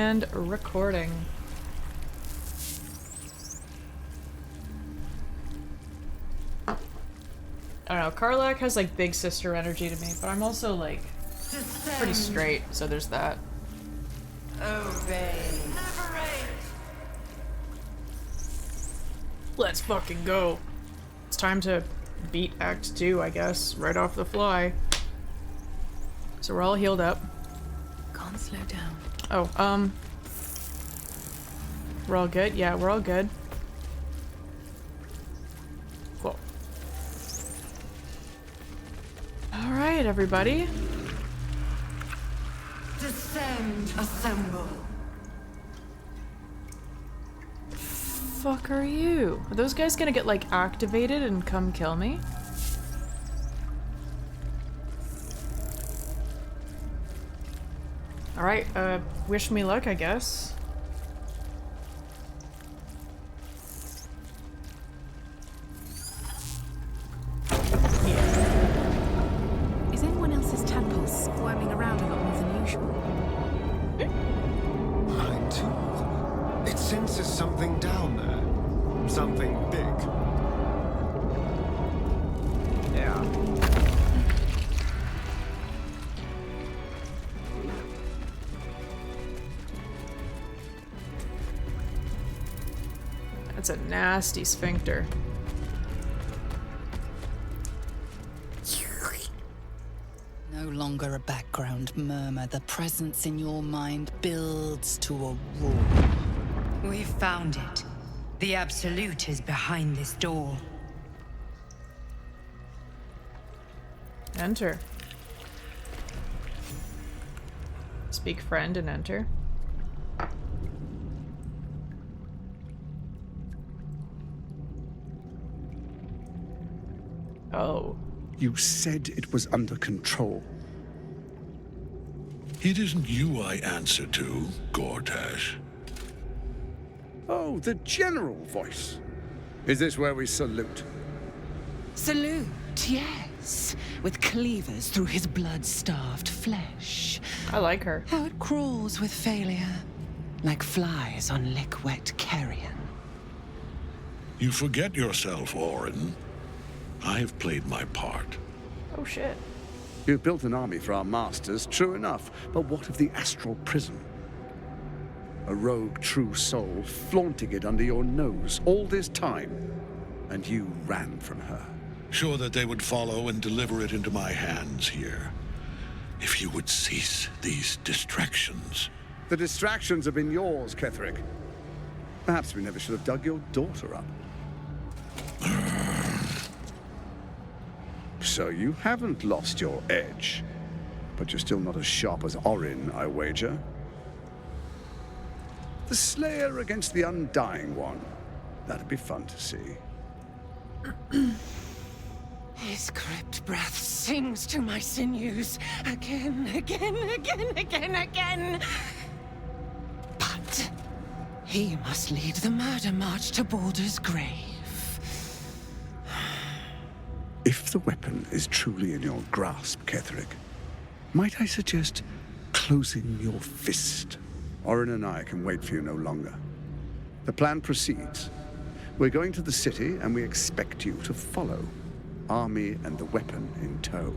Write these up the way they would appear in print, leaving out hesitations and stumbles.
And recording. I don't know, Karlak has like big sister energy to me, but I'm also like pretty straight, so there's that. Obey. Let's fucking go. It's time to beat Act 2, I guess, right off the fly. So we're all healed up. Can't slow down. Oh, we're all good? Yeah, we're all good. Cool. Alright, everybody. Descend, assemble. Fuck are you? Are those guys gonna get, like, activated and come kill me? Alright, wish me luck, I guess. Is anyone else's tadpole squirming around a lot more than usual? Mine too. It senses something down there. Something big. Yeah. That's a nasty sphincter. No longer a background murmur. The presence in your mind builds to a roar. We found it. The Absolute is behind this door. Enter. Speak friend and enter. Oh. You said it was under control. It isn't you I answer to, Gortash. Oh, the general voice. Is this where we salute? Salute, yes. With cleavers through his blood-starved flesh. I like her. How it crawls with failure. Like flies on lick-wet carrion. You forget yourself, Orin. I've played my part. Oh shit. You've built an army for our masters, true enough. But what of the astral prison? A rogue true soul flaunting it under your nose all this time. And you ran from her. Sure that they would follow and deliver it into my hands here. If you would cease these distractions. The distractions have been yours, Ketherick. Perhaps we never should have dug your daughter up. So you haven't lost your edge. But you're still not as sharp as Orin, I wager. The Slayer against the Undying One. That'd be fun to see. His crypt breath sings to my sinews. Again, again, again, again, again. But he must lead the murder march to Baldur's grave. If the weapon is truly in your grasp, Ketherick, might I suggest closing your fist? Orin and I can wait for you no longer. The plan proceeds. We're going to the city, and we expect you to follow. Army and the weapon in tow.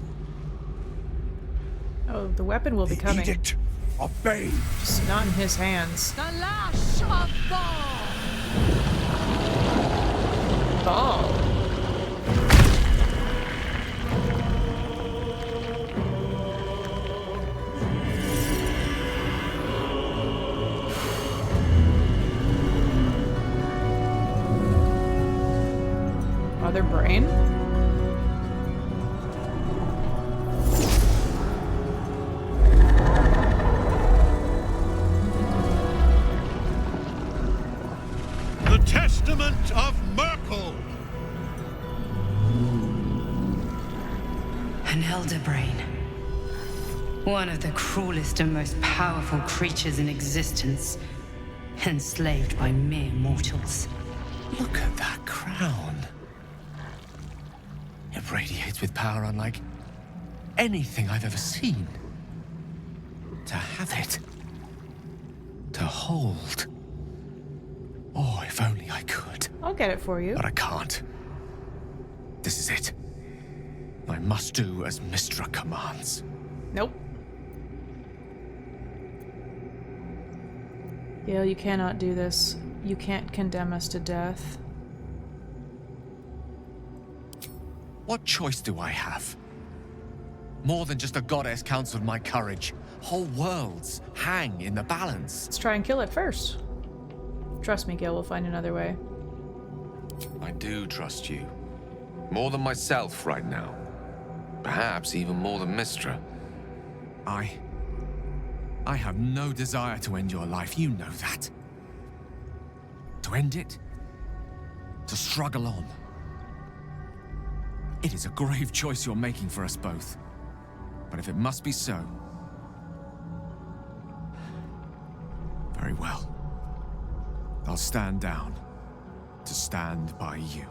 Oh, the weapon will be coming. Edict. Obey. Just not in his hands. The lash of Ball! Ball. Other brain? The Testament of Merkel! An elder brain. One of the cruelest and most powerful creatures in existence. Enslaved by mere mortals. Look at that crown. It radiates with power unlike anything I've ever seen. To have it. To hold. Oh, if only I could. I'll get it for you. But I can't. This is it. I must do as Mystra commands. Nope. Gale, you cannot do this. You can't condemn us to death. What choice do I have? More than just a goddess counseled my courage. Whole worlds hang in the balance. Let's try and kill it first. Trust me, Gale, we'll find another way. I do trust you. More than myself right now. Perhaps even more than Mystra. I have no desire to end your life, you know that. To end it? To struggle on. It is a grave choice you're making for us both. But if it must be so... very well. I'll stand down to stand by you.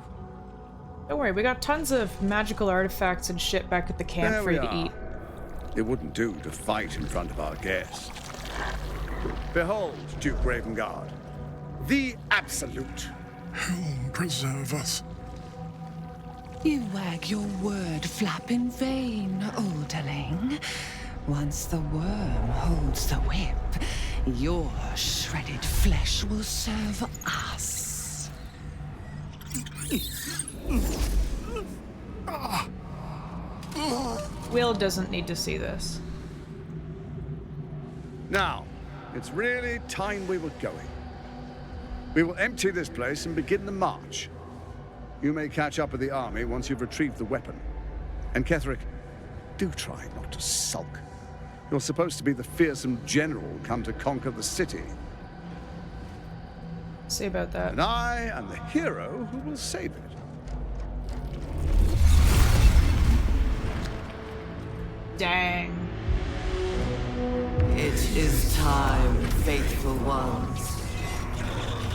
Don't worry, we got tons of magical artifacts and shit back at the camp There for we you to are. eat. It wouldn't do to fight in front of our guest. Behold, Duke Ravengard, the Absolute. Helm preserve us. You wag your word flap in vain, Alderling. Once the worm holds the whip, your shredded flesh will serve us. Will doesn't need to see this. Now, it's really time we were going. We will empty this place and begin the march. You may catch up with the army once you've retrieved the weapon. And Ketheric, do try not to sulk. You're supposed to be the fearsome general come to conquer the city. See about that. And I am the hero who will save it. Dang. It is time, faithful ones.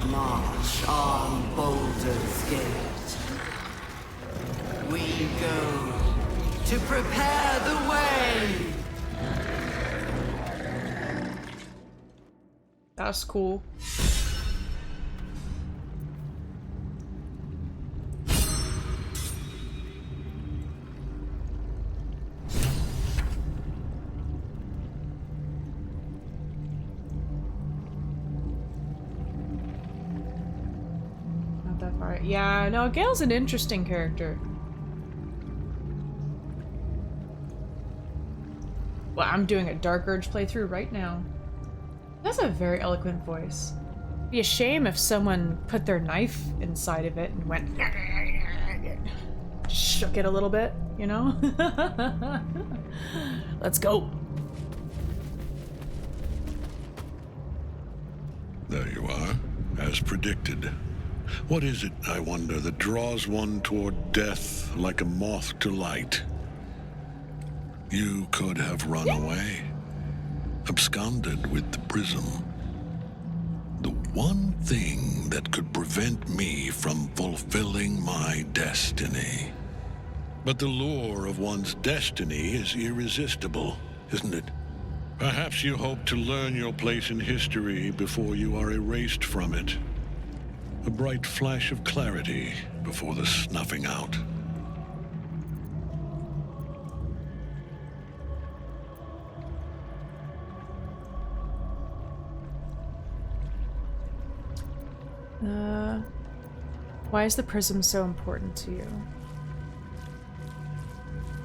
March on Baldur's Gate. We go to prepare the way. That's cool. Not that far. Yeah, no, Gale's an interesting character. Well, I'm doing a Dark Urge playthrough right now. That's a very eloquent voice. It'd be a shame if someone put their knife inside of it and went... shook it a little bit, you know? Let's go. There you are, as predicted. What is it, I wonder, that draws one toward death like a moth to light? You could have run away, absconded with the prism. The one thing that could prevent me from fulfilling my destiny. But the lure of one's destiny is irresistible, isn't it? Perhaps you hope to learn your place in history before you are erased from it. A bright flash of clarity before the snuffing out. Why is the prism so important to you?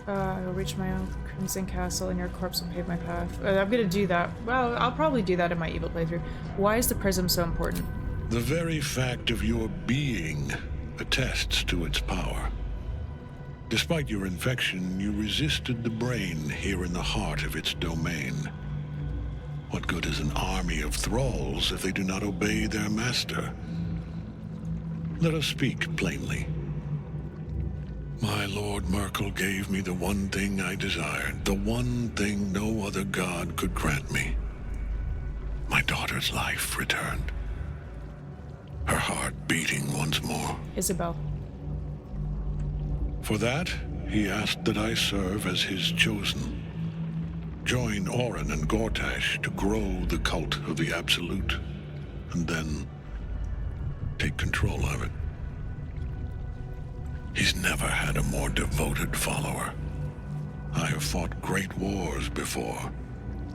I will reach my own Crimson Castle and your corpse will pave my path. I'm gonna do that. Well, I'll probably do that in my evil playthrough. Why is the prism so important? The very fact of your being attests to its power. Despite your infection, you resisted the brain here in the heart of its domain. What good is an army of thralls if they do not obey their master? Let us speak plainly. My Lord Merkel gave me the one thing I desired, the one thing no other god could grant me. My daughter's life returned. Her heart beating once more. Isabel. For that, he asked that I serve as his chosen. Join Orin and Gortash to grow the cult of the Absolute, and then take control of it. He's never had a more devoted follower. I have fought great wars before,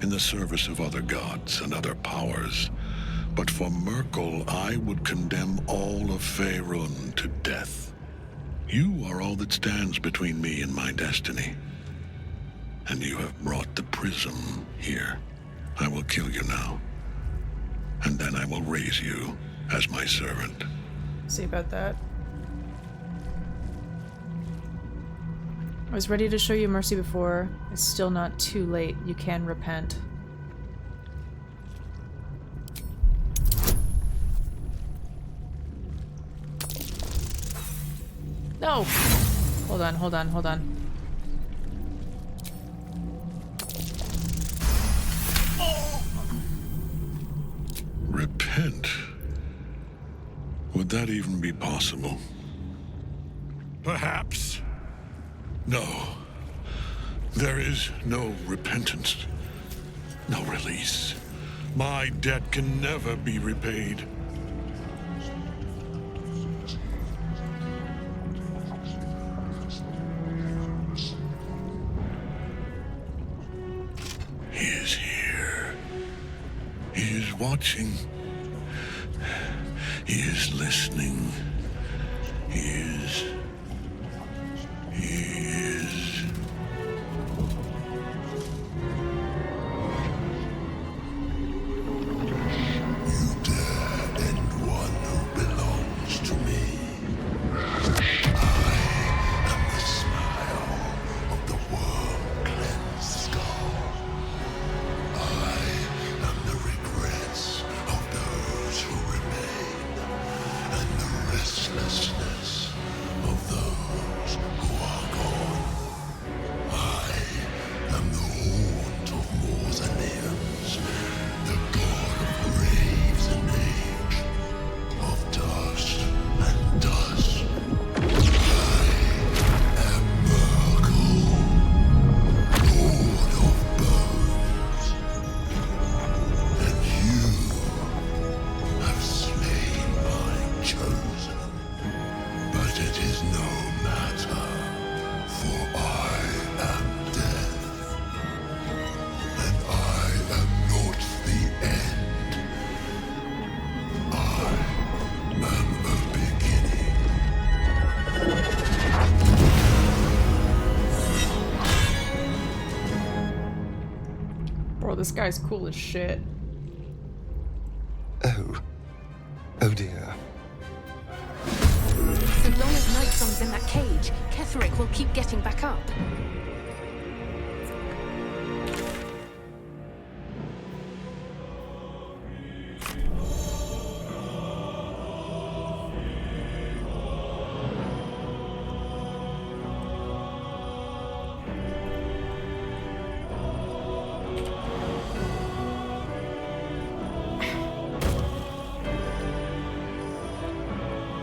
in the service of other gods and other powers, but for Merkel, I would condemn all of Faerun to death. You are all that stands between me and my destiny. And you have brought the prism here. I will kill you now. And then I will raise you as my servant. See about that. I was ready to show you mercy before. It's still not too late. You can repent. No! Hold on, hold on, hold on. Repent? Would that even be possible? Perhaps. No. There is no repentance. No release. My debt can never be repaid. He is here. He is watching. He is listening. He is... You dare end one who belongs to me. I am the smile of the worm-cleansed skull. I am the regrets of those who remain, and the restlessness of those who are gone. I am the haunt of mausoleums, the god of graves and age, of dust and dust. I am Merkel, lord of bones, and you have slain my chosen. But it is no matter, for I am death, and I am not the end. I am a beginning. Bro, this guy's cool as shit. Oh dear. So long as Nightsong's in that cage, Ketherick will keep getting back up.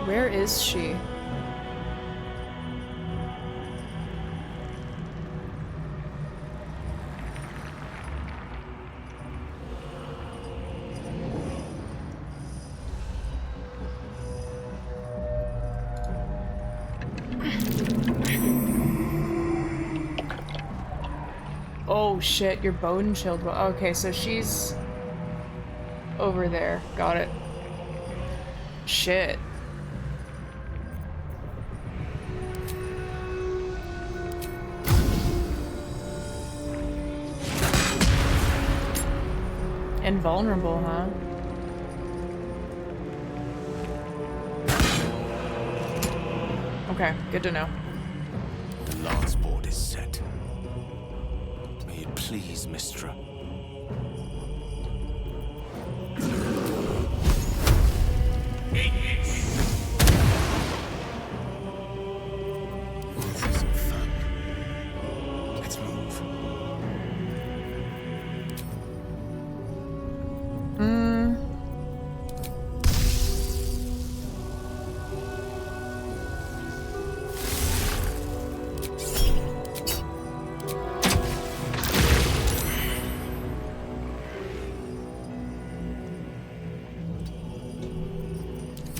Where is she? Oh shit, your bone chilled. Okay, so she's over there. Got it. Shit. Invulnerable, huh? Okay, good to know. The lance board is set. May it please, Mistra. This isn't fun. Let's move.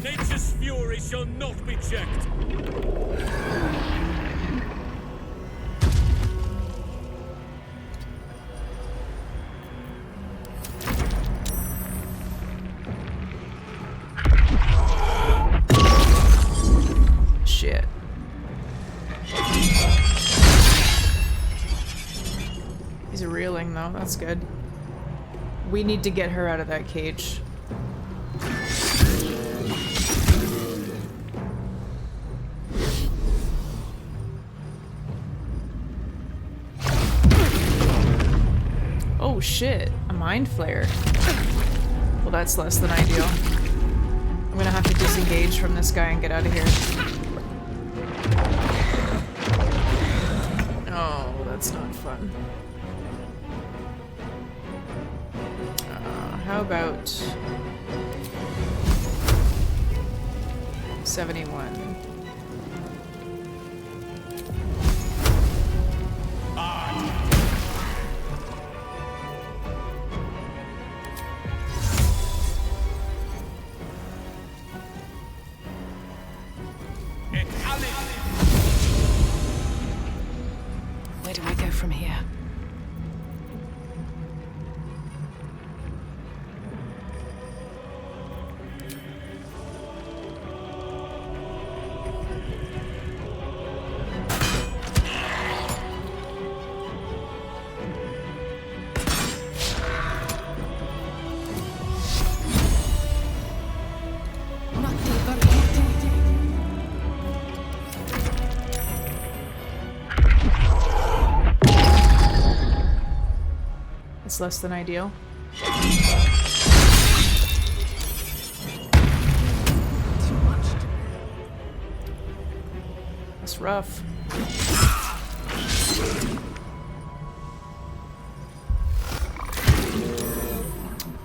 Nature's fury shall not be checked. Shit. He's reeling though, that's good. We need to get her out of that cage. Oh shit, a mind flare. Well, that's less than ideal. I'm gonna have to disengage from this guy and get out of here. Oh, that's not fun. How about 71? Where do I go from here? It's less than ideal. That's rough.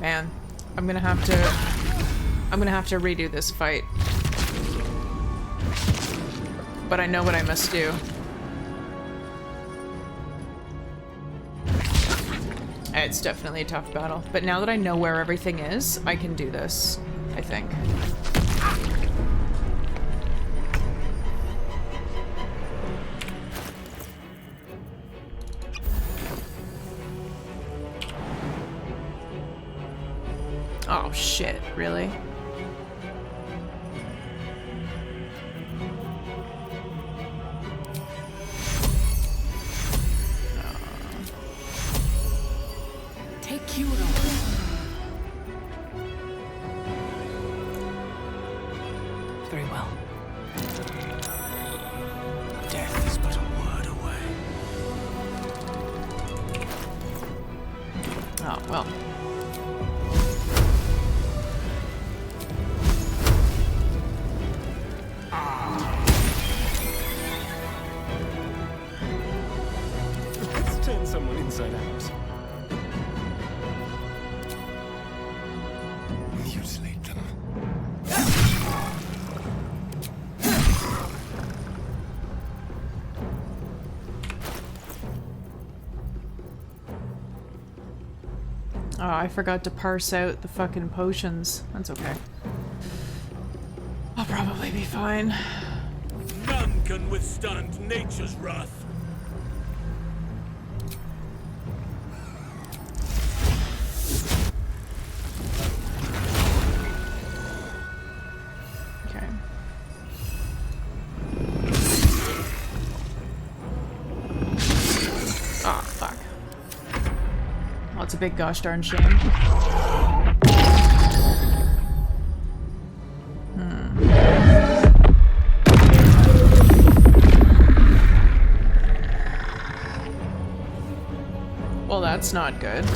Man, I'm gonna have to redo this fight. But I know what I must do. It's definitely a tough battle, but now that I know where everything is, I can do this, I think. Oh shit, really? Very well. Death is but a word away. Oh, well. Let's turn someone inside out. Mutilate them. Oh, I forgot to parse out the fucking potions. That's okay. I'll probably be fine. None can withstand nature's wrath. Okay. Ah, fuck. Well, it's a big gosh darn shame. Well, that's not good.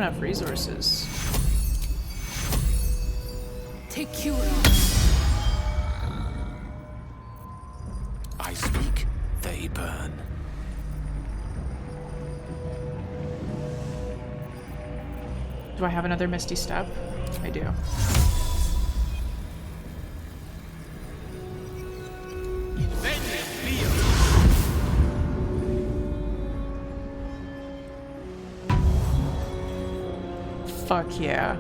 enough resources. Take cure. I speak, they burn. Do I have another Misty Step? I do. Fuck yeah.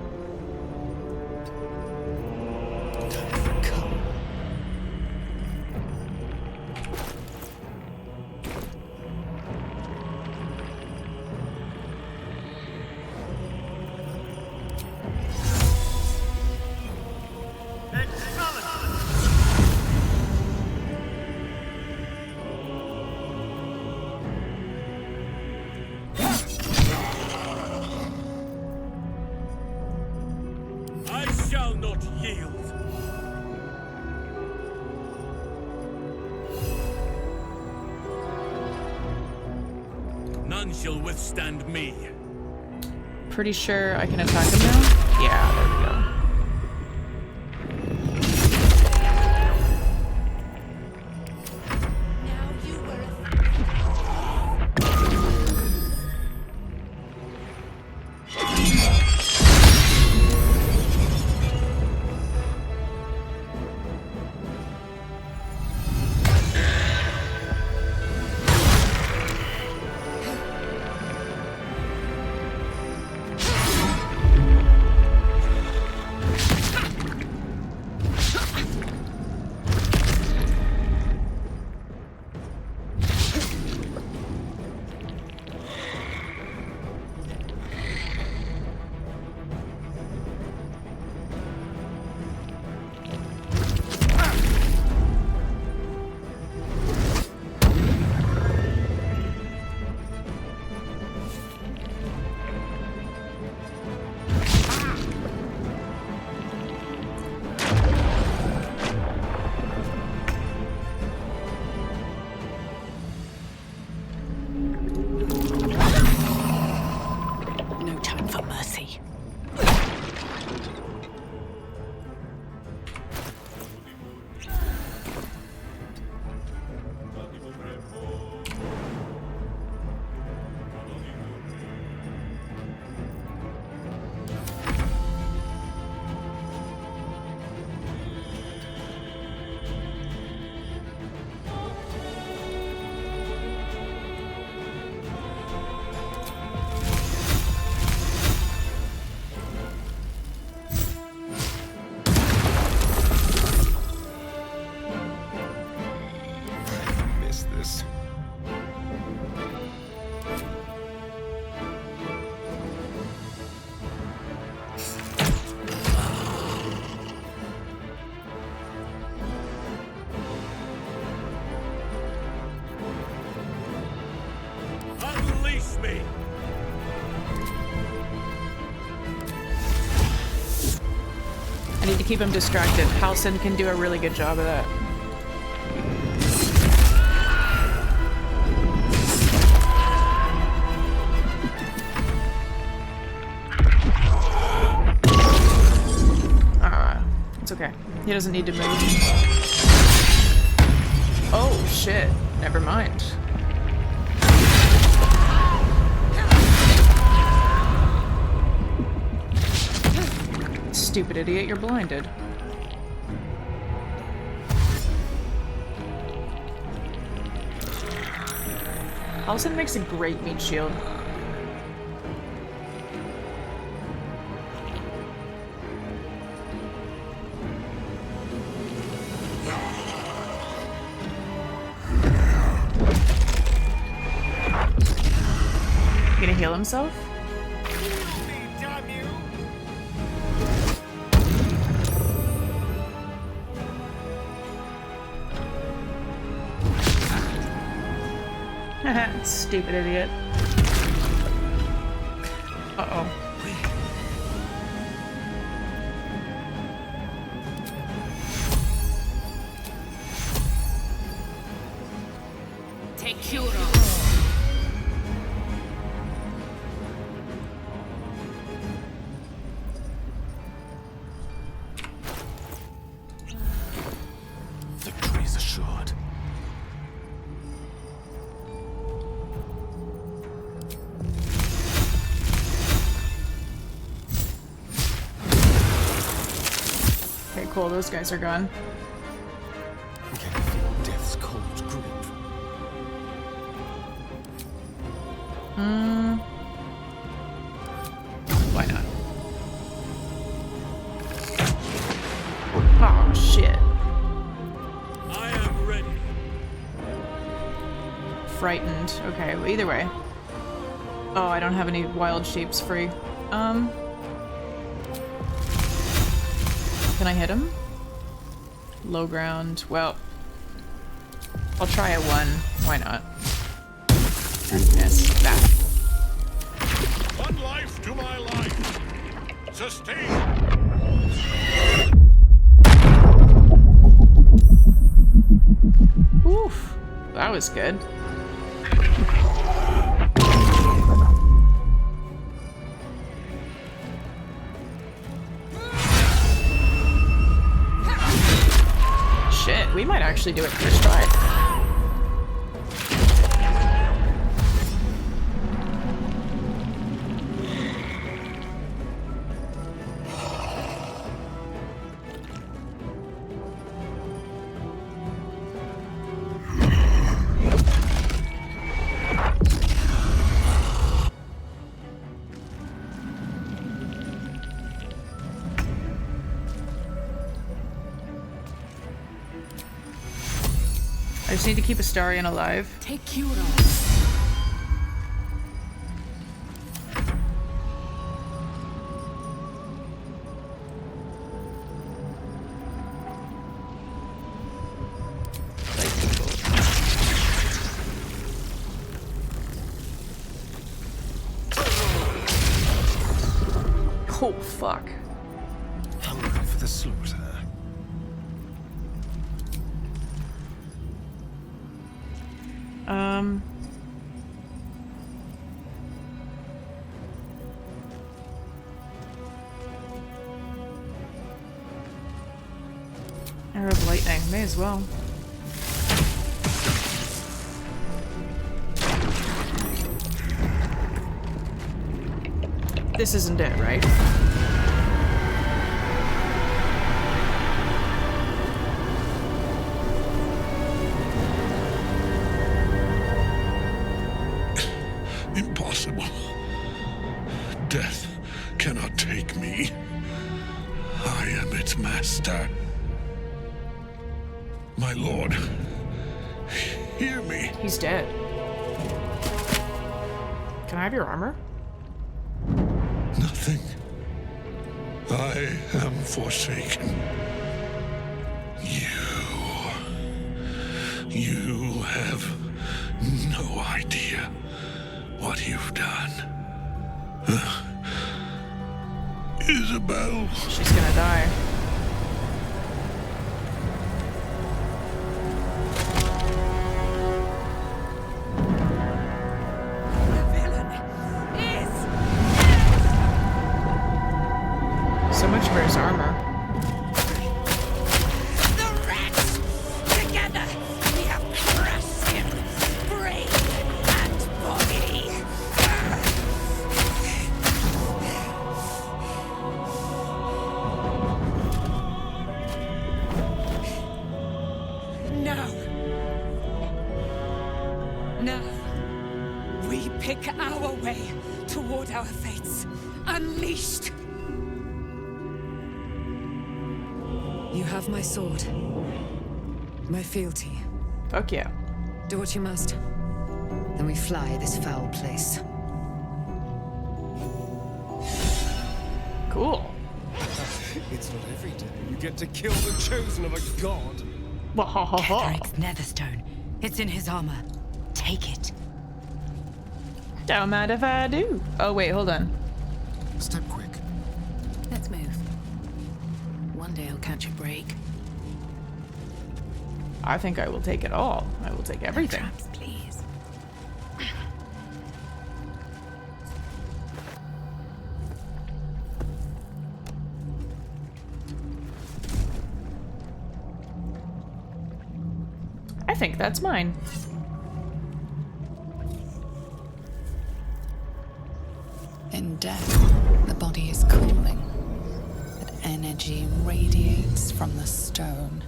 None shall withstand me. Pretty sure I can attack him now? Yeah, there we go. I need to keep him distracted. Halsin can do a really good job of that. It's okay. He doesn't need to move. Oh, shit. Never mind. Stupid idiot, you're blinded. Halsin makes a great meat shield. Gonna heal himself? Stupid idiot. Uh-oh. Take cure. cool. Those guys are gone. I can feel death's cold grip. Why not? Oh, shit. I am ready. Frightened. Okay, well, either way. Oh, I don't have any wild shapes free. Can I hit him? Low ground. Well, I'll try a 1. Why not? Yes, back. One life to my life. Sustain. Oof. That was good. Shit, we might actually do it first try. I just need to keep Astarion alive. Take Euros. Oh, fuck. Hungry for the slaughter. Arrow of lightning, may as well. This isn't it, right? Impossible. Death cannot take me. I am its master. My lord, hear me. He's dead. Can I have your armor? Nothing. I am forsaken. You have no idea what you've done. Isabel. She's gonna die. So much for his armor. The rats! Together, we have crushed him, brain and body. Now, we pick our way toward our fates, unleashed. You have my sword. My fealty. Fuck yeah. Do what you must. Then we fly this foul place. Cool. It's not every day you get to kill the chosen of a god. Ketheric's netherstone. It's in his armor. Take it. Don't mind if I do. Oh wait, hold on. Step quick. Let's move. One day I'll catch a break. I think I will take it all. I will take everything. Traps, please. I think that's mine. In death, the body is cooling, but energy radiates from the stone.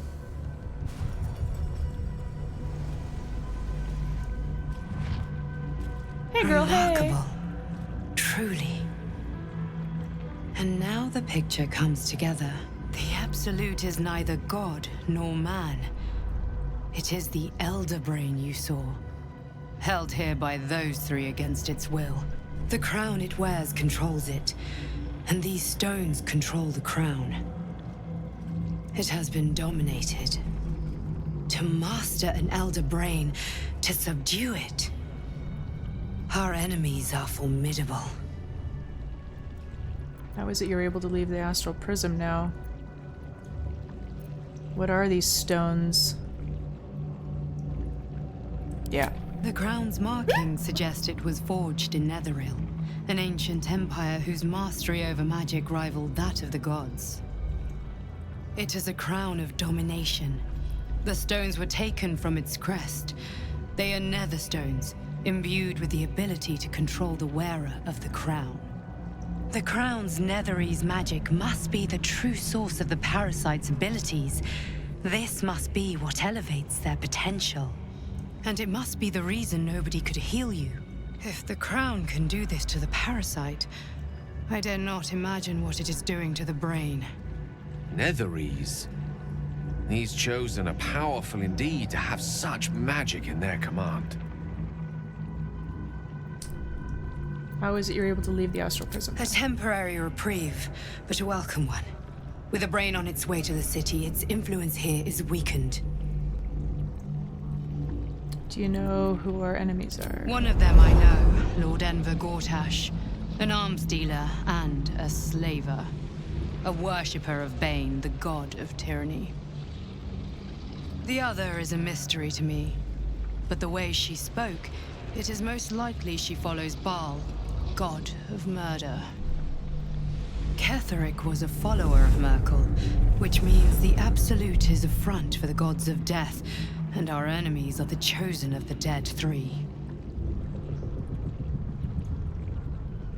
Hey girl, Remarkable. hey. Truly. And now the picture comes together. The Absolute is neither god nor man. It is the Elder Brain you saw, held here by those three against its will. The crown it wears controls it, and these stones control the crown. It has been dominated. To master an Elder Brain, to subdue it. Our enemies are formidable. How is it you're able to leave the astral prism now? What are these stones? Yeah. The crown's markings suggest it was forged in Netheril, an ancient empire whose mastery over magic rivaled that of the gods. It is a crown of domination. The stones were taken from its crest. They are nether stones, imbued with the ability to control the wearer of the crown. The crown's Netherese magic must be the true source of the parasite's abilities. This must be what elevates their potential. And it must be the reason nobody could heal you. If the crown can do this to the parasite, I dare not imagine what it is doing to the brain. Netherese? These Chosen are powerful indeed to have such magic in their command. How is it you're able to leave the astral prism? A temporary reprieve, but a welcome one. With a brain on its way to the city, its influence here is weakened. Do you know who our enemies are? One of them I know, Lord Enver Gortash, an arms dealer and a slaver. A worshipper of Bane, the god of tyranny. The other is a mystery to me, but the way she spoke, it is most likely she follows Baal, god of murder. Ketheric was a follower of Merkel, which means the Absolute is a front for the gods of death, and our enemies are the chosen of the dead three.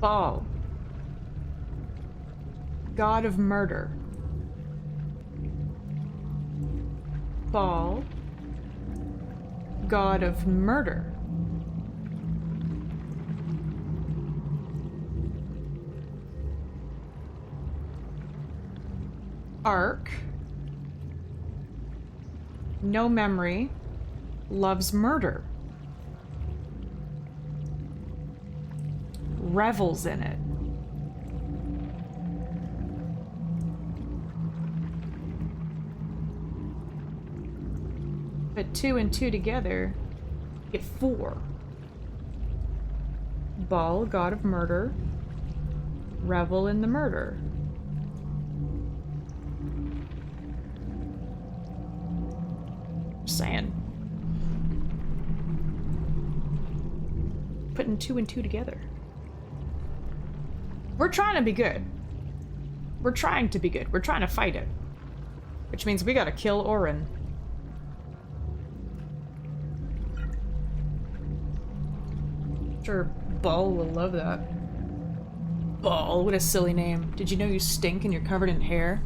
Baal. God of murder. Baal. God of murder. Ark. No memory. Loves murder. Revels in it. But 2 and 2 together get 4. Baal, god of murder. Revel in the murder. Just saying. Putting 2 and 2 together. We're trying to be good. We're trying to be good. We're trying to fight it. Which means we gotta kill Orin. Sure, Baal will love that. Baal, what a silly name. Did you know you stink and you're covered in hair?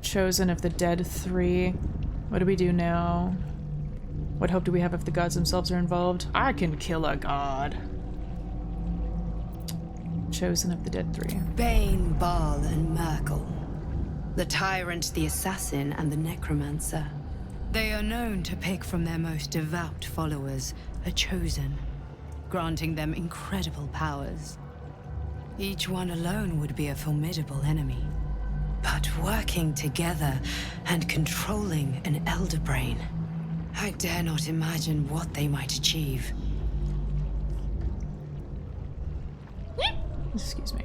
Chosen of the dead three. What do we do now? What hope do we have if the gods themselves are involved? I can kill a god. Chosen of the dead three. Bane, Baal, and Merkel. The tyrant, the assassin, and the necromancer. They are known to pick from their most devout followers a chosen, granting them incredible powers. Each one alone would be a formidable enemy. But working together and controlling an Elder Brain, I dare not imagine what they might achieve. Excuse me.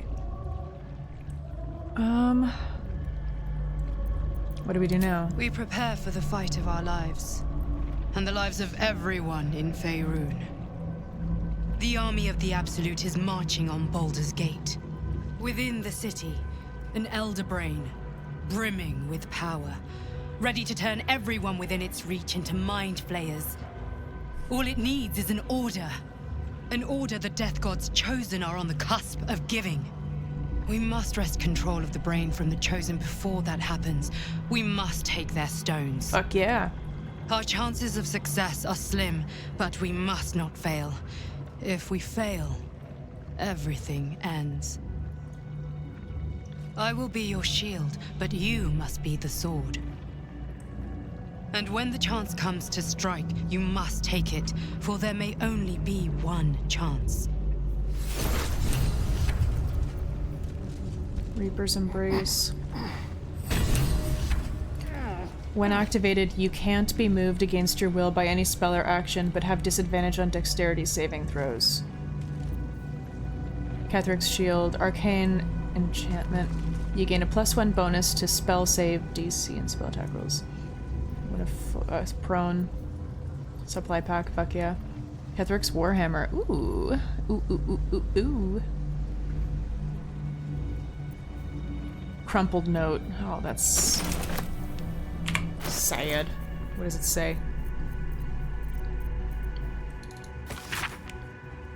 What do we do now? We prepare for the fight of our lives, and the lives of everyone in Faerun. The army of the Absolute is marching on Baldur's Gate. Within the city, an Elder Brain, brimming with power, ready to turn everyone within its reach into mind flayers. All it needs is an order, An order the Death God's chosen are on the cusp of giving. We must wrest control of the brain from the chosen before that happens. We must take their stones. Fuck yeah. Our chances of success are slim, but we must not fail. If we fail, everything ends. I will be your shield, but you must be the sword. And when the chance comes to strike, you must take it, for there may only be one chance. Reaper's Embrace. When activated, you can't be moved against your will by any spell or action, but have disadvantage on dexterity saving throws. Kethric's Shield. Arcane enchantment. You gain a +1 bonus to spell save DC and spell attack rolls. What a prone. Supply pack, fuck yeah. Kethric's Warhammer. Ooh. Ooh, ooh, ooh, ooh, ooh. Crumpled note. Oh, that's sad. What does it say?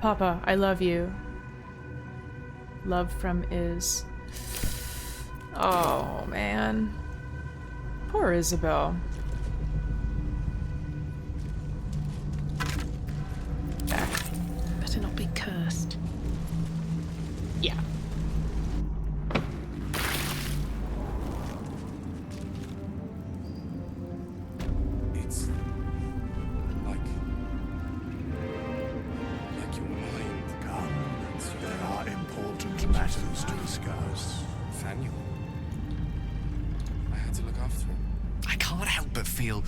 Papa, I love you. Love from Is. Oh, man. Poor Isabel. Better not be cursed. Yeah. It's like your mind. Come, there are important matters to discuss. Nathaniel. I had to look after him. I can't help but feel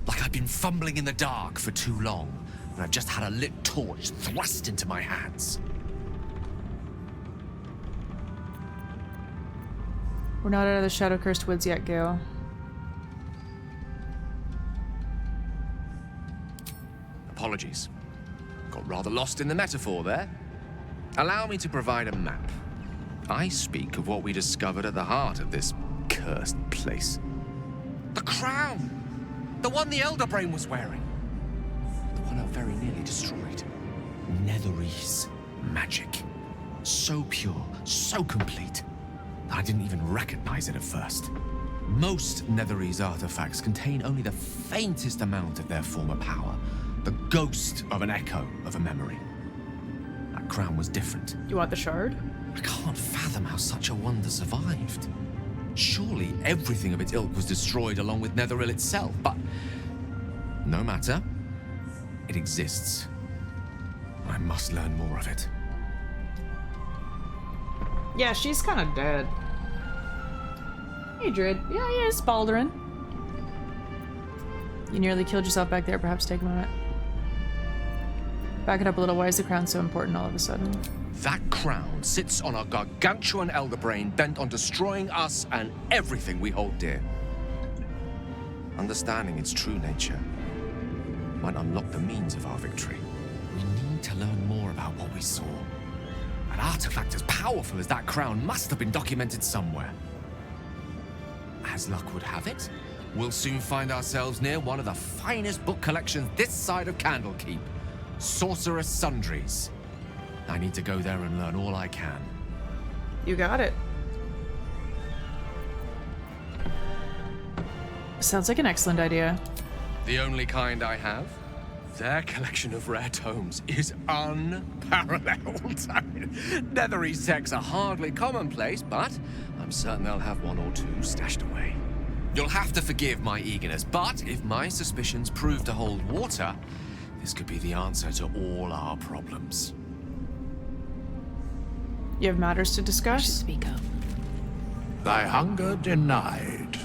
like I've been fumbling in the dark for too long, and I've just had a lit torch thrust into my hands. We're not out of the shadow-cursed woods yet, Gale. Apologies. Got rather lost in the metaphor there. Allow me to provide a map. I speak of what we discovered at the heart of this cursed place. The crown! The one the Elder Brain was wearing. The one I very nearly destroyed. Netherese magic. So pure, so complete, that I didn't even recognize it at first. Most Netherese artifacts contain only the faintest amount of their former power. The ghost of an echo of a memory. That crown was different. You want the shard? I can't fathom how such a wonder survived. Surely everything of its ilk was destroyed along with Netheril itself, but no matter. It exists. I must learn more of it. Yeah, she's kind of dead. Hey, Druid. Yeah, it's Baldurin. You nearly killed yourself back there. Perhaps take a moment. Back it up a little. Why is the crown so important all of a sudden? That crown sits on a gargantuan elder brain bent on destroying us and everything we hold dear. Understanding its true nature might unlock the means of our victory. We need to learn more about what we saw. An artifact as powerful as that crown must have been documented somewhere. As luck would have it, we'll soon find ourselves near one of the finest book collections this side of Candlekeep. Sorcerous Sundries. I need to go there and learn all I can. You got it. Sounds like an excellent idea. The only kind I have? Their collection of rare tomes is unparalleled. I mean, Netherese texts are hardly commonplace, but I'm certain they'll have one or two stashed away. You'll have to forgive my eagerness, but if my suspicions prove to hold water, this could be the answer to all our problems. You have matters to discuss? Speak up. Thy hunger denied.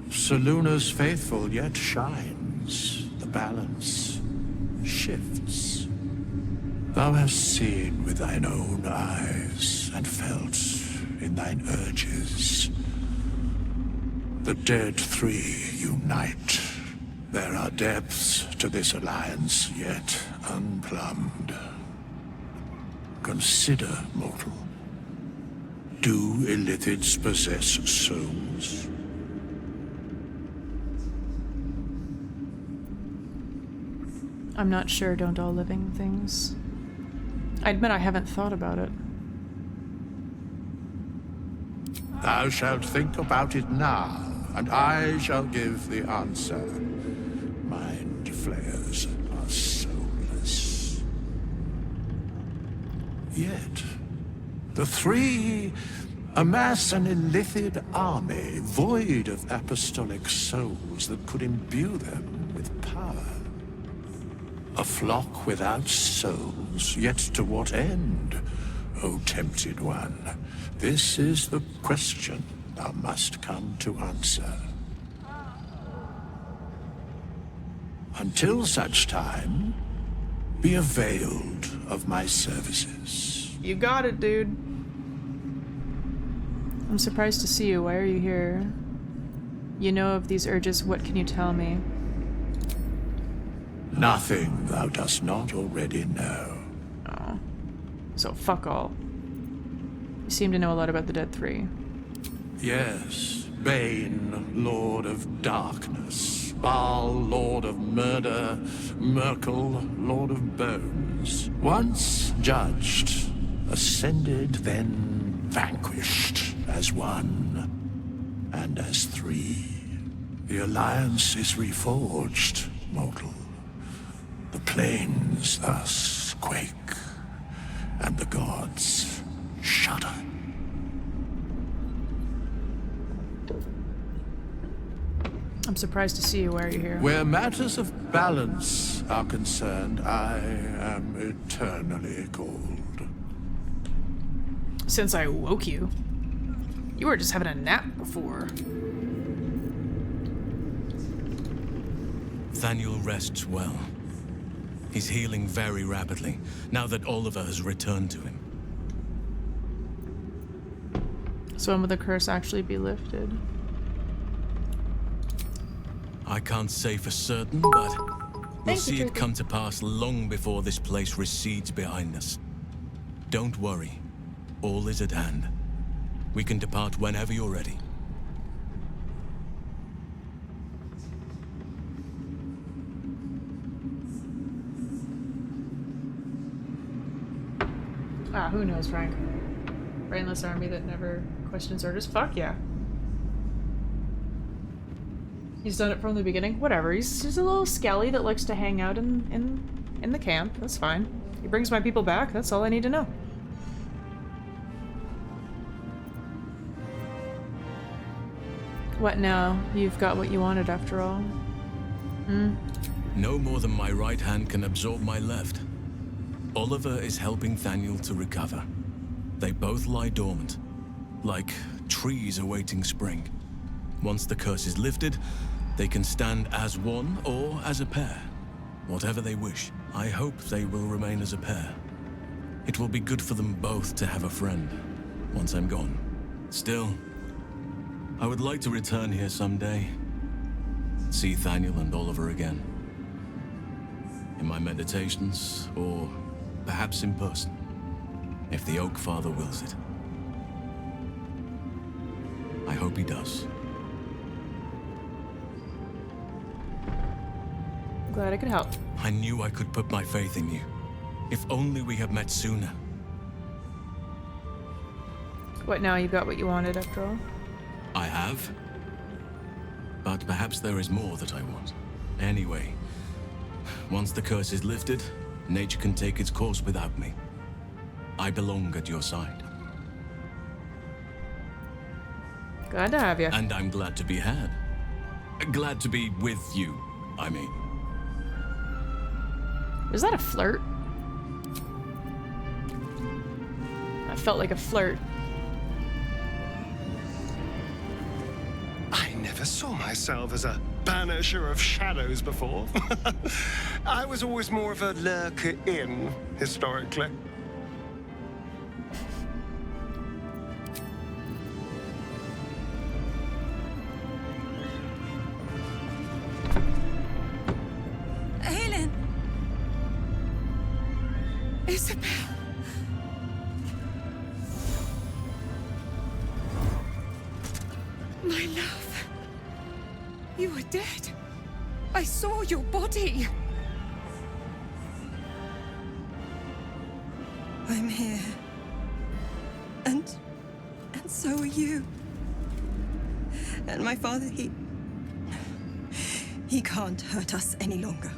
Seluna's faithful yet shines. The balance shifts. Thou hast seen with thine own eyes and felt in thine urges. The dead three unite. There are depths to this alliance yet unplumbed. Consider, mortal. Do illithids possess souls? I'm not sure, don't all living things? I admit I haven't thought about it. Thou shalt think about it now, and I shall give the answer. Mind flayers are soulless. Yet, the three amass an illithid army void of apostolic souls that could imbue them with power. A flock without souls, yet to what end, O tempted one? This is the question thou must come to answer. Until such time, be availed of my services. You got it, dude. I'm surprised to see you. Why are you here? You know of these urges, what can you tell me? Nothing thou dost not already know. Oh. So fuck all. You seem to know a lot about the Dead Three. Yes, Bane, Lord of Darkness, Baal, Lord of Murder, Merkel, Lord of Bones. Once judged, ascended, then vanquished as one, and as three. The alliance is reforged, mortal. The plains thus quake, and the gods shudder. I'm surprised to see you. Why are you here? Where matters of balance are concerned, I am eternally cold. Since I woke you. You were just having a nap before. Thaniel rests well. He's healing very rapidly, now that Oliver has returned to him. So when will the curse actually be lifted? I can't say for certain, but we'll see it come to pass long before this place recedes behind us. Don't worry. All is at hand. We can depart whenever you're ready. Ah, who knows, Frank? Brainless army that never questions orders? Fuck yeah. He's done it from the beginning? Whatever, he's a little scally that likes to hang out in the camp. That's fine. He brings my people back, that's all I need to know. What now? You've got what you wanted after all. Hmm? No more than my right hand can absorb my left. Oliver is helping Thaniel to recover. They both lie dormant, like trees awaiting spring. Once the curse is lifted, they can stand as one or as a pair. Whatever they wish. I hope they will remain as a pair. It will be good for them both to have a friend, once I'm gone. Still, I would like to return here someday. See Thaniel and Oliver again. In my meditations, or perhaps in person, if the Oak Father wills it. I hope he does. Glad I could help. I knew I could put my faith in you. If only we had met sooner. What now? You got what you wanted after all? I have. But perhaps there is more that I want. Anyway, once the curse is lifted, nature can take its course without me. I belong at your side. Glad to have you. And I'm glad to be had. Glad to be with you, I mean. Was that a flirt? That felt like a flirt. I never saw myself as a banisher of shadows before. I was always more of a lurker-in, historically. Helen! Isabel! My love. You are dead. I saw your body. I'm here. And so are you. And my father, he can't hurt us any longer.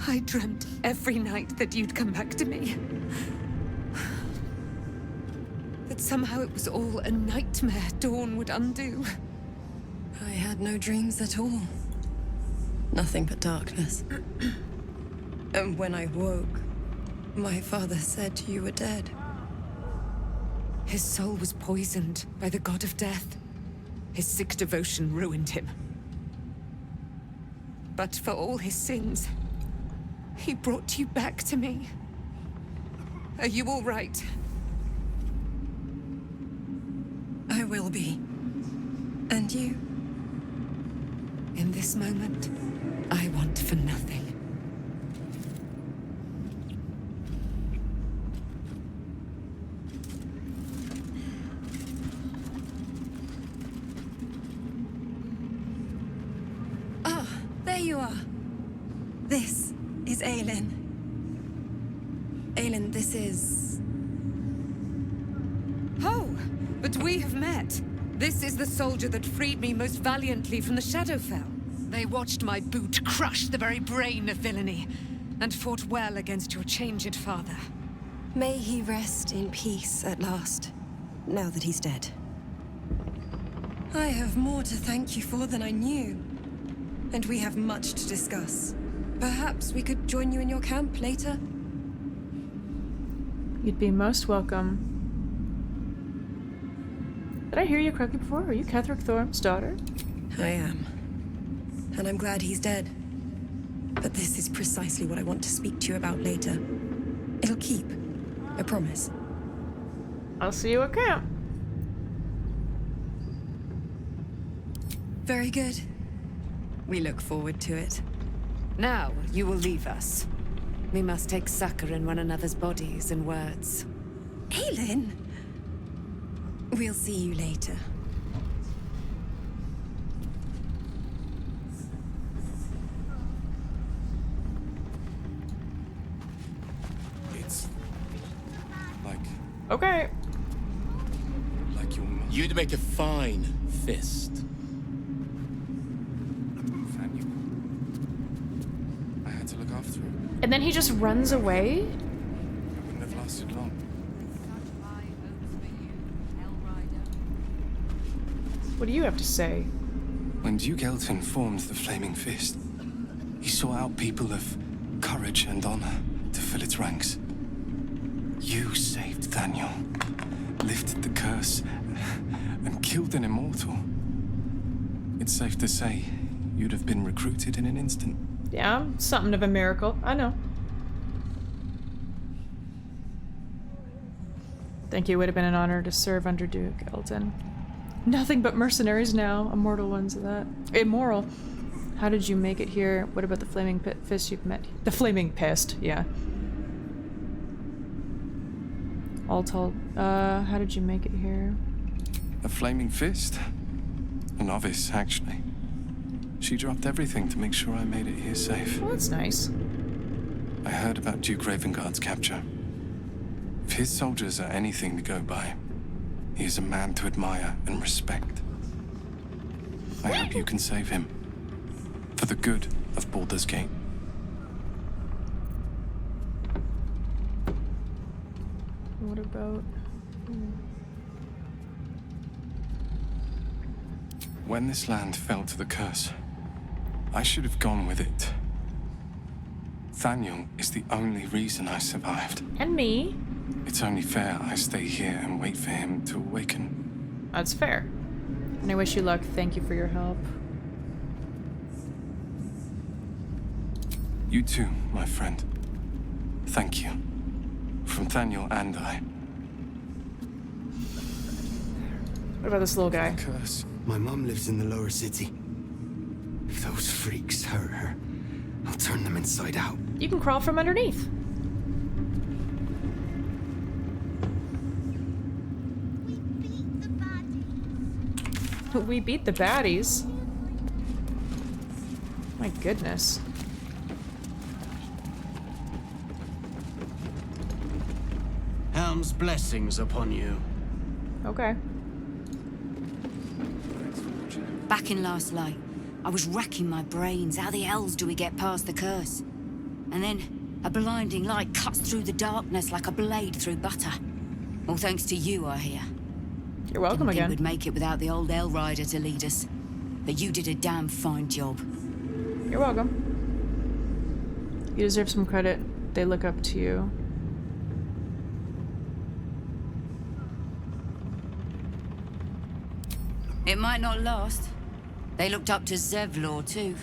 I dreamt every night that you'd come back to me. That somehow it was all a nightmare Dawn would undo. I had no dreams at all. Nothing but darkness. And when I woke, my father said you were dead. His soul was poisoned by the god of death. His sick devotion ruined him. But for all his sins, he brought you back to me. Are you all right? I will be. And you? In this moment, I want for nothing. Ah, there you are. This is Aelin. Aelin, this is... Oh, but we have met. This is the soldier that freed me most valiantly from the Shadowfell. They watched my boot crush the very brain of villainy, and fought well against your changed father. May he rest in peace at last, now that he's dead. I have more to thank you for than I knew. And we have much to discuss. Perhaps we could join you in your camp later? You'd be most welcome. Did I hear you correctly before? Are you Ketheric Thorm's daughter? I am. And I'm glad he's dead. But this is precisely what I want to speak to you about later. It'll keep. I promise. I'll see you at camp. Very good. We look forward to it. Now, you will leave us. We must take succor in one another's bodies and words. Aelin! We'll see you later. It's... like... Okay. like your mum. You'd make a fine fist. I had to look after him. And then he just runs away? It wouldn't have lasted long. What do you have to say? When Duke Elton formed the Flaming Fist, he sought out people of courage and honor to fill its ranks. You saved Daniel, lifted the curse, and killed an immortal. It's safe to say you'd have been recruited in an instant. Yeah, something of a miracle. I know. Thank you. It would have been an honor to serve under Duke Elton. Nothing but mercenaries now. Immortal ones of that. Immoral. How did you make it here? What about the flaming fist you've met? The flaming pest, yeah. All told. How did you make it here? A Flaming Fist? A novice, actually. She dropped everything to make sure I made it here safe. Well, that's nice. I heard about Duke Ravengard's capture. If his soldiers are anything to go by, he is a man to admire and respect. I hope you can save him. For the good of Baldur's Gate. What about... When this land fell to the curse, I should have gone with it. Thaniel is the only reason I survived. And me. It's only fair I stay here and wait for him to awaken. That's fair. And I wish you luck. Thank you for your help. You too, my friend. Thank you. From Thaniel and I. What about this little guy? Curse. My mom lives in the lower city. If those freaks hurt her, I'll turn them inside out. You can crawl from underneath. We beat the baddies. My goodness. Helm's blessings upon you. Okay. Back in Last Light, I was racking my brains. How the hells do we get past the curse? And then a blinding light cuts through the darkness like a blade through butter. All thanks to you, I hear. You're welcome Didn't think again. we'd make it without the old El Rider to lead us. But you did a damn fine job. You're welcome. You deserve some credit. They look up to you. It might not last. They looked up to Zevlor too,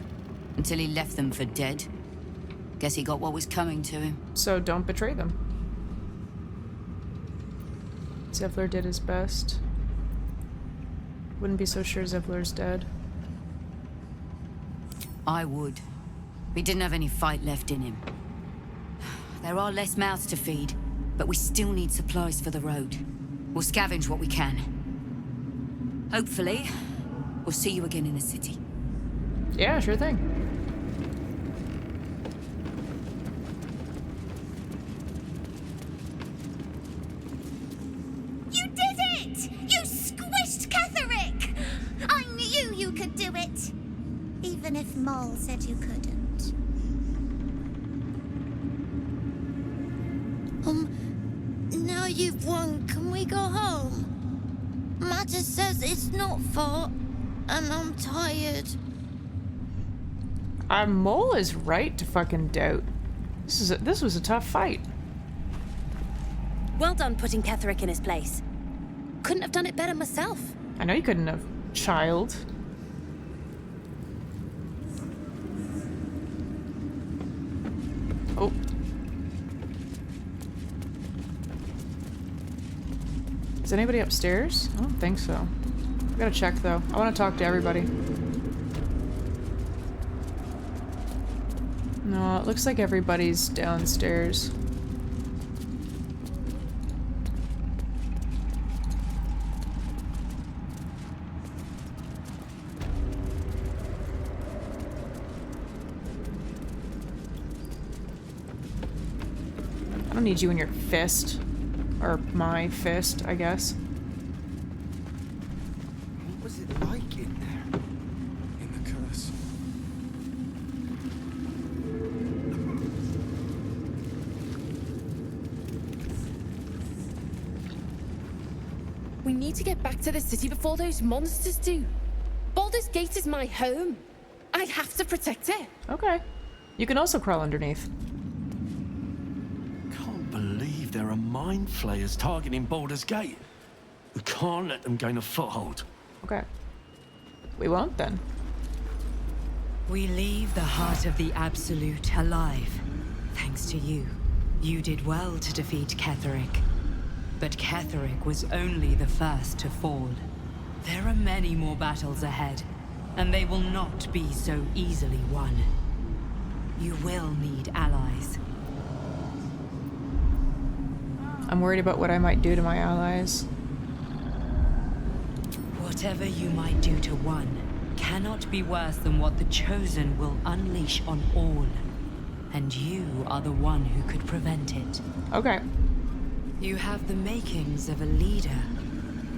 until he left them for dead. Guess he got what was coming to him. So don't betray them. Zevlor did his best. Wouldn't be so sure Zevlor's dead. I would. We didn't have any fight left in him. There are less mouths to feed, but we still need supplies for the road. We'll scavenge what we can. Hopefully, we'll see you again in the city. Yeah, sure thing. You did it! You squished Ketherick! I knew you could do it! Even if Moll said you couldn't. Now you've won, can we go home? Matter says it's not far, and I'm tired. Mole is right to fucking doubt. This was a tough fight. Well done putting Ketherick in his place. Couldn't have done it better myself. I know you couldn't have, child. Oh. Is anybody upstairs? I don't think so. I gotta check though. I want to talk to everybody. No, it looks like everybody's downstairs. I don't need you in your fist. Or my fist, I guess. What was it like in there? In the curse. We need to get back to the city before those monsters do. Baldur's Gate is my home. I have to protect it. Okay. You can also crawl underneath. Can't believe there are mind flayers targeting Baldur's Gate. We can't let them gain a foothold. Okay. We won't then. We leave the heart of the Absolute alive. Thanks to you. You did well to defeat Ketherick. But Ketherick was only the first to fall. There are many more battles ahead, and they will not be so easily won. You will need allies. I'm worried about what I might do to my allies. Whatever you might do to one cannot be worse than what the Chosen will unleash on all. And you are the one who could prevent it. Okay. You have the makings of a leader.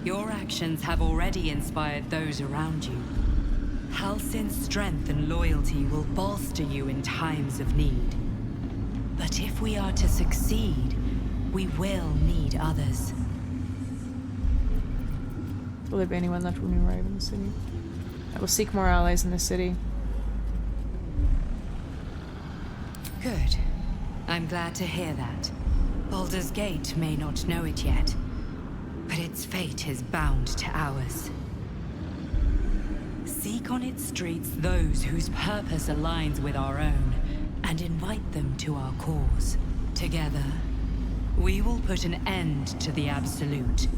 Your actions have already inspired those around you. Halsin's strength and loyalty will bolster you in times of need. But if we are to succeed, we will need others. Will there be anyone left when we arrive in the city? I will seek more allies in the city. Good. I'm glad to hear that. Baldur's Gate may not know it yet, but its fate is bound to ours. Seek on its streets those whose purpose aligns with our own, and invite them to our cause. Together, we will put an end to the Absolute,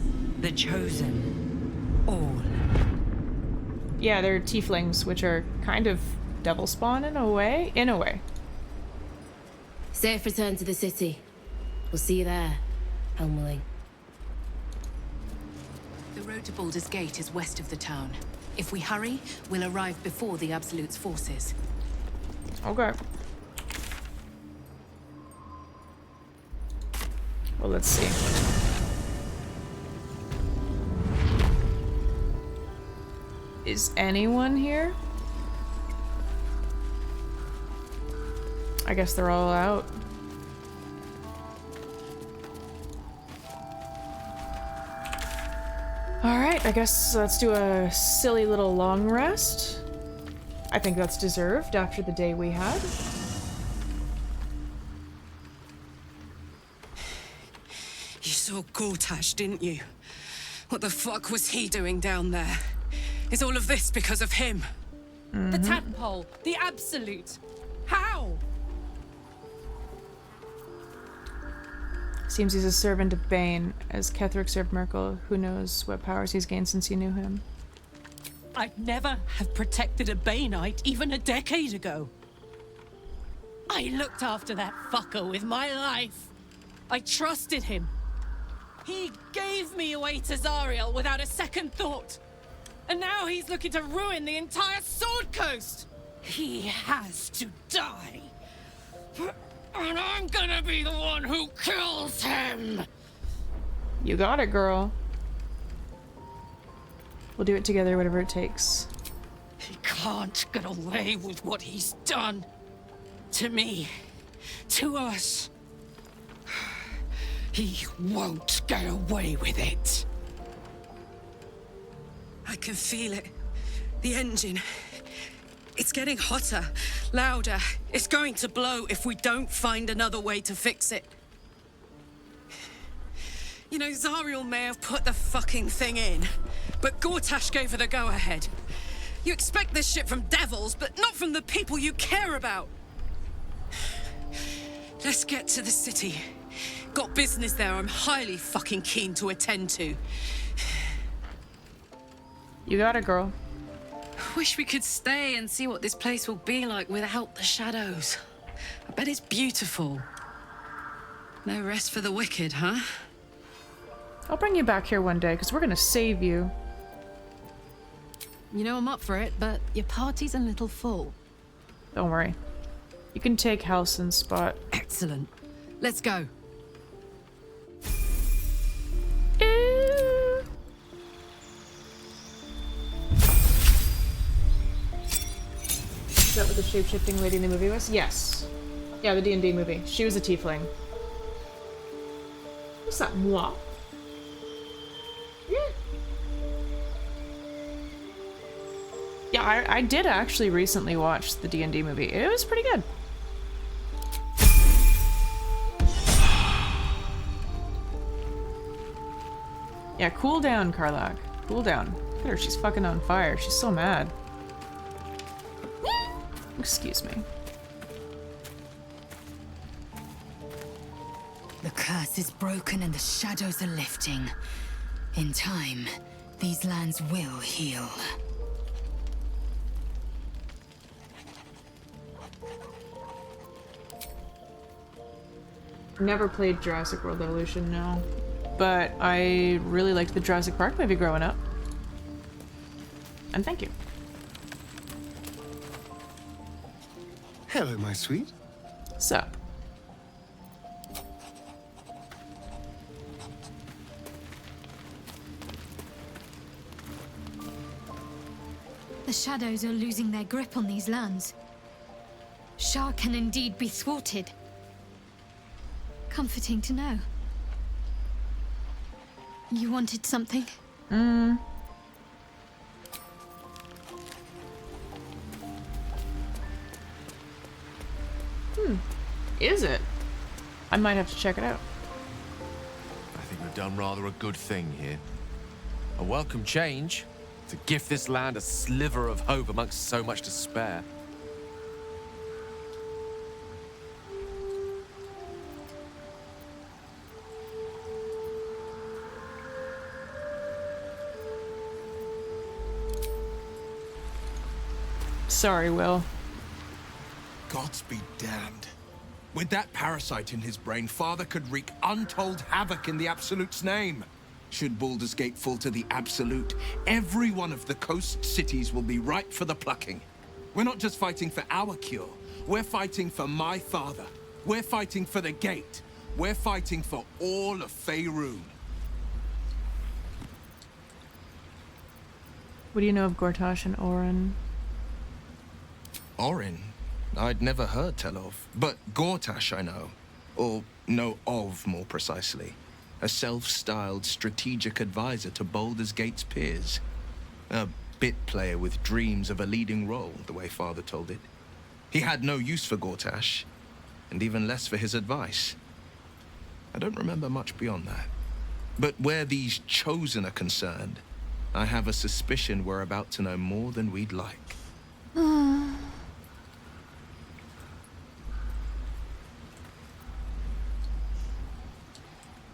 the Chosen, all. Yeah, they're tieflings, which are kind of devil spawn in a way. Safe return to the city. We'll see you there, Helmling. The road to Baldur's Gate is west of the town. If we hurry, we'll arrive before the Absolute's forces. Okay. Well, let's see. Is anyone here? I guess they're all out. Alright, I guess let's do a silly little long rest. I think that's deserved after the day we had. You saw Gortash, didn't you? What the fuck was he doing down there? Is all of this because of him? The tadpole, the absolute. How? Seems he's a servant of Bane, as Ketherick served Merkel. Who knows what powers he's gained since you knew him. I'd never have protected a Baneite even a decade ago. I looked after that fucker with my life. I trusted him. He gave me away to Zariel without a second thought. And now he's looking to ruin the entire Sword Coast. He has to die. And I'm gonna be the one who kills him. You got it, girl. We'll do it together, whatever it takes. He can't get away with what he's done. To me. To us. He won't get away with it. I can feel it. The engine. It's getting hotter, louder. It's going to blow if we don't find another way to fix it. You know, Zariel may have put the fucking thing in, but Gortash gave her the go-ahead. You expect this shit from devils, but not from the people you care about. Let's get to the city. Got business there I'm highly fucking keen to attend to. You got it, girl. Wish we could stay and see what this place will be like without the shadows. I bet it's beautiful. No rest for the wicked, huh? I'll bring you back here one day, because we're gonna save you. You know I'm up for it, but your party's a little full. Don't worry. You can take Halsin's spot. Excellent. Let's go. Is that what the shape-shifting lady in the movie was? Yes. Yeah, the D&D movie. She was a tiefling. What's that, moi? Yeah, I did actually recently watch the D&D movie. It was pretty good. Yeah, cool down, Karlach. Cool down. Look at her, she's fucking on fire. She's so mad. Excuse me. The curse is broken and the shadows are lifting. In time, these lands will heal. Never played Jurassic World Evolution, no. But I really liked the Jurassic Park movie growing up. And thank you. Hello, my sweet. Sup? The shadows are losing their grip on these lands. Shah can indeed be thwarted. Comforting to know. You wanted something? Is it? I might have to check it out. I think we've done rather a good thing here. A welcome change to gift this land a sliver of hope amongst so much despair. Sorry, Will. Gods be damned. With that parasite in his brain, Father could wreak untold havoc in the Absolute's name. Should Baldur's Gate fall to the Absolute, every one of the coast cities will be ripe for the plucking. We're not just fighting for our cure. We're fighting for my father. We're fighting for the Gate. We're fighting for all of Faerun. What do you know of Gortash and Orin? Orin? I'd never heard tell of. But Gortash I know. Or know of, more precisely. A self-styled strategic advisor to Baldur's Gate's peers. A bit player with dreams of a leading role, the way Father told it. He had no use for Gortash, and even less for his advice. I don't remember much beyond that. But where these Chosen are concerned, I have a suspicion we're about to know more than we'd like.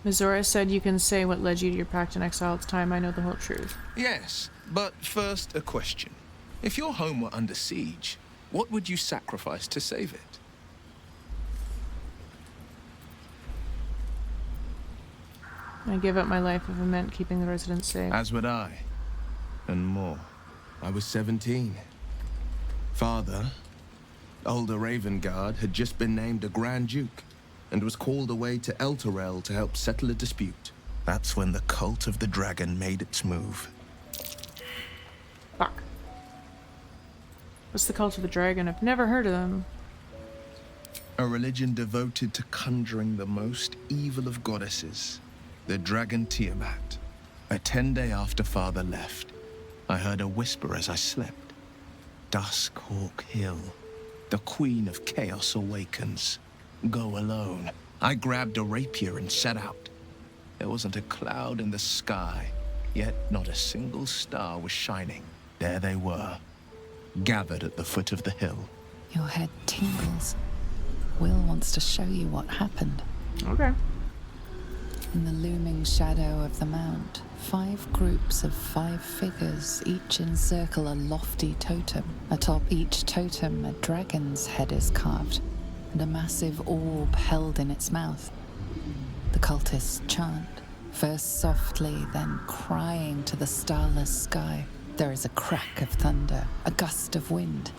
Mizora said you can say what led you to your pact in exile. It's time I know the whole truth. Yes, but first a question. If your home were under siege, what would you sacrifice to save it? I give up my life if it meant keeping the residents safe. As would I. And more. I was 17. Father, older Ravengard, had just been named a Grand Duke and was called away to Elturel to help settle a dispute. That's when the cult of the dragon made its move. Fuck. What's the cult of the dragon? I've never heard of them. A religion devoted to conjuring the most evil of goddesses, the dragon Tiamat. A 10-day after Father left, I heard a whisper as I slept. Duskhawk Hill, the Queen of Chaos awakens. Go alone. I grabbed a rapier and set out. There wasn't a cloud in the sky, yet not a single star was shining. There they were, gathered at the foot of the hill. Your head tingles. Will wants to show you what happened. Okay. In the looming shadow of the mount, 5 groups of 5 figures each encircle a lofty totem. Atop each totem, a dragon's head is carved, and a massive orb held in its mouth. The cultists chant, first softly, then crying to the starless sky. There is a crack of thunder, a gust of wind,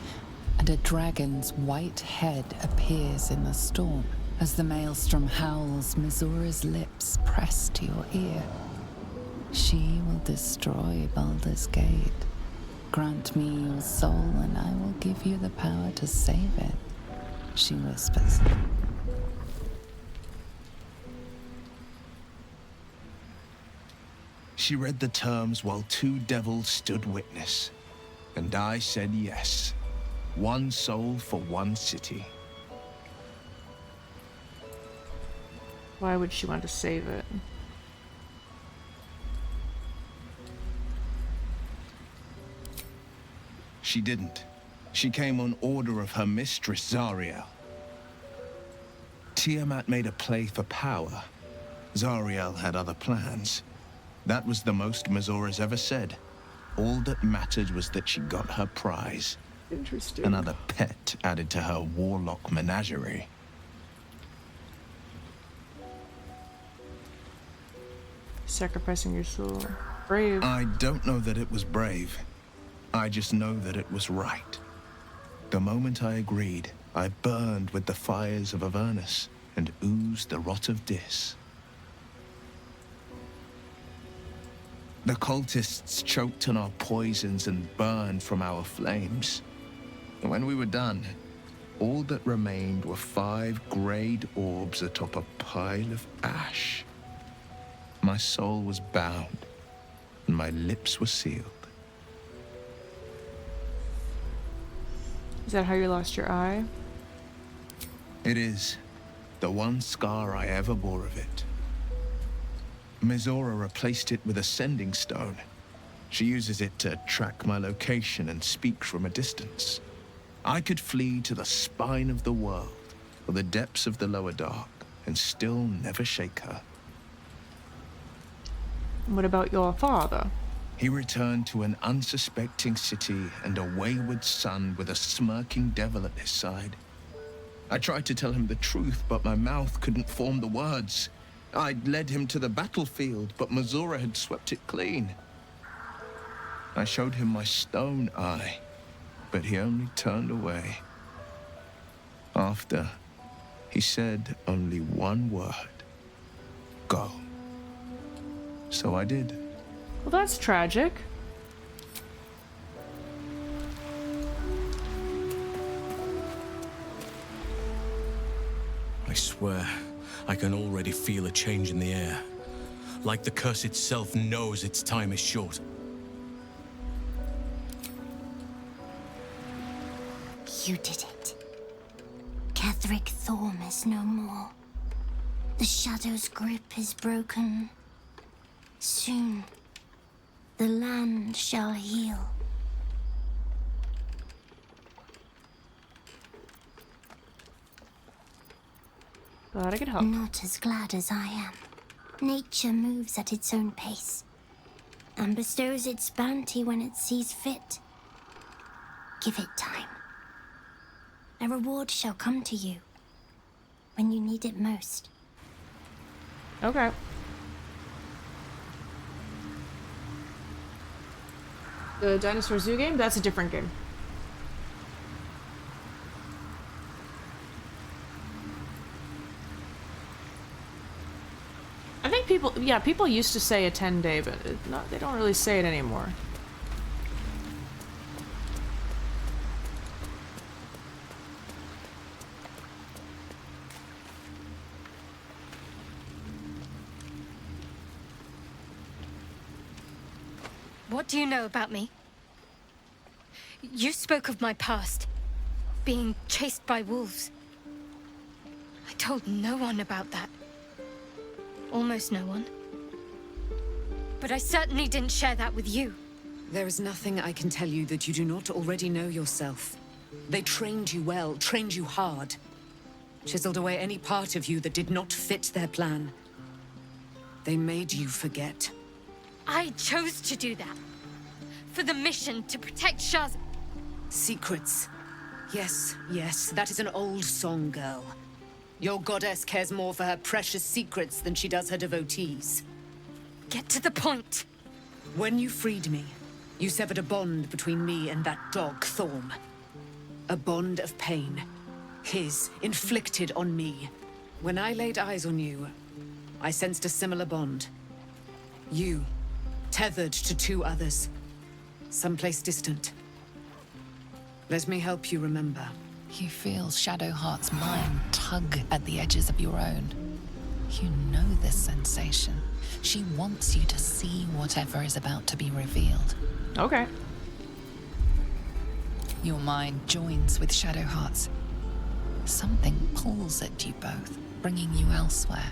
and a dragon's white head appears in the storm. As the maelstrom howls, Mizora's lips press to your ear. She will destroy Baldur's Gate. Grant me your soul, and I will give you the power to save it, she whispers. She read the terms while 2 devils stood witness, and I said yes. 1 soul for 1 city. Why would she want to save it? She didn't. She came on order of her mistress, Zariel. Tiamat made a play for power. Zariel had other plans. That was the most Mizora's ever said. All that mattered was that she got her prize. Interesting. Another pet added to her warlock menagerie. Sacrificing your soul. Brave. I don't know that it was brave. I just know that it was right. The moment I agreed, I burned with the fires of Avernus and oozed the rot of Dis. The cultists choked on our poisons and burned from our flames. And when we were done, all that remained were 5 grayed orbs atop a pile of ash. My soul was bound, and my lips were sealed. Is that how you lost your eye? It is. The one scar I ever bore of it. Mizora replaced it with a sending stone. She uses it to track my location and speak from a distance. I could flee to the spine of the world, or the depths of the lower dark, and still never shake her. What about your father? He returned to an unsuspecting city and a wayward son with a smirking devil at his side. I tried to tell him the truth, but my mouth couldn't form the words. I'd led him to the battlefield, but Mizora had swept it clean. I showed him my stone eye, but he only turned away. After, he said only one word. Go. So I did. Well, that's tragic. swear, I can already feel a change in the air. Like the curse itself knows its time is short. You did it. Catherick Thorm is no more. The Shadow's grip is broken. Soon, the land shall heal. Glad I could help. Not as glad as I am. Nature moves at its own pace and bestows its bounty when it sees fit. Give it time. A reward shall come to you when you need it most. Okay. The Dinosaur Zoo game? That's a different game. I think people used to say a 10-day, but they don't really say it anymore. What do you know about me? You spoke of my past, being chased by wolves. I told no one about that. Almost no one. But I certainly didn't share that with you. There is nothing I can tell you that you do not already know yourself. They trained you well, trained you hard. Chiseled away any part of you that did not fit their plan. They made you forget. I chose to do that. For the mission to protect Shah's... Secrets. Yes, yes, that is an old song, girl. Your goddess cares more for her precious secrets than she does her devotees. Get to the point. When you freed me, you severed a bond between me and that dog, Thorm. A bond of pain. His, inflicted on me. When I laid eyes on you, I sensed a similar bond. You, tethered to two others. Someplace distant. Let me help you remember. You feel Shadowheart's mind tug at the edges of your own. You know this sensation. She wants you to see whatever is about to be revealed. Okay. Your mind joins with Shadowheart's. Something pulls at you both, bringing you elsewhere.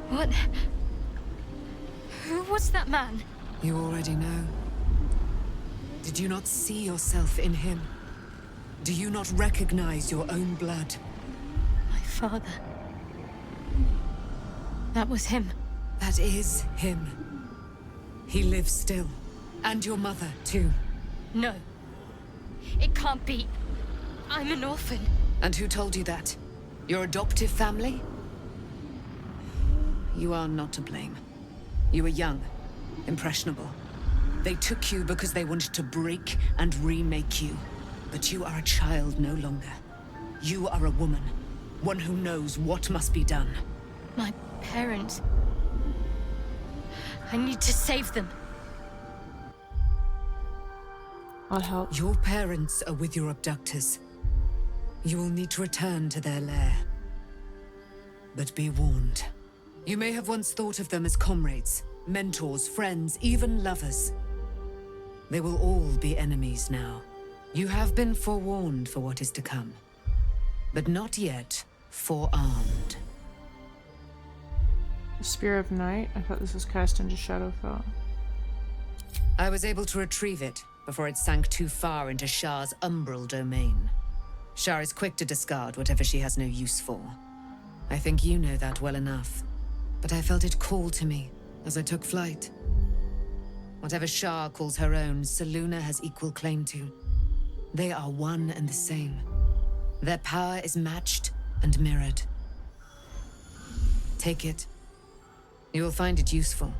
What? Who was that man? You already know. Did you not see yourself in him? Do you not recognize your own blood? My father. That was him. That is him. He lives still. And your mother, too. No. It can't be. I'm an orphan. And who told you that? Your adoptive family? You are not to blame. You were young, impressionable. They took you because they wanted to break and remake you. But you are a child no longer. You are a woman. One who knows what must be done. My parents. I need to save them. I'll help. Your parents are with your abductors. You will need to return to their lair. But be warned. You may have once thought of them as comrades, mentors, friends, even lovers. They will all be enemies now. You have been forewarned for what is to come, but not yet forearmed. The Spear of Night? I thought this was cast into Shadowfell. I was able to retrieve it before it sank too far into Shah's umbral domain. Shah is quick to discard whatever she has no use for. I think you know that well enough. But I felt it call to me as I took flight. Whatever Shah calls her own, Selûne has equal claim to. They are one and the same. Their power is matched and mirrored. Take it. You will find it useful.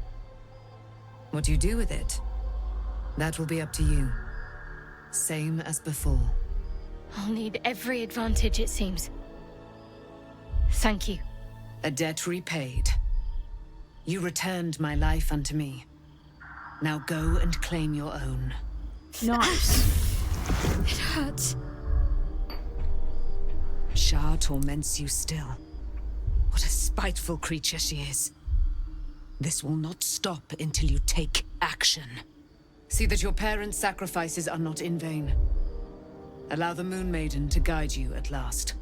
What you do with it, that will be up to you. Same as before. I'll need every advantage, it seems. Thank you. A debt repaid. You returned my life unto me. Now go and claim your own. Nice. It hurts. Shah torments you still. What a spiteful creature she is. This will not stop until you take action. See that your parents' sacrifices are not in vain. Allow the Moon Maiden to guide you at last.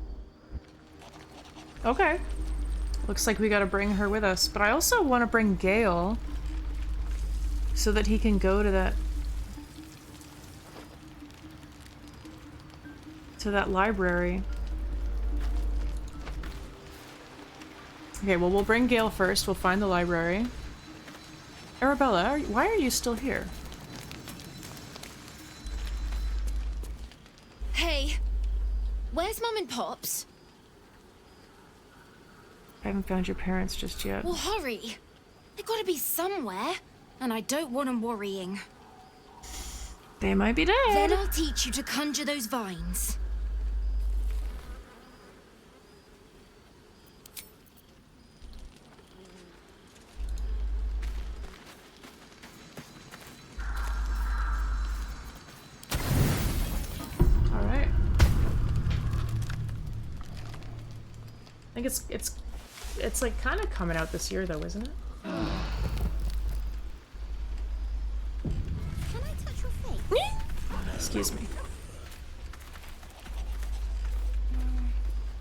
Okay. Looks like we gotta bring her with us, but I also want to bring Gale so that he can go to that library. Okay, well, we'll bring Gale first. We'll find the library. Arabella, why are you still here? Hey, where's Mum and Pops? I haven't found your parents just yet. Well, hurry. They gotta be somewhere, and I don't want them worrying. They might be dead. Then I'll teach you to conjure those vines. I think it's like kind of coming out this year though, isn't it? Can I touch your face? Excuse me.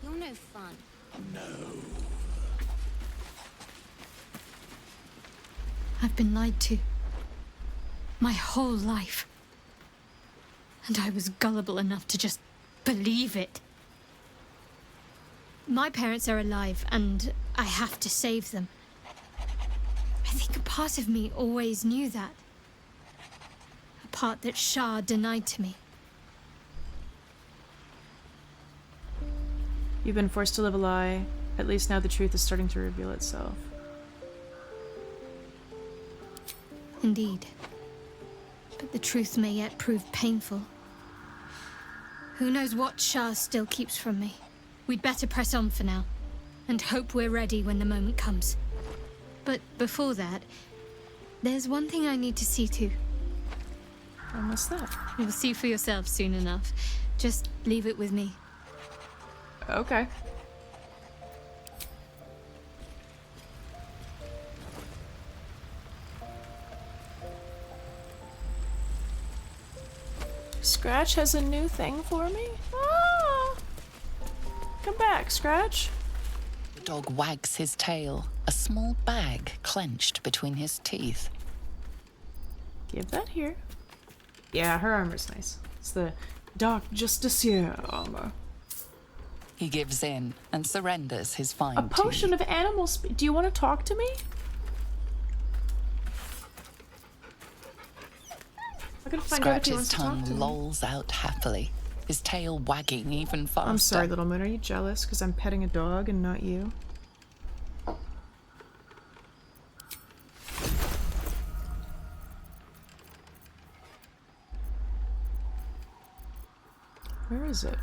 You're no fun. I've been lied to. My whole life. And I was gullible enough to just believe it. My parents are alive, and I have to save them. I think a part of me always knew that. A part that Shah denied to me. You've been forced to live a lie. At least now the truth is starting to reveal itself. Indeed. But the truth may yet prove painful. Who knows what Shah still keeps from me? We'd better press on for now, and hope we're ready when the moment comes. But before that, there's one thing I need to see to. And what's that? You'll see for yourself soon enough. Just leave it with me. Okay. Scratch has a new thing for me? Ah! Come back, Scratch. The dog wags his tail, a small bag clenched between his teeth. Give that here. Yeah, her armor's nice. It's the Dark Justiciar armor. He gives in and surrenders his fine A potion of animal speed. Do you want to talk to me? I'm gonna find out if he wants Scratch's to talk tongue to me. lolls out happily, his tail wagging even faster. I'm sorry, Little Moon. Are you jealous because I'm petting a dog and not you? Where is it?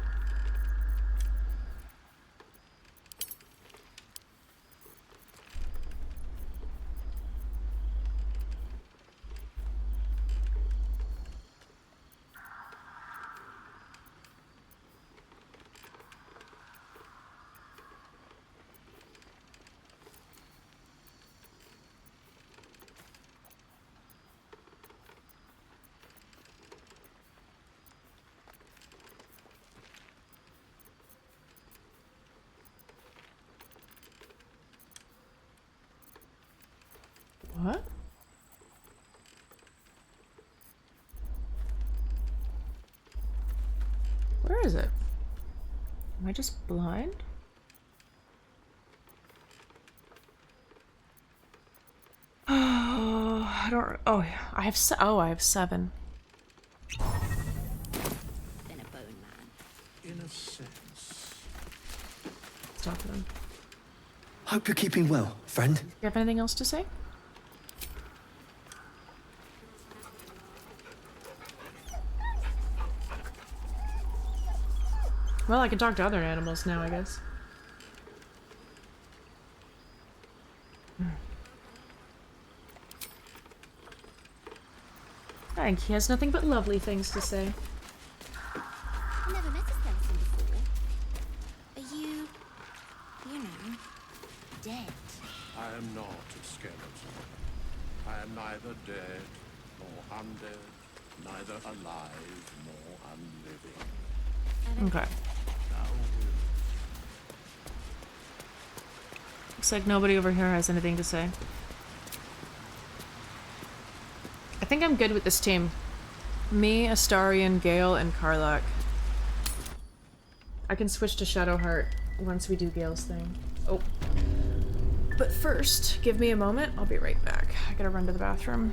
What? is it? Am I just blind? Oh, I don't. Oh, I have. I have 7. Then a bone man. In a sense. Stop them. Hope you're keeping well, friend. You have anything else to say? Well, I can talk to other animals now, I guess. I think he has nothing but lovely things to say. I never met a skeleton before. Are you know, dead? I am not a skeleton. I am neither dead nor undead, neither alive nor unliving. Okay. Looks like nobody over here has anything to say. I think I'm good with this team. Me, Astarion, Gale, and Karlach. I can switch to Shadowheart once we do Gale's thing. Oh. But first, give me a moment. I'll be right back. I gotta run to the bathroom.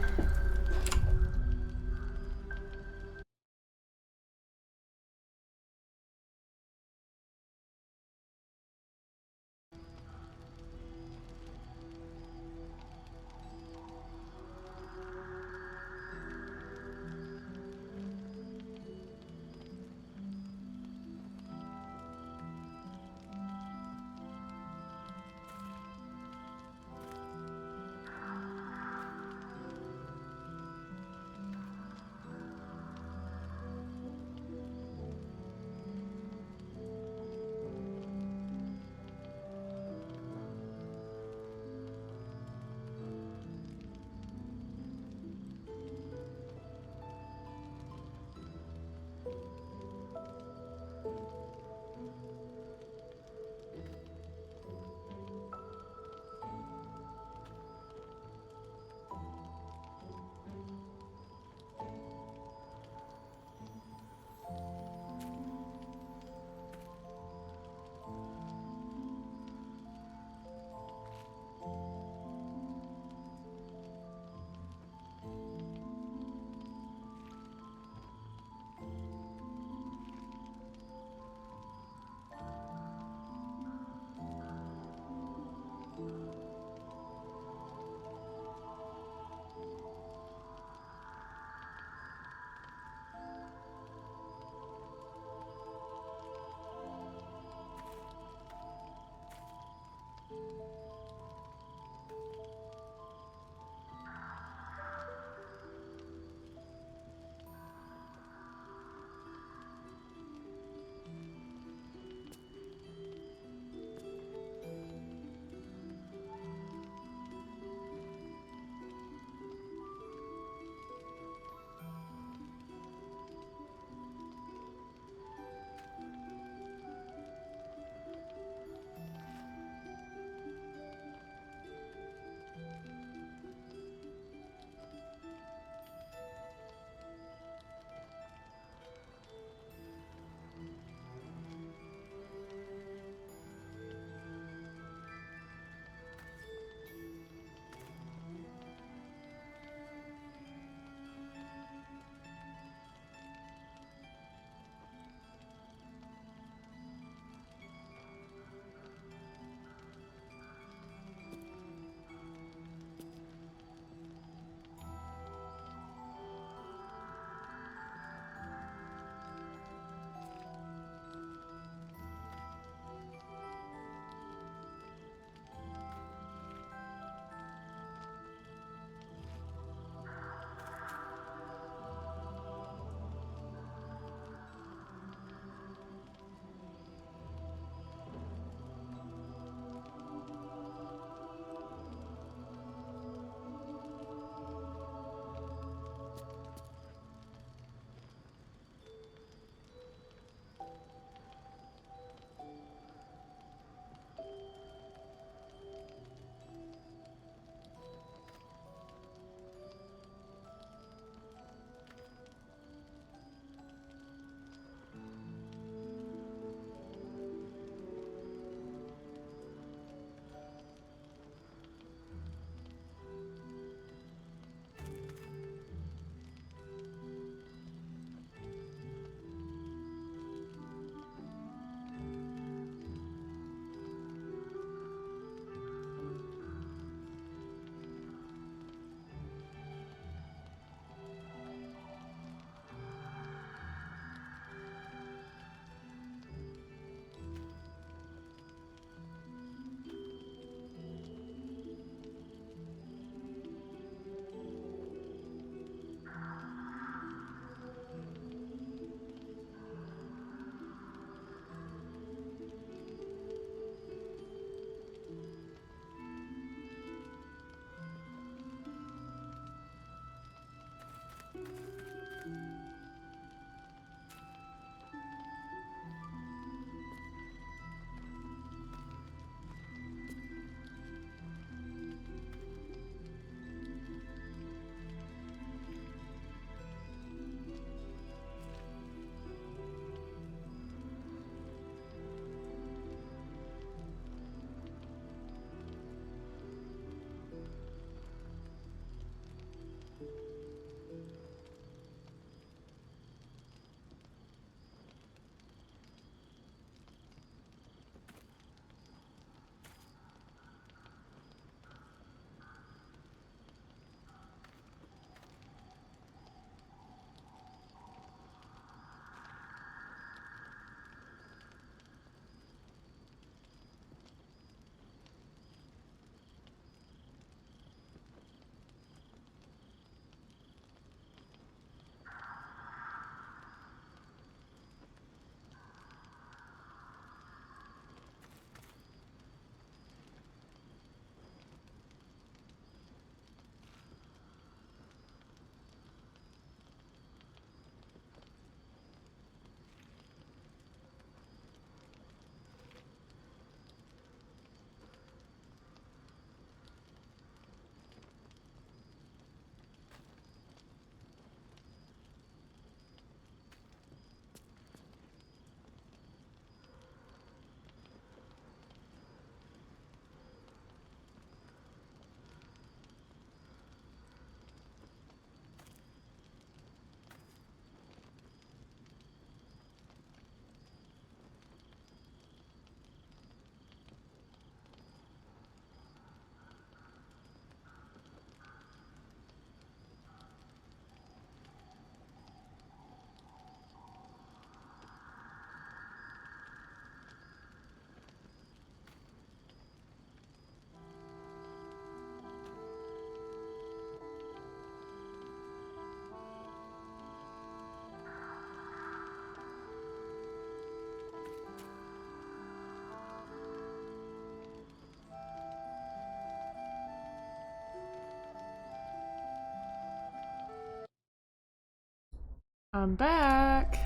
I'm back.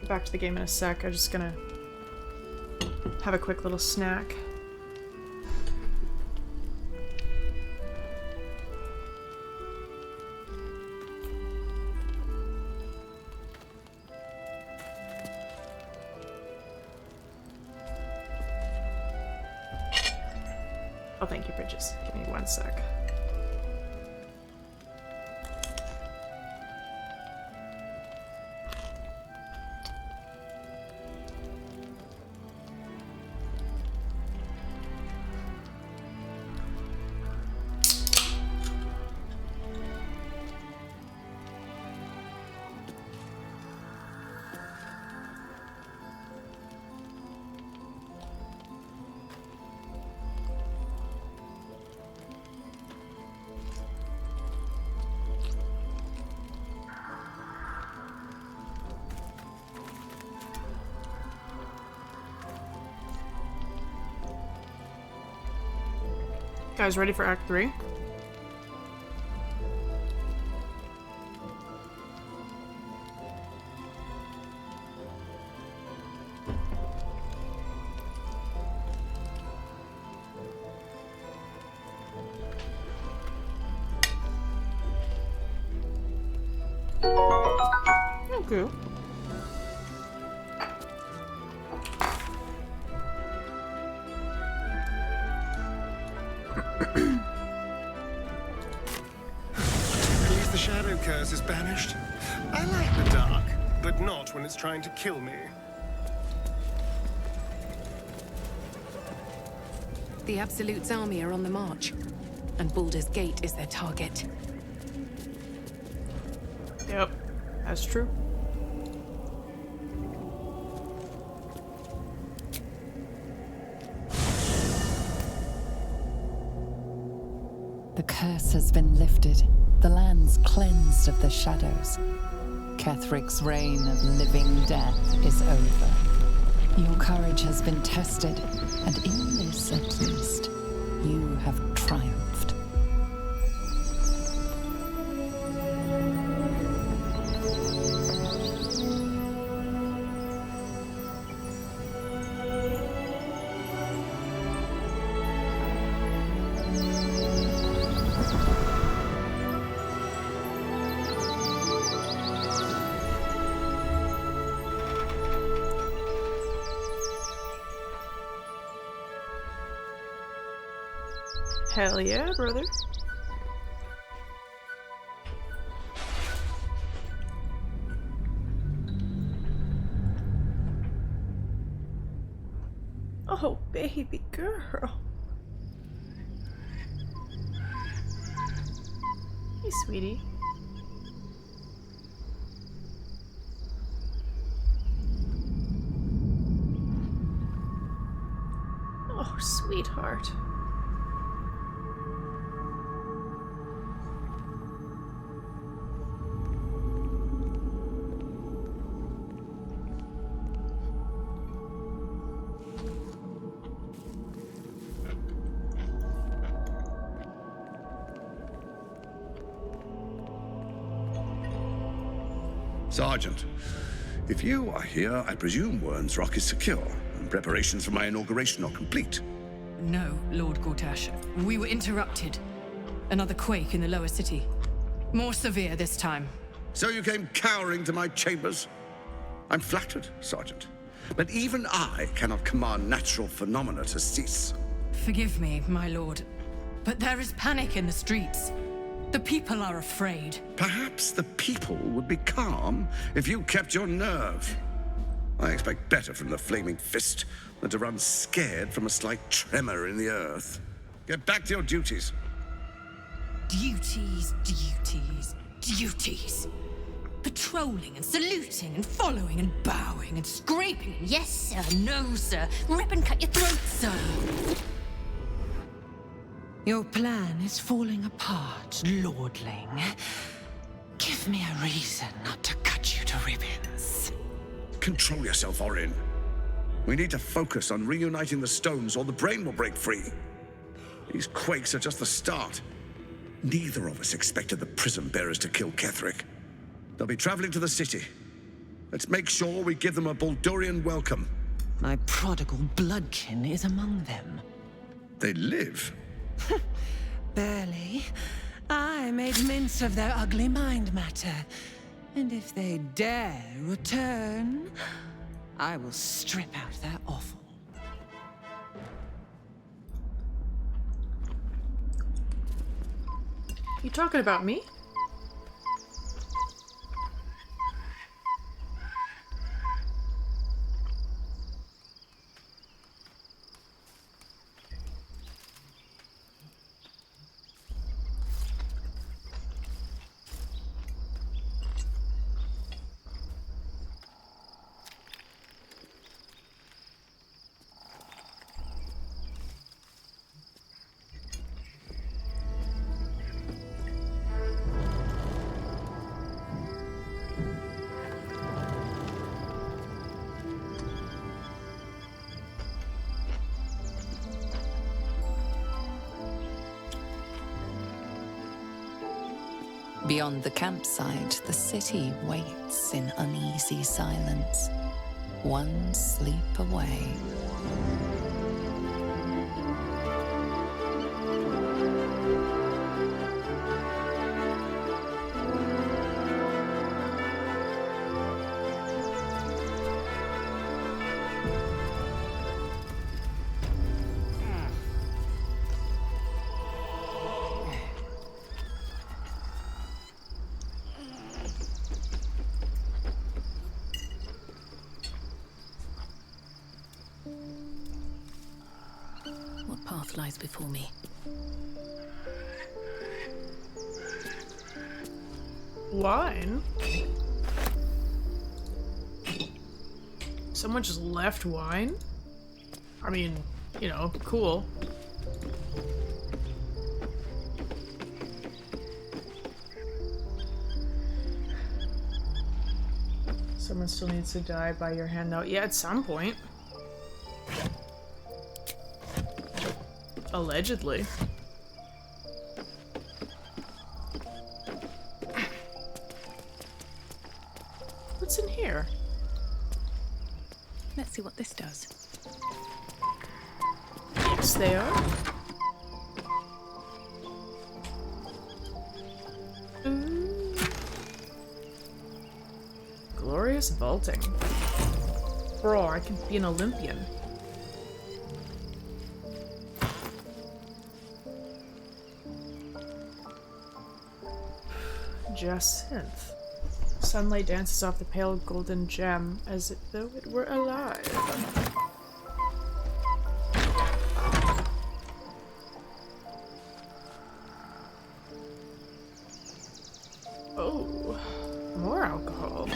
Back to the game in a sec. I'm just gonna have a quick little snack. Oh, thank you, Bridges. Give me 1 sec. Guys, ready for Act 3? Okay. The shadow curse is banished. I like the dark, but not when it's trying to kill me. The Absolute's army are on the march, and Baldur's Gate is their target. Yep, that's true. The curse has been lifted. The land's cleansed of the shadows. Kethric's reign of living death is over. Your courage has been tested, and in this at least, you have triumphed. Hell yeah, brother. Oh, baby girl. Hey, sweetie. Oh, sweetheart. Sergeant, if you are here, I presume Wern's Rock is secure, and preparations for my inauguration are complete. No, Lord Gortash. We were interrupted. Another quake in the lower city. More severe this time. So you came cowering to my chambers? I'm flattered, Sergeant. But even I cannot command natural phenomena to cease. Forgive me, my lord, but there is panic in the streets. The people are afraid. Perhaps the people would be calm if you kept your nerve. I expect better from the Flaming Fist than to run scared from a slight tremor in the earth. Get back to your duties. Duties, duties, duties. Patrolling and saluting and following and bowing and scraping. Yes, sir. No, sir. Rip and cut your throat, sir. Your plan is falling apart, lordling. Give me a reason not to cut you to ribbons. Control yourself, Orin. We need to focus on reuniting the stones or the brain will break free. These quakes are just the start. Neither of us expected the prison bearers to kill Ketheric. They'll be traveling to the city. Let's make sure we give them a Baldurian welcome. My prodigal bloodkin is among them. They live? Barely. I made mince of their ugly mind matter. And if they dare return, I will strip out their offal. You talking about me? Beyond the campsite, the city waits in uneasy silence, one sleep away. What path lies before me? Wine? Someone just left wine? I mean, you know, cool. Someone still needs to die by your hand though. Yeah, at some point. Allegedly. What's in here? Let's see what this does. Yes, they are. Glorious vaulting. Bro, I could be an Olympian. Jacinth. Sunlight dances off the pale golden gem as though it were alive. Oh, more alcohol.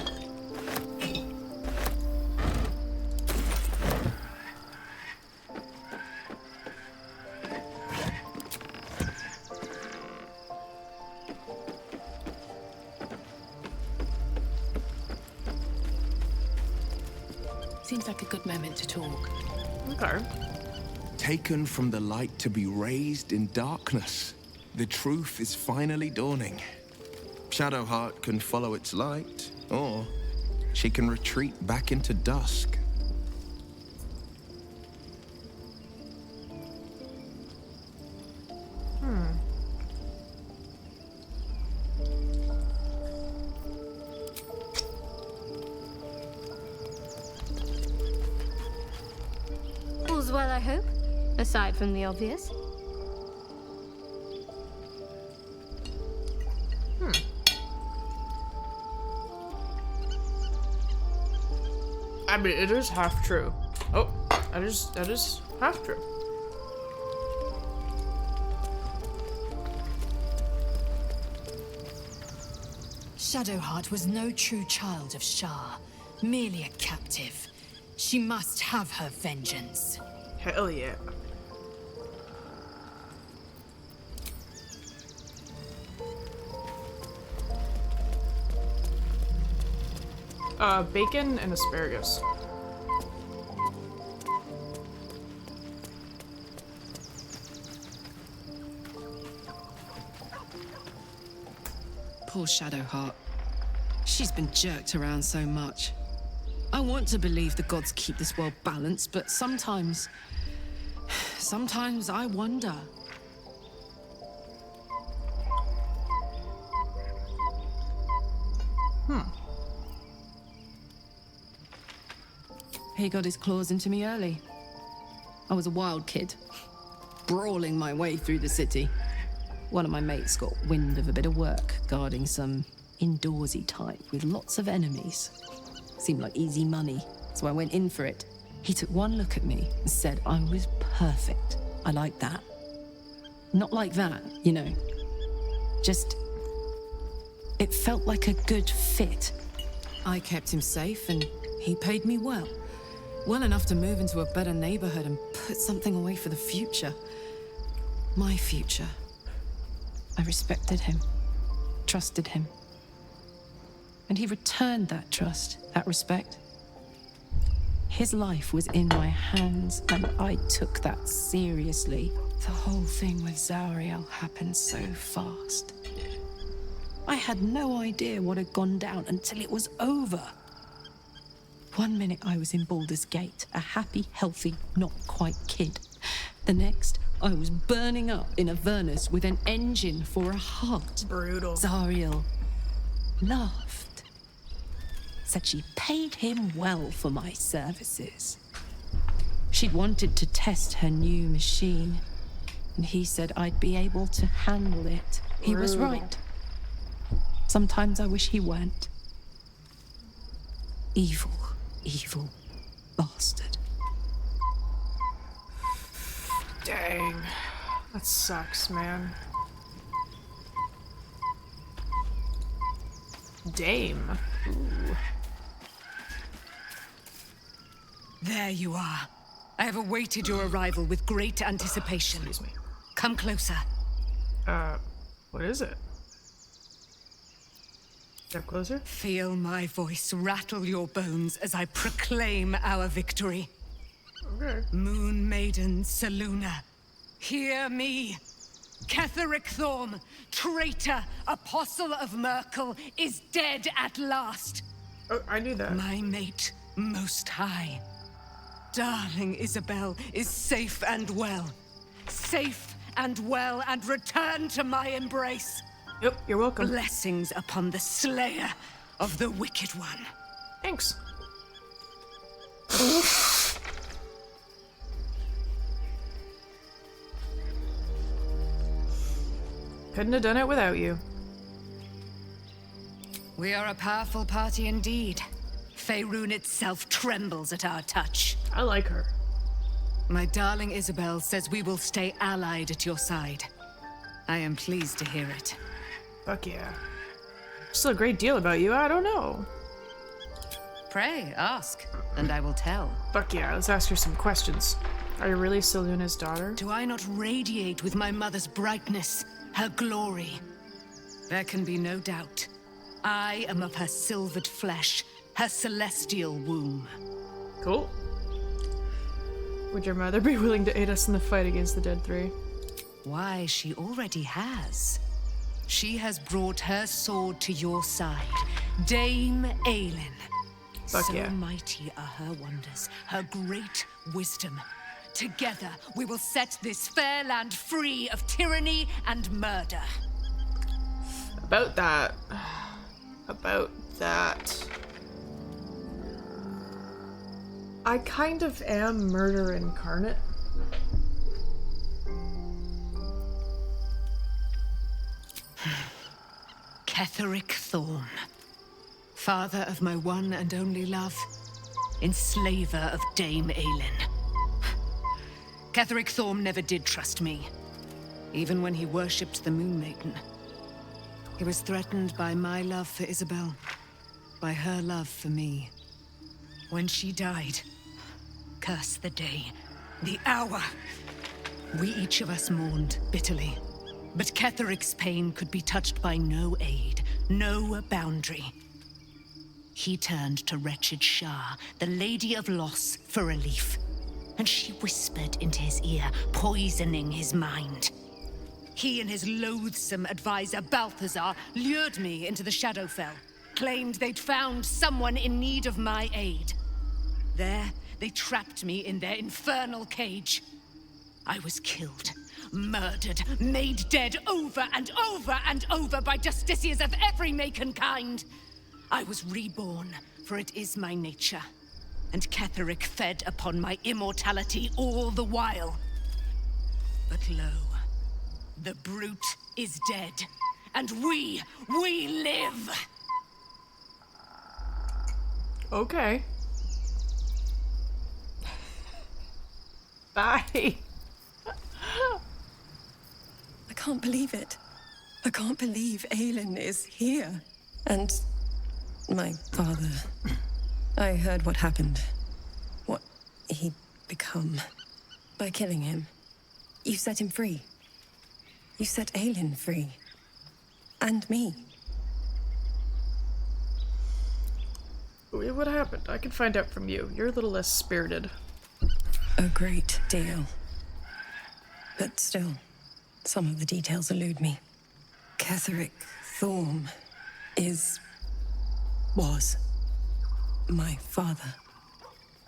Seems like a good moment to talk. Okay. Taken from the light to be raised in darkness. The truth is finally dawning. Shadowheart can follow its light, or she can retreat back into dusk. All's well, I hope, aside from the obvious. I mean, it is half true. Oh, that is half true. Shadowheart was no true child of Shah, merely a captive. She must have her vengeance. Hell yeah. Bacon and asparagus. Poor Shadowheart. She's been jerked around so much. I want to believe the gods keep this world balanced, but sometimes I wonder. He got his claws into me early. I was a wild kid, brawling my way through the city. One of my mates got wind of a bit of work guarding some indoorsy type with lots of enemies. Seemed like easy money, so I went in for it. He took one look at me and said I was perfect. I like that. Not like that, you know. Just... it felt like a good fit. I kept him safe and he paid me well. Well enough to move into a better neighborhood and put something away for the future. My future. I respected him, trusted him. And he returned that trust, that respect. His life was in my hands, and I took that seriously. The whole thing with Zariel happened so fast. I had no idea what had gone down until it was over. One minute I was in Baldur's Gate, a happy, healthy, not quite kid. The next, I was burning up in Avernus with an engine for a heart. Brutal. Zariel laughed. Said she paid him well for my services. She'd wanted to test her new machine, and he said I'd be able to handle it. He was right. Sometimes I wish he weren't. Evil, evil bastard. Dang. That sucks, man. Dame. Ooh. There you are. I have awaited your arrival with great anticipation. Excuse me. Come closer. What is it? Step closer? Feel my voice rattle your bones as I proclaim our victory. Okay. Moon Maiden Selûne, hear me. Ketheric Thorm, traitor, apostle of Merkel, is dead at last. Oh, I knew that. My mate, Most High. Darling Isabel is safe and well. Safe and well, and return to my embrace. Yep, you're welcome. Blessings upon the slayer of the Wicked One. Thanks. Couldn't have done it without you. We are a powerful party indeed. Faerun itself trembles at our touch. I like her. My darling Isabel says we will stay allied at your side. I am pleased to hear it. Fuck yeah. Still a great deal about you, I don't know. Pray, ask, and I will tell. Fuck yeah, let's ask her some questions. Are you really Selûne's daughter? Do I not radiate with my mother's brightness, her glory? There can be no doubt. I am of her silvered flesh, her celestial womb. Cool. Would your mother be willing to aid us in the fight against the Dead Three? Why, she already has. She has brought her sword to your side, Dame Aelin. Fuck so yeah. mighty are her wonders, her great wisdom. Together, we will set this fair land free of tyranny and murder. About that. About that. I kind of am murder incarnate. Ketheric Thorm, father of my one and only love, enslaver of Dame Aelin. Ketheric Thorm never did trust me, even when he worshipped the Moon Maiden. He was threatened by my love for Isabel, by her love for me. When she died, curse the day, the hour. We each of us mourned bitterly. But Ketheric's pain could be touched by no aid, no boundary. He turned to wretched Shah, the Lady of Loss, for relief. And she whispered into his ear, poisoning his mind. He and his loathsome advisor, Balthazar, lured me into the Shadowfell, claimed they'd found someone in need of my aid. There, they trapped me in their infernal cage. I was killed, murdered, made dead over and over and over by justiciars of every make and kind. I was reborn, for it is my nature. And Ketheric fed upon my immortality all the while. But lo, the brute is dead, and we live! Okay. Bye. I can't believe it. I can't believe Aelin is here. And my father. I heard what happened. What he'd become. By killing him. You set him free. You set Aelin free. And me. What happened? I can find out from you. You're a little less spirited. A great deal. But still, some of the details elude me. Ketheric Thorm was my father.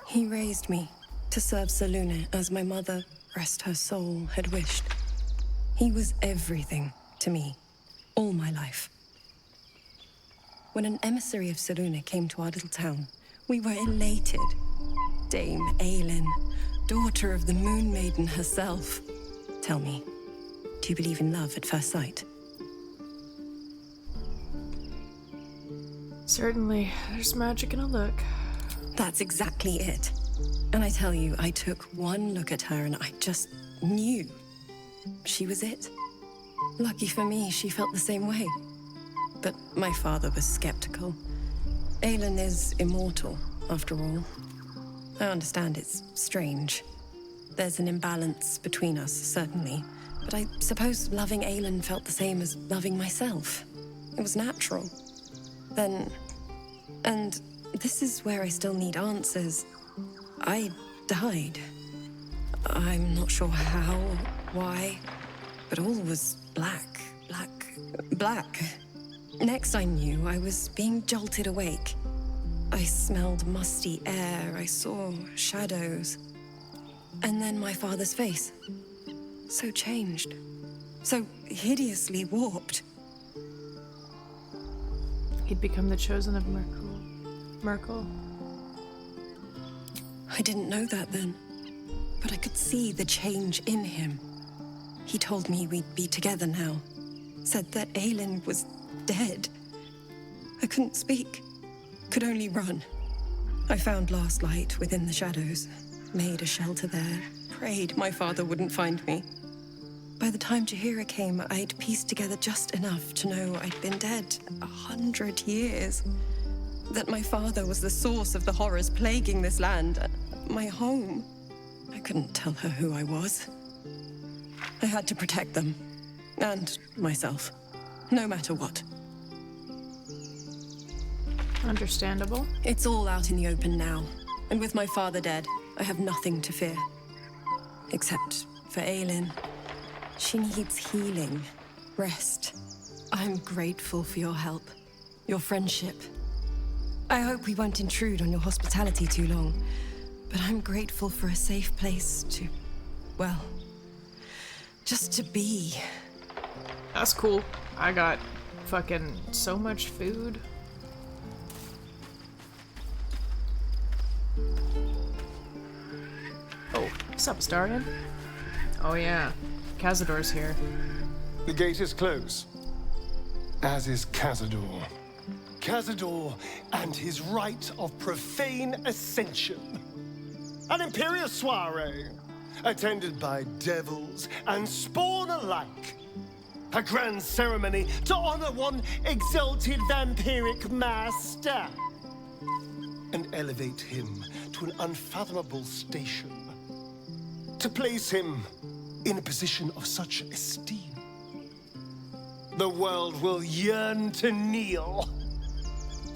He raised me to serve Selûne as my mother, rest her soul, had wished. He was everything to me, all my life. When an emissary of Selûne came to our little town, we were elated. Dame Aelin, daughter of the Moon Maiden herself. Tell me, do you believe in love at first sight? Certainly. There's magic in a look. That's exactly it. And I tell you, I took one look at her and I just knew. She was it. Lucky for me, she felt the same way. But my father was skeptical. Aelin is immortal, after all. I understand it's strange. There's an imbalance between us, certainly. But I suppose loving Aelin felt the same as loving myself. It was natural. Then... and this is where I still need answers. I died. I'm not sure how, why, but all was black. Next I knew, I was being jolted awake. I smelled musty air, I saw shadows. And then my father's face. So changed. So hideously warped. He'd become the chosen of Merkel. I didn't know that then, but I could see the change in him. He told me we'd be together now. Said that Aelin was dead. I couldn't speak. Could only run. I found last light within the shadows. Made a shelter there. Prayed my father wouldn't find me. By the time Jaheira came, I'd pieced together just enough to know I'd been dead 100 years. That my father was the source of the horrors plaguing this land. My home. I couldn't tell her who I was. I had to protect them. And myself. No matter what. Understandable. It's all out in the open now. And with my father dead, I have nothing to fear. Except for Aelin. She needs healing. Rest. I'm grateful for your help. Your friendship. I hope we won't intrude on your hospitality too long. But I'm grateful for a safe place to... well... just to be. That's cool. I got fucking so much food. Oh, what's up, Astarion? Oh yeah, Cazador's here. The gate is closed, as is Cazador. Cazador and his rite of profane ascension. An imperial soiree, attended by devils and spawn alike. A grand ceremony to honor one exalted vampiric master. And elevate him to an unfathomable station. To place him in a position of such esteem. The world will yearn to kneel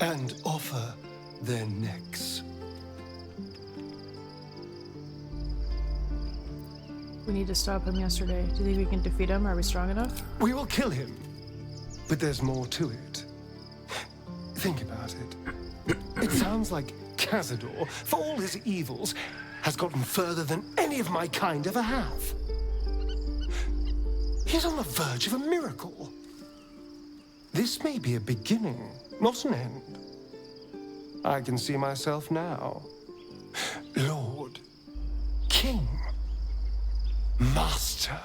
and offer their necks. We need to stop him yesterday. Do you think we can defeat him? Are we strong enough? We will kill him. But there's more to it. Think about it. It sounds like Cazador, for all his evils, has gotten further than any of my kind ever have. He's on the verge of a miracle. This may be a beginning, not an end. I can see myself now. Lord, King, Master.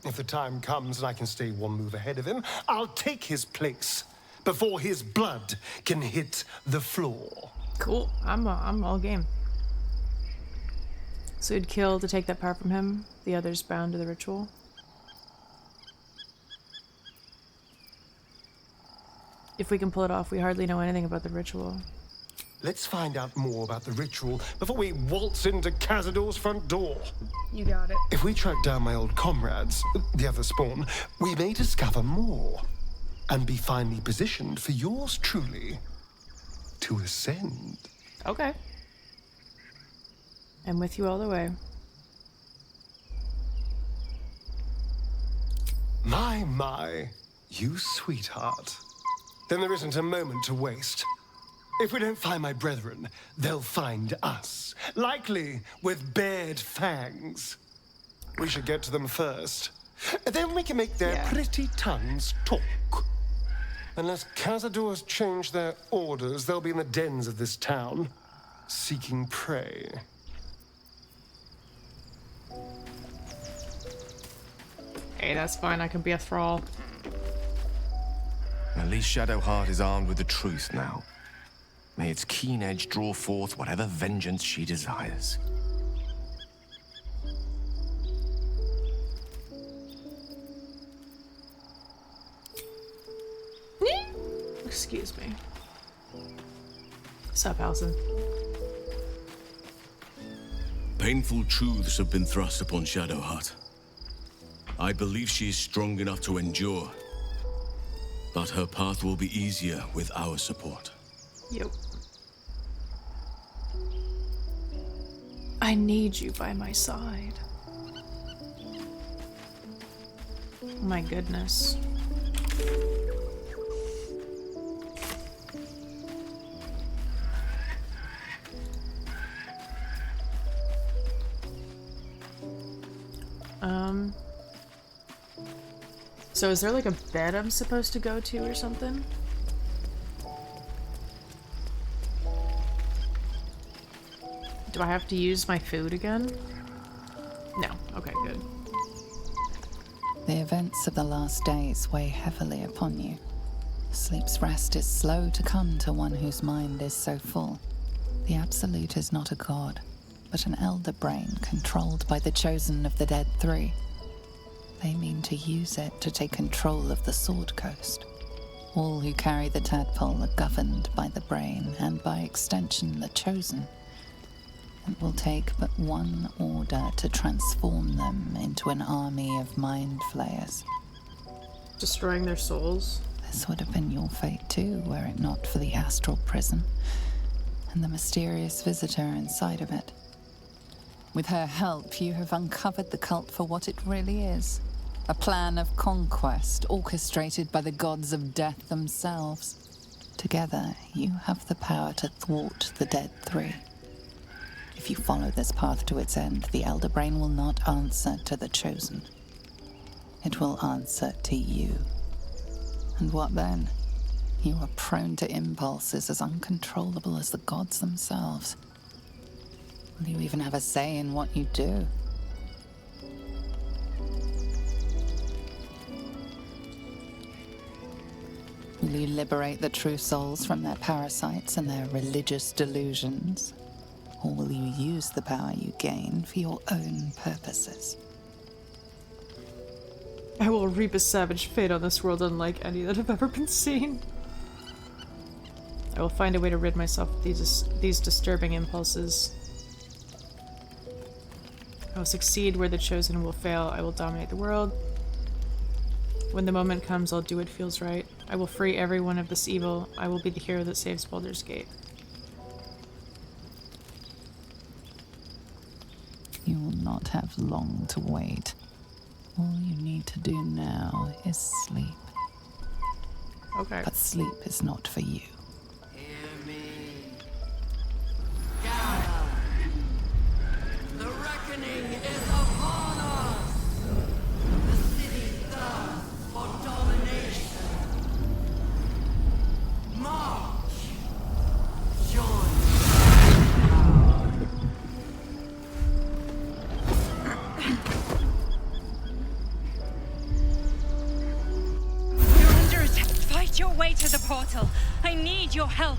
If the time comes and I can stay one move ahead of him, I'll take his place before his blood can hit the floor. Cool. I'm all game. So you'd kill to take that power from him, the others bound to the ritual? If we can pull it off, we hardly know anything about the ritual. Let's find out more about the ritual before we waltz into Cazador's front door. You got it. If we track down my old comrades, the other spawn, we may discover more and be finally positioned for yours truly to ascend. Okay. I'm with you all the way. My, you sweetheart. Then there isn't a moment to waste. If we don't find my brethren, they'll find us, likely with bared fangs. We should get to them first. Then we can make their pretty tongues talk. Unless Cazadors change their orders, they'll be in the dens of this town, seeking prey. Hey, that's fine. I can be a thrall. At least Shadowheart is armed with the truth now. May its keen edge draw forth whatever vengeance she desires. Excuse me. Sup, Alison? Painful truths have been thrust upon Shadowheart. I believe she is strong enough to endure, but her path will be easier with our support. Yep. I need you by my side. My goodness. So is there like a bed I'm supposed to go to or something? Do I have to use my food again? No. Okay, good. The events of the last days weigh heavily upon you. Sleep's rest is slow to come to one whose mind is so full. The Absolute is not a god, but an elder brain controlled by the chosen of the Dead Three. They mean to use it to take control of the Sword Coast. All who carry the tadpole are governed by the brain, and by extension the chosen. It will take but one order to transform them into an army of mind flayers. Destroying their souls? This would have been your fate too, were it not for the astral prison and the mysterious visitor inside of it. With her help, you have uncovered the cult for what it really is. A plan of conquest orchestrated by the gods of death themselves. Together, you have the power to thwart the Dead Three. If you follow this path to its end, the Elder Brain will not answer to the Chosen. It will answer to you. And what then? You are prone to impulses as uncontrollable as the gods themselves. Will you even have a say in what you do? Will you liberate the true souls from their parasites and their religious delusions? Or will you use the power you gain for your own purposes? I will reap a savage fate on this world unlike any that have ever been seen. I will find a way to rid myself of these disturbing impulses. I will succeed where the chosen will fail. I will dominate the world. When the moment comes, I'll do what feels right. I will free everyone of this evil. I will be the hero that saves Baldur's Gate. You will not have long to wait. All you need to do now is sleep. Okay. But sleep is not for you. The reckoning is upon us! The city thirsts for domination. March! Join You're under attack. Fight your way to the portal. I need your help.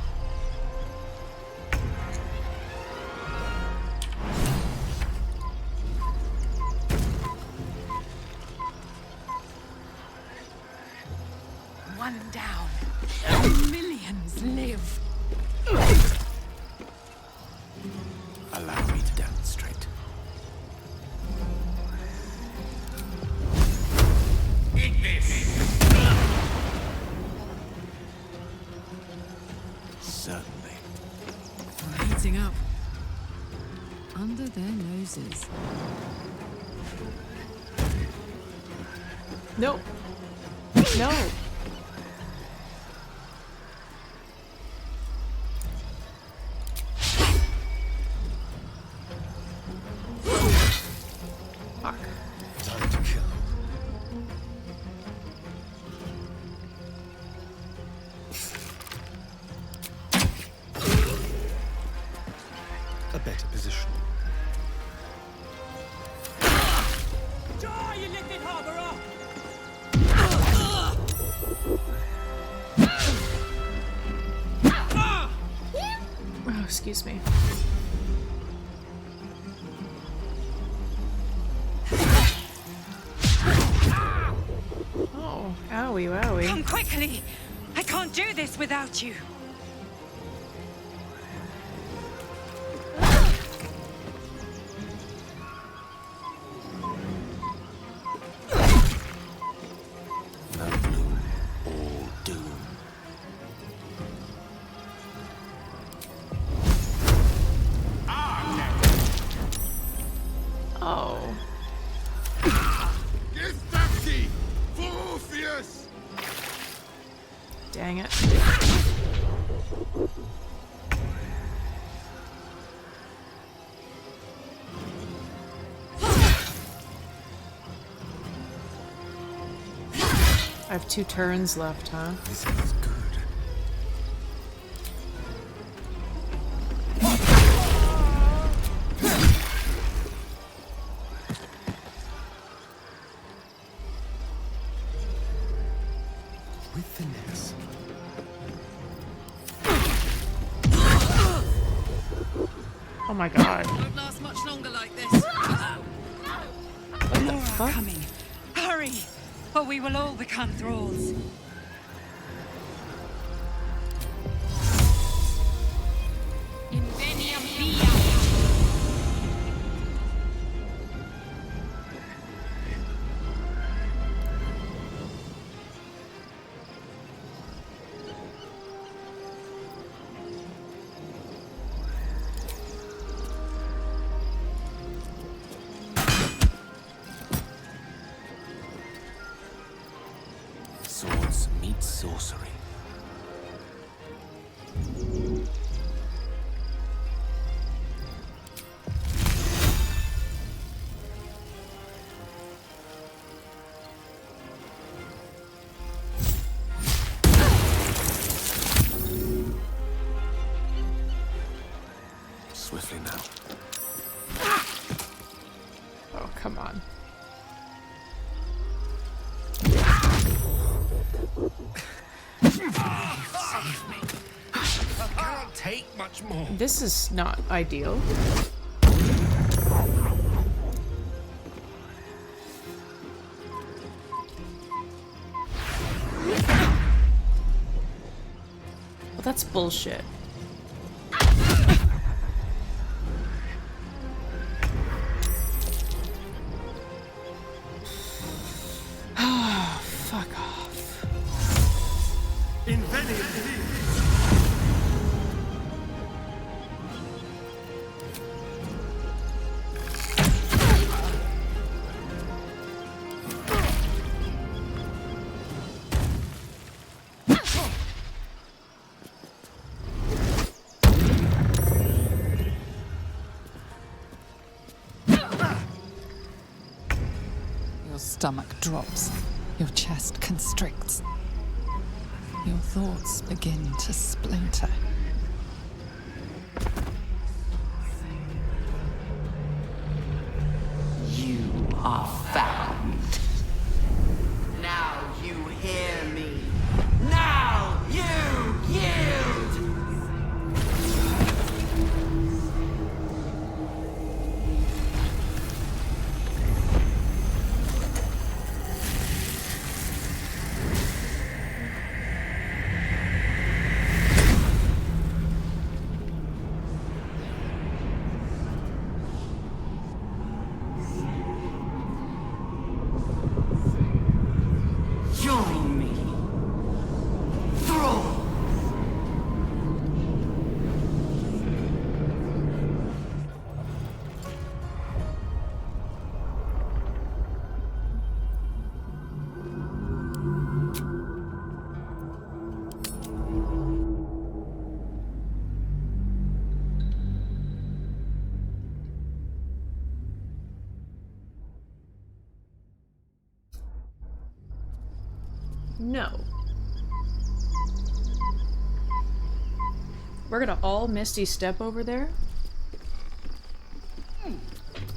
One down. Millions live. Allow me to demonstrate. Eat this! Certainly. We're heating up. Under their noses. No. No. Fuck. Time to kill. A better position. Die, you little harborer! Oh, excuse me. Oh, owie, wowie. Come quickly. I can't do this without you. No bloom, all doom. Oh. Gestati! For Orpheus! Dang it. I have 2 turns left, huh? This is good. With finesse. Oh my god. Won't last much longer like this. What the fuck? Coming. Hurry, or we will all become thralls. Inveniam via. Swords meet sorcery. Swiftly now. Oh, come on. Save me. I cannot take much more. This is not ideal. Well, that's bullshit. Fuck off. Your stomach drops. Your chest constricts. Your thoughts begin to splinter. You are found. Now you hear me. Now you yield! Join me. Thrall. No. We're gonna all Misty Step over there?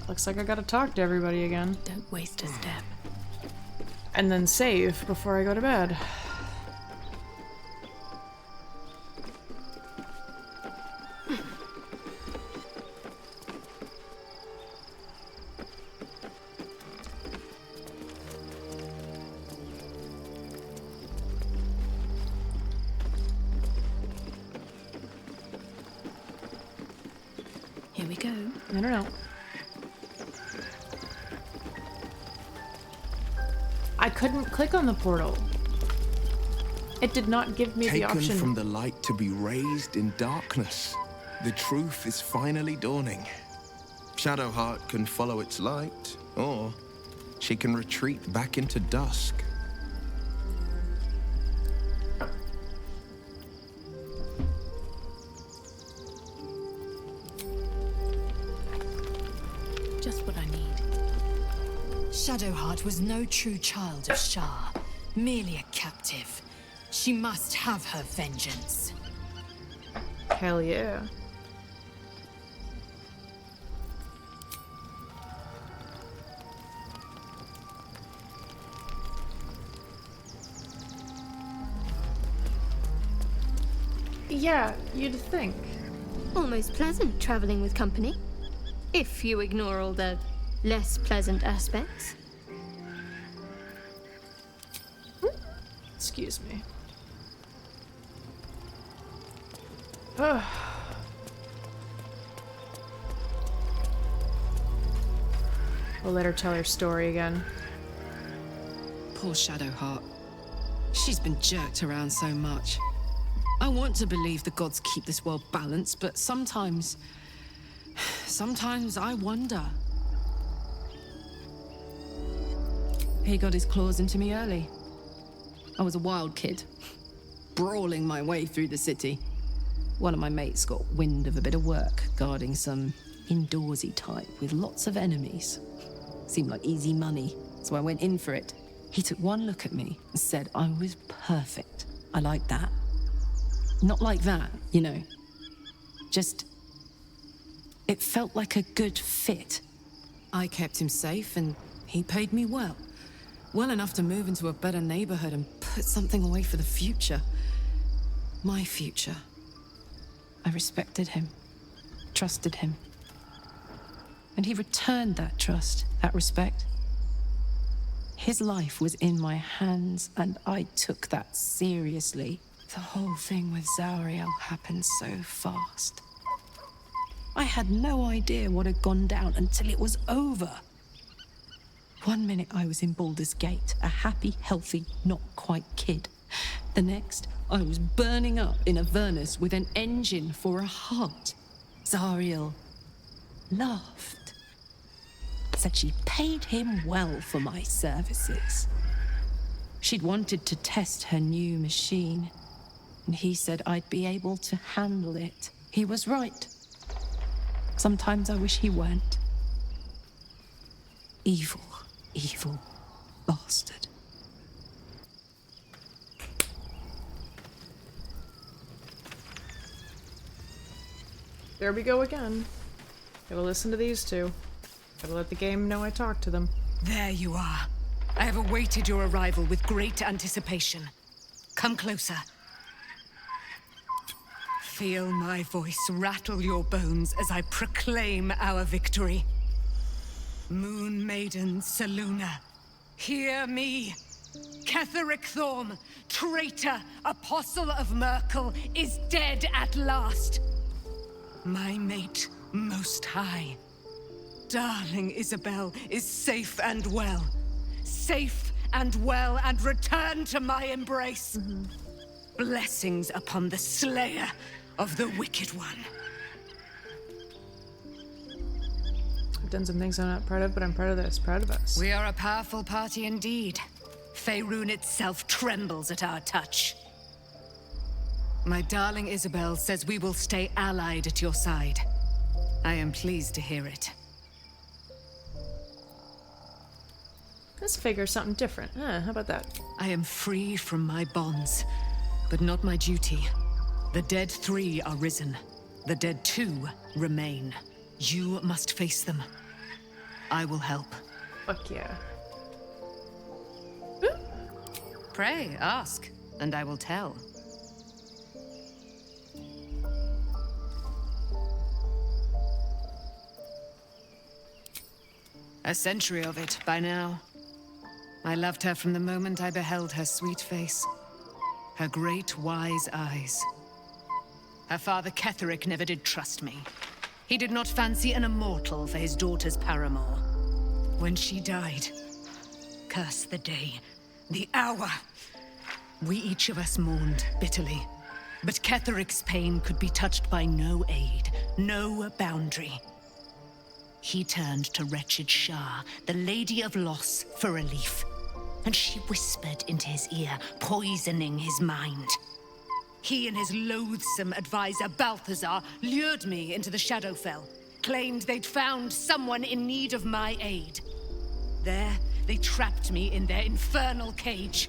Looks like I gotta talk to everybody again. Don't waste a step. And then save before I go to bed. Here we go. I don't know. I couldn't click on the portal. It did not give me the Taken option. from the light to be raised in darkness. The truth is finally dawning. Shadowheart can follow its light, or she can retreat back into dusk. Just what I need. Shadowheart was no true child of Shah, merely a captive. She must have her vengeance. Hell yeah. Yeah, you'd think. Almost pleasant traveling with company. If you ignore all the less pleasant aspects. Excuse me. Ugh. We'll let her tell her story again. Poor Shadowheart. She's been jerked around so much. I want to believe the gods keep this world balanced, but sometimes I wonder. He got his claws into me early. I was a wild kid, brawling my way through the city. One of my mates got wind of a bit of work guarding some indoorsy type with lots of enemies. Seemed like easy money, so I went in for it. He took one look at me and said I was perfect. I like that. Not like that, you know. Just... it felt like a good fit. I kept him safe and he paid me well. Well enough to move into a better neighborhood and put something away for the future. My future. I respected him, trusted him. And he returned that trust, that respect. His life was in my hands and I took that seriously. The whole thing with Zariel happened so fast. I had no idea what had gone down until it was over. One minute I was in Baldur's Gate, a happy, healthy, not quite kid. The next, I was burning up in Avernus with an engine for a heart. Zariel laughed. Said she paid him well for my services. She'd wanted to test her new machine, and he said I'd be able to handle it. He was right. Sometimes I wish he weren't. Evil, evil, bastard. There we go again. Gotta listen to these two. Gotta let the game know I talked to them. There you are. I have awaited your arrival with great anticipation. Come closer. Feel my voice rattle your bones as I proclaim our victory. Moon Maiden Selûne, hear me. Ketheric Thorm, traitor, apostle of Merkel, is dead at last. My mate, Most High. Darling Isabel is safe and well. Safe and well, and returned to my embrace. Blessings upon the slayer of the Wicked One. I've done some things I'm not proud of, but I'm proud of this. Proud of us. We are a powerful party indeed. Faerun itself trembles at our touch. My darling Isabel says we will stay allied at your side. I am pleased to hear it. Let's figure something different. How about that? I am free from my bonds, but not my duty. The dead 3 are risen. The dead 2 remain. You must face them. I will help. Fuck yeah. Pray, ask, and I will tell. A century of it by now. I loved her from the moment I beheld her sweet face. Her great, wise eyes. Her father Ketheric never did trust me. He did not fancy an immortal for his daughter's paramour. When she died, curse the day, the hour. We each of us mourned bitterly. But Ketheric's pain could be touched by no aid, no boundary. He turned to wretched Shah, the Lady of Loss, for relief. And she whispered into his ear, poisoning his mind. He and his loathsome advisor, Balthazar, lured me into the Shadowfell, claimed they'd found someone in need of my aid. There, they trapped me in their infernal cage.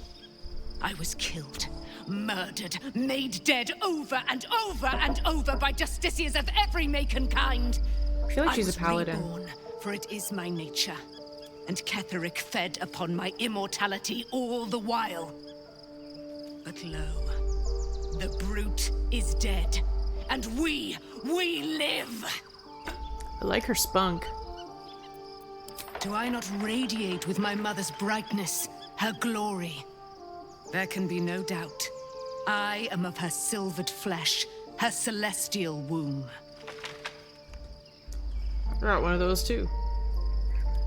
I was killed, murdered, made dead over and over and over by justiciars of every make and kind. I feel like she's a paladin. Reborn, for it is my nature. And Ketheric fed upon my immortality all the while. But lo, the brute is dead, and we live! I like her spunk. Do I not radiate with my mother's brightness, her glory? There can be no doubt. I am of her silvered flesh, her celestial womb. I got one of those too.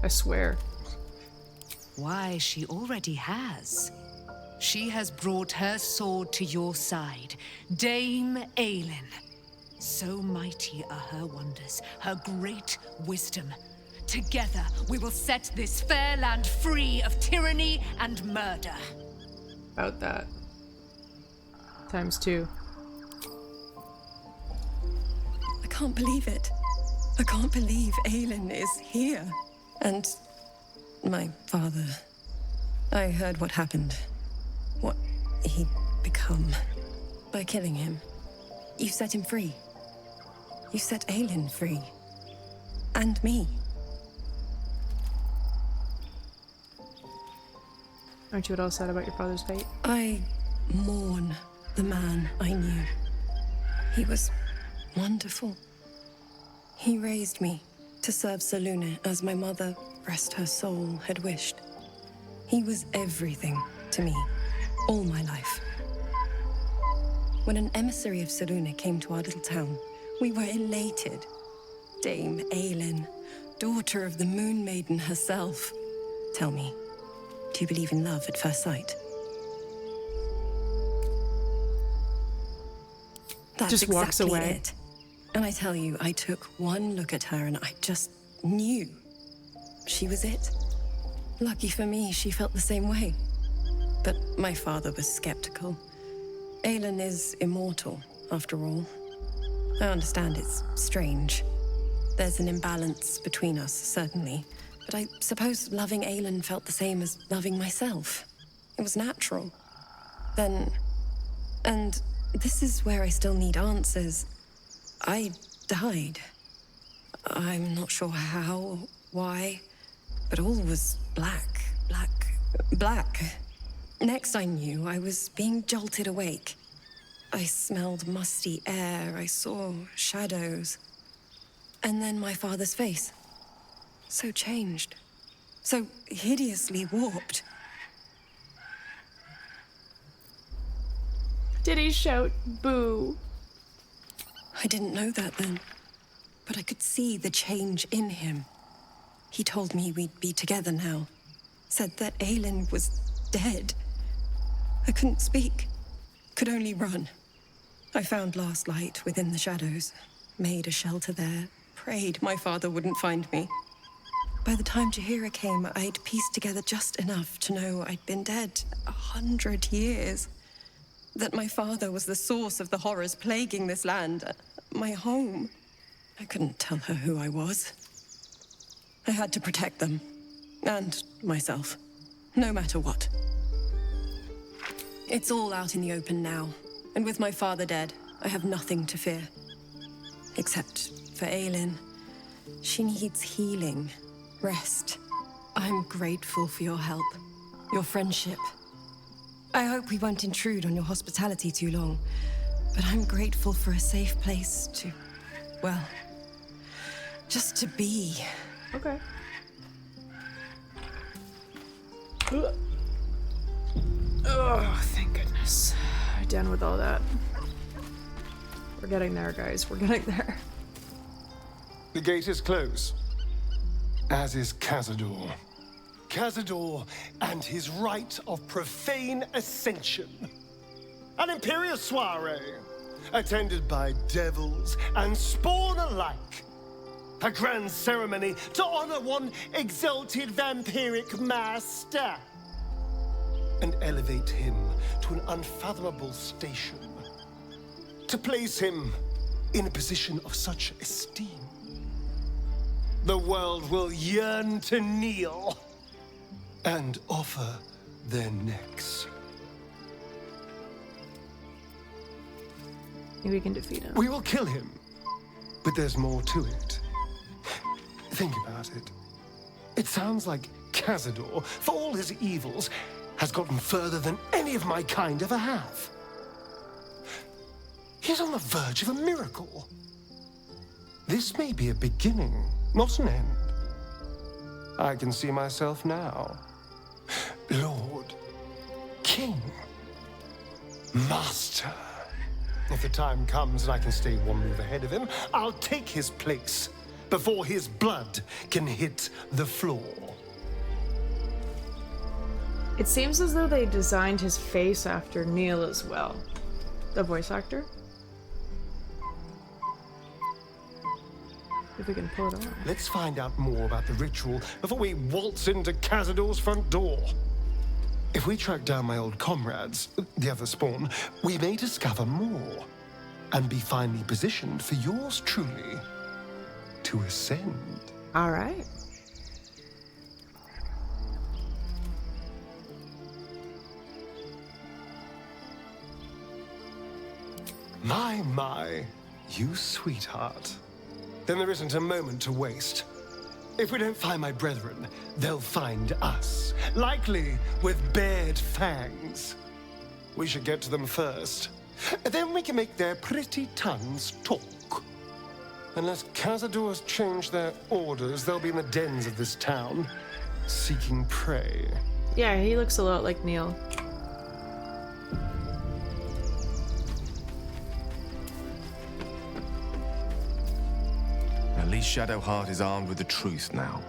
I swear. Why, she already has. She has brought her sword to your side, Dame Aelin. So mighty are her wonders, her great wisdom. Together, we will set this fair land free of tyranny and murder. About that. ×2. I can't believe it. I can't believe Aelin is here. And my father. I heard what happened. What he'd become. By killing him. You set him free. You set Aelin free. And me. Aren't you at all sad about your father's fate? I mourn the man I knew. He was wonderful. He raised me to serve Selûne as my mother, rest her soul, had wished. He was everything to me, all my life. When an emissary of Selûne came to our little town, we were elated. Dame Aelin, daughter of the Moon Maiden herself. Tell me, do you believe in love at first sight? That's just walks exactly away. It. And I tell you, I took one look at her and I just knew she was it. Lucky for me, she felt the same way. But my father was skeptical. Aelin is immortal, after all. I understand it's strange. There's an imbalance between us, certainly. but I suppose loving Aelin felt the same as loving myself. It was natural. Then... And this is where I still need answers. I died. I'm not sure how, why, but all was black. Next I knew, I was being jolted awake. I smelled musty air, I saw shadows. And then my father's face. So changed. So hideously warped. Did he shout boo? I didn't know that then, but I could see the change in him. He told me we'd be together now. Said that Aelin was dead. I couldn't speak. Could only run. I found last light within the shadows. Made a shelter there. Prayed my father wouldn't find me. By the time Jaheira came, I'd pieced together just enough to know I'd been dead 100 years. That my father was the source of the horrors plaguing this land. My home. I couldn't tell her who I was. I had to protect them. And myself. No matter what. It's all out in the open now. And with my father dead, I have nothing to fear. Except for Aelin. She needs healing. Rest. I'm grateful for your help. Your friendship. I hope we won't intrude on your hospitality too long. But I'm grateful for a safe place to... well... just to be. Okay. Oh, thank goodness. Done with all that. We're getting there, guys. We're getting there. The gate is closed, as is Cazador. Cazador and his rite of profane ascension. An imperial soiree, attended by devils and spawn alike. A grand ceremony to honor one exalted vampiric master. And elevate him to an unfathomable station. To place him in a position of such esteem. The world will yearn to kneel and offer their necks. Maybe we can defeat him. We will kill him, but there's more to it. Think about it. It sounds like Cazador, for all his evils, has gotten further than any of my kind ever have. He's on the verge of a miracle. This may be a beginning, not an end. I can see myself now. Lord, King, Master. If the time comes and I can stay one move ahead of him, I'll take his place before his blood can hit the floor. It seems as though they designed his face after Neil as well. The voice actor. If we can pull it on. Let's find out more about the ritual before we waltz into Cazador's front door. If we track down my old comrades, the other spawn, we may discover more and be finally positioned for yours truly to ascend. All right. My, you sweetheart. Then there isn't a moment to waste. If we don't find my brethren, they'll find us, likely with bared fangs. We should get to them first. Then we can make their pretty tongues talk. Unless Cazador's changed their orders, they'll be in the dens of this town, seeking prey. Yeah, he looks a lot like Neil. At least Shadowheart is armed with the truth now.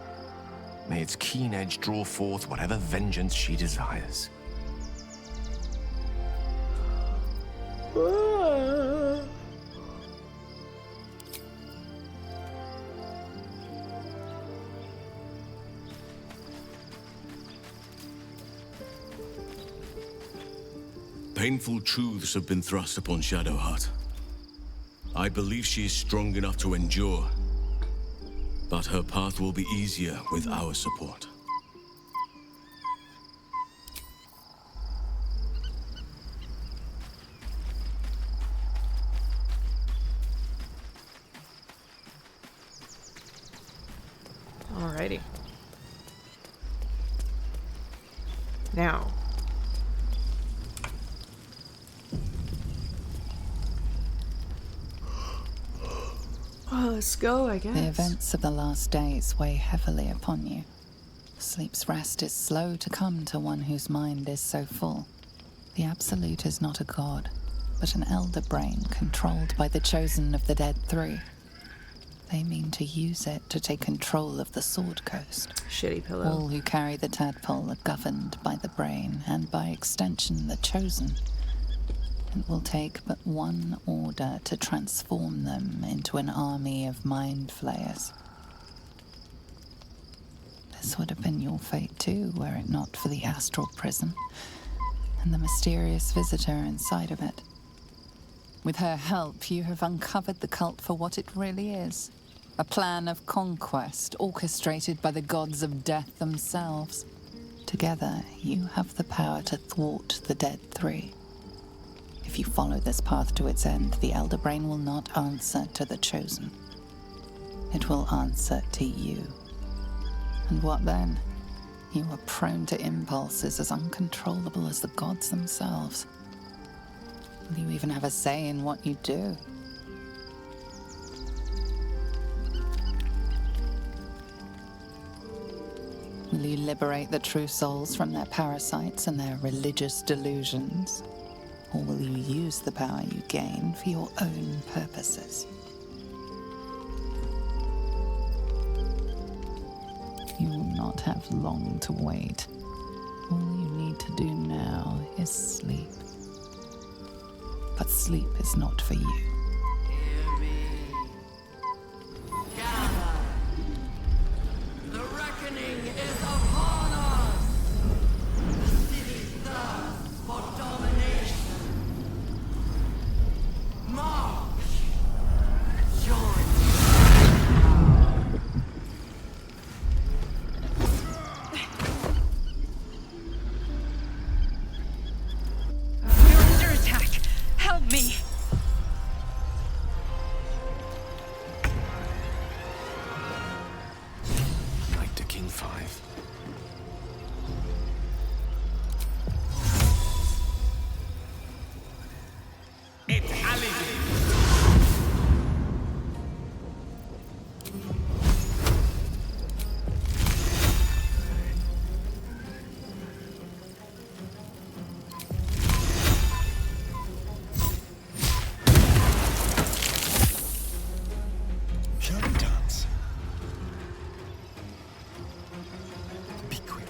May its keen edge draw forth whatever vengeance she desires. Painful truths have been thrust upon Shadowheart. I believe she is strong enough to endure. But her path will be easier with our support. Alrighty. Now. Well, let's go, I guess. The events of the last days weigh heavily upon you. Sleep's rest is slow to come to one whose mind is so full. The Absolute is not a god, but an elder brain controlled by the chosen of the Dead Three. They mean to use it to take control of the Sword Coast. Shitty pillow. All who carry the tadpole are governed by the brain, and by extension the chosen. It will take but one order to transform them into an army of mind flayers. This would have been your fate too, were it not for the astral prison and the mysterious visitor inside of it. With her help, you have uncovered the cult for what it really is. A plan of conquest orchestrated by the gods of death themselves. Together, you have the power to thwart the Dead Three. If you follow this path to its end, the Elder Brain will not answer to the Chosen. It will answer to you. And what then? You are prone to impulses as uncontrollable as the gods themselves. Will you even have a say in what you do? Will you liberate the true souls from their parasites and their religious delusions? Or will you use the power you gain for your own purposes? You will not have long to wait. All you need to do now is sleep. But sleep is not for you. Hear me. Gather. The reckoning is upon us. The city's thirst for domination. March. Join. We're under attack. Help me. Knight to King 5. It's Ali. Shall we dance? Be quick.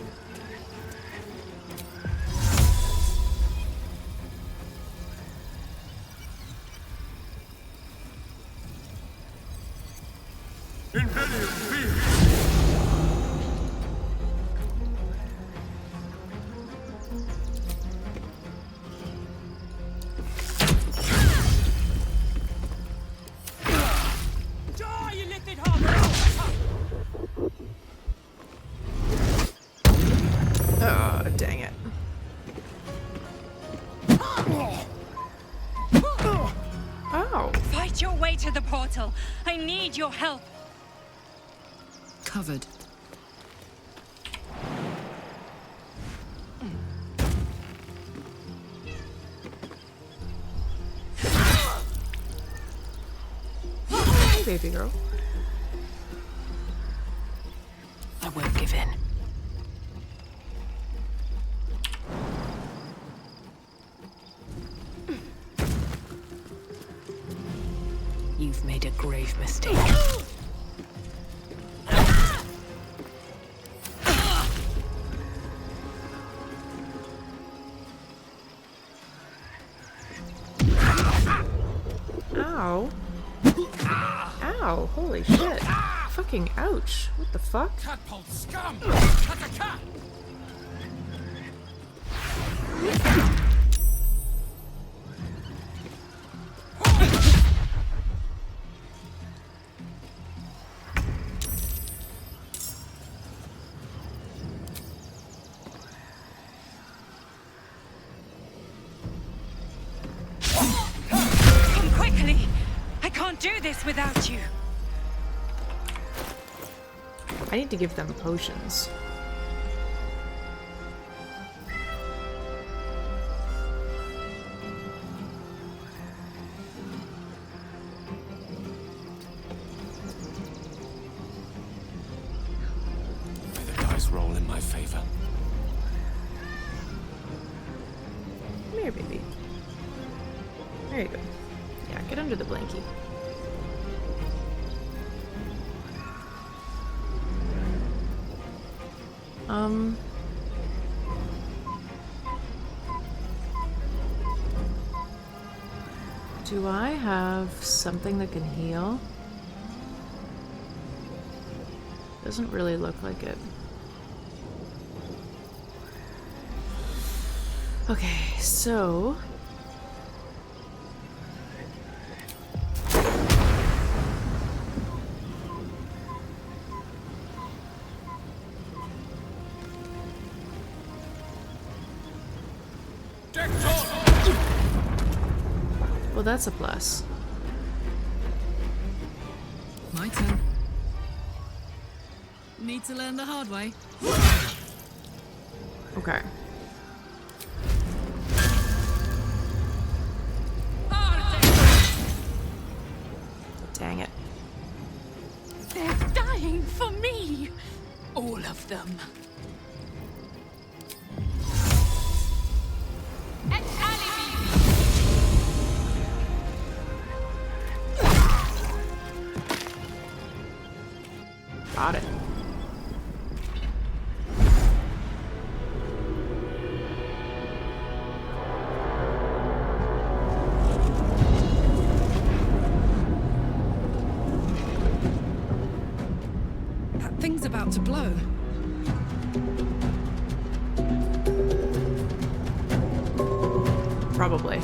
Die, you little harbor! Oh, dang it. Ow. Fight your way to the portal. I need your help. Covered. Hey, baby girl. I won't give in. You've made a grave mistake. Ow. Ow, holy shit. Fucking ouch. What the fuck? Tadpole scum! Cut a cat! do this without you. I need to give them potions. May the dice roll in my favor. Come here, baby. There you go. Yeah, get under the blankie. Do I have something that can heal? Doesn't really look like it. Okay, so... Well, that's a plus. My turn. Need to learn the hard way. Okay. Dang it. They're dying for me! All of them. Got it. That thing's about to blow. Probably.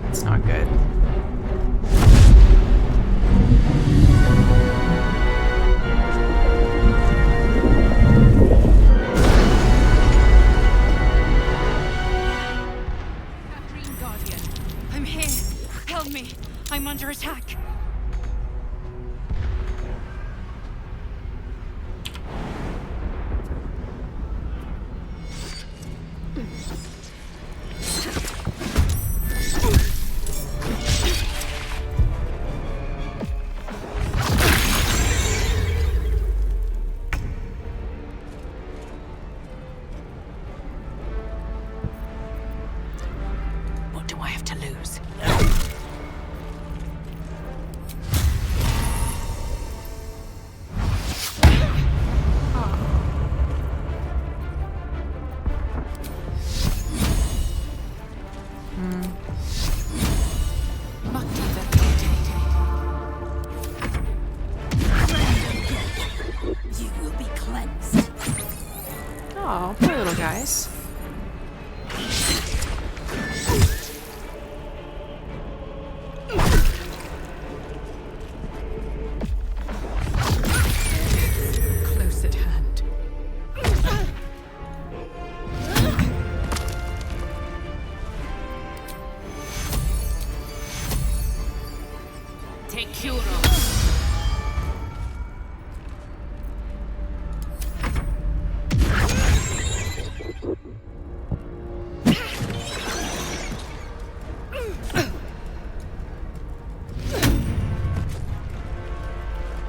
It's not good. I'm here. Help me. I'm under attack. What do I have to lose? You will be cleansed. Oh, poor little guys. Close at hand. Take Kuro.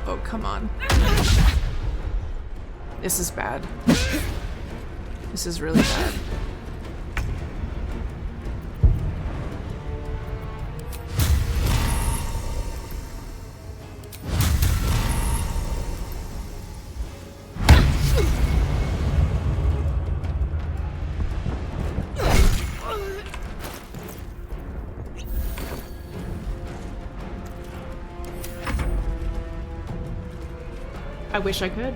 Oh, come on. This is bad. This is really bad. wish I could.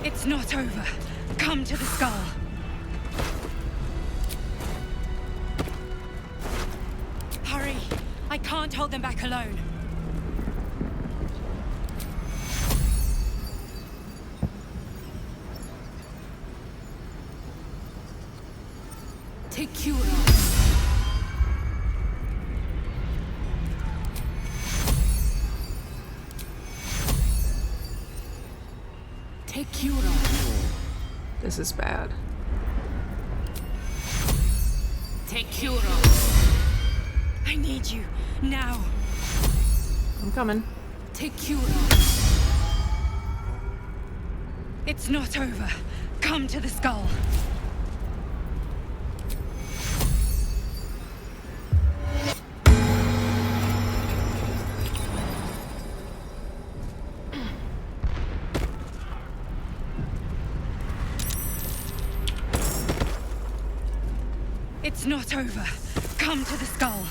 It's not over. Come to the skull. Hurry! I can't hold them back alone. Take Cura. Take Cura. This is bad. Take Cura. I need you now. I'm coming. Take Cura. It's not over. Come to the skull. It's not over. Come to the skull.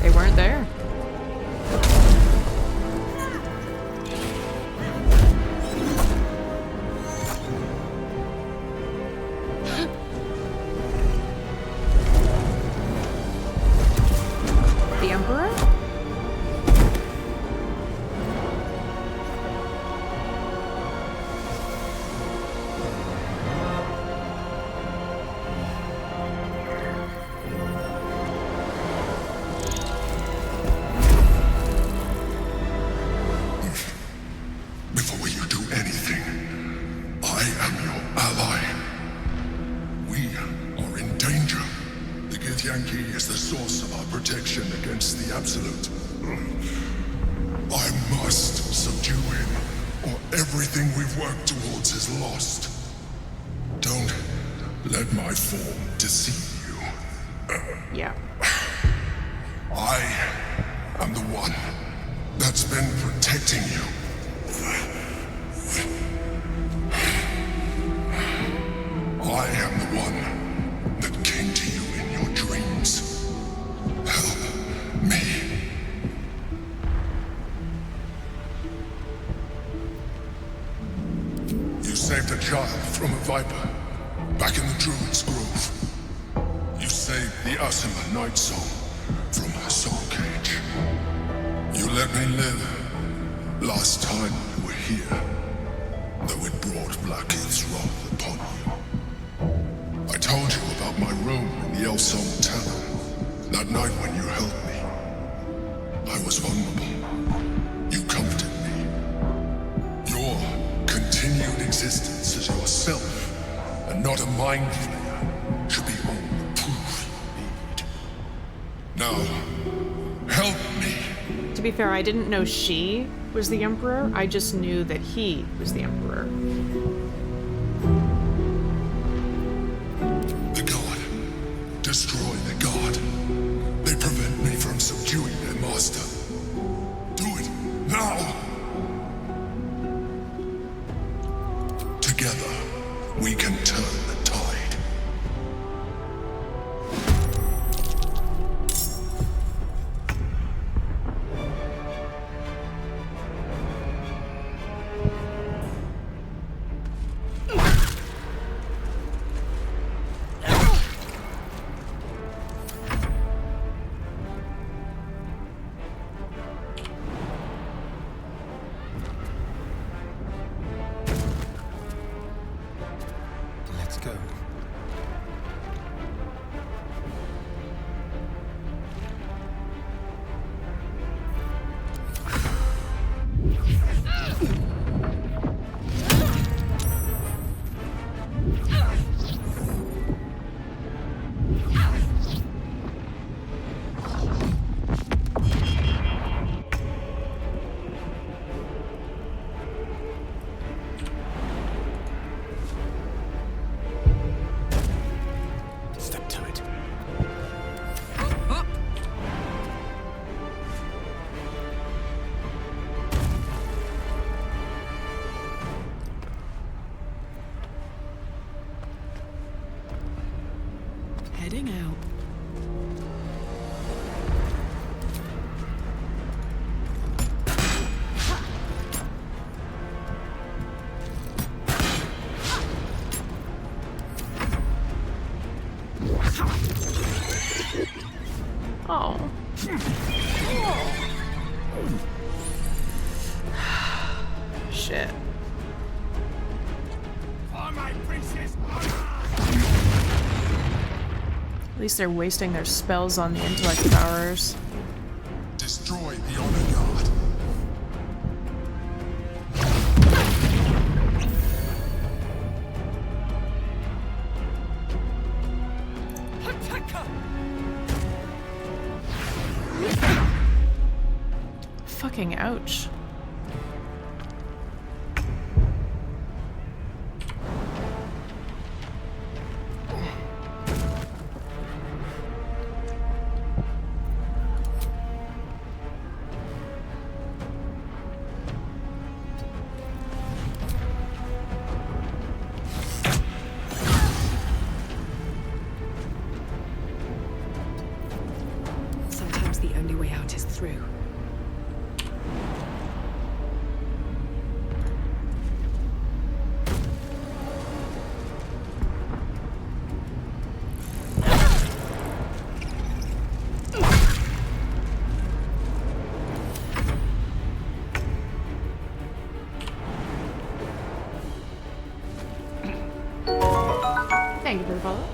They weren't there. The Emperor? Before you do anything, I am your ally. We are in danger. The Githyanki is the source of our protection against the Absolute. I must subdue him, or everything we've worked towards is lost. Don't let my form deceive you. Yeah. I am the one that's been protecting you. I am the one that came to you in your dreams. Help me. You saved a child from a viper back in the Druid's Grove. You saved the Asima Night Soul from her soul cage. You let me live last time you were here, though it brought Blackheath's wrath upon you. I told you about my room in the Elsong Tavern that night when you helped me. I was vulnerable. You comforted me. Your continued existence as yourself, and not a mind flayer, should be all the proof you need. Now, help me. To be fair, I didn't know she was the Emperor. I just knew that he was the Emperor. The God. Destroy the God. They prevent me from subduing their master. Do it now. Together, we can turn the tide. go. Step to it. Heading out. Oh. Shit. At least they're wasting their spells on the intellect powers. Destroy the honor guard. Fucking ouch. Sometimes the only way out is through. Thank you for the follow.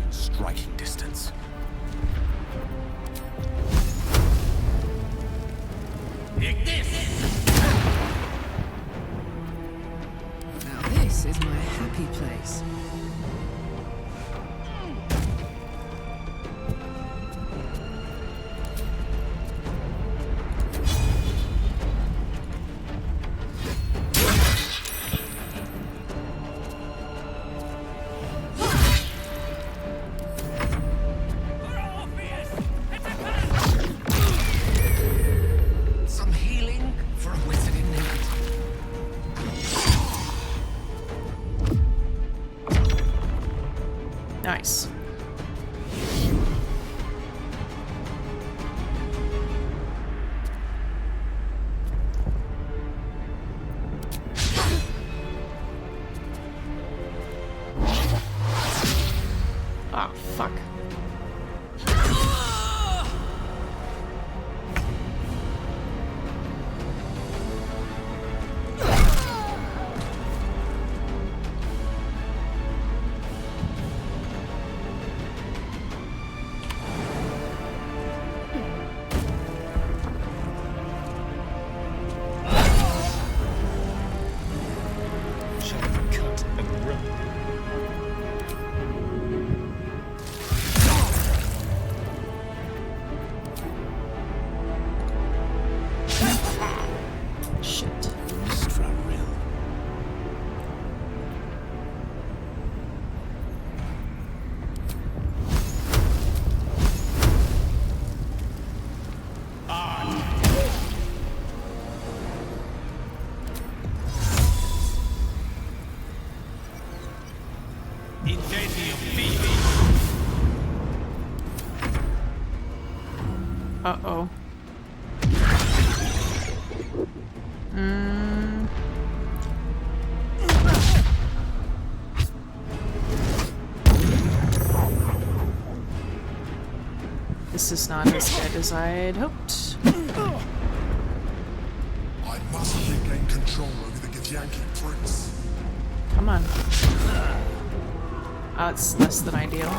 Striking distance. Now this is my happy place. Some healing for a wizard in need. Nice. Ah, fuck. Shall we cut and run? Shit. Mistra Rill. Uh-oh. This is not as good as I had hoped. I must regain control over the Githyanki prince. Come on. Oh, it's less than ideal.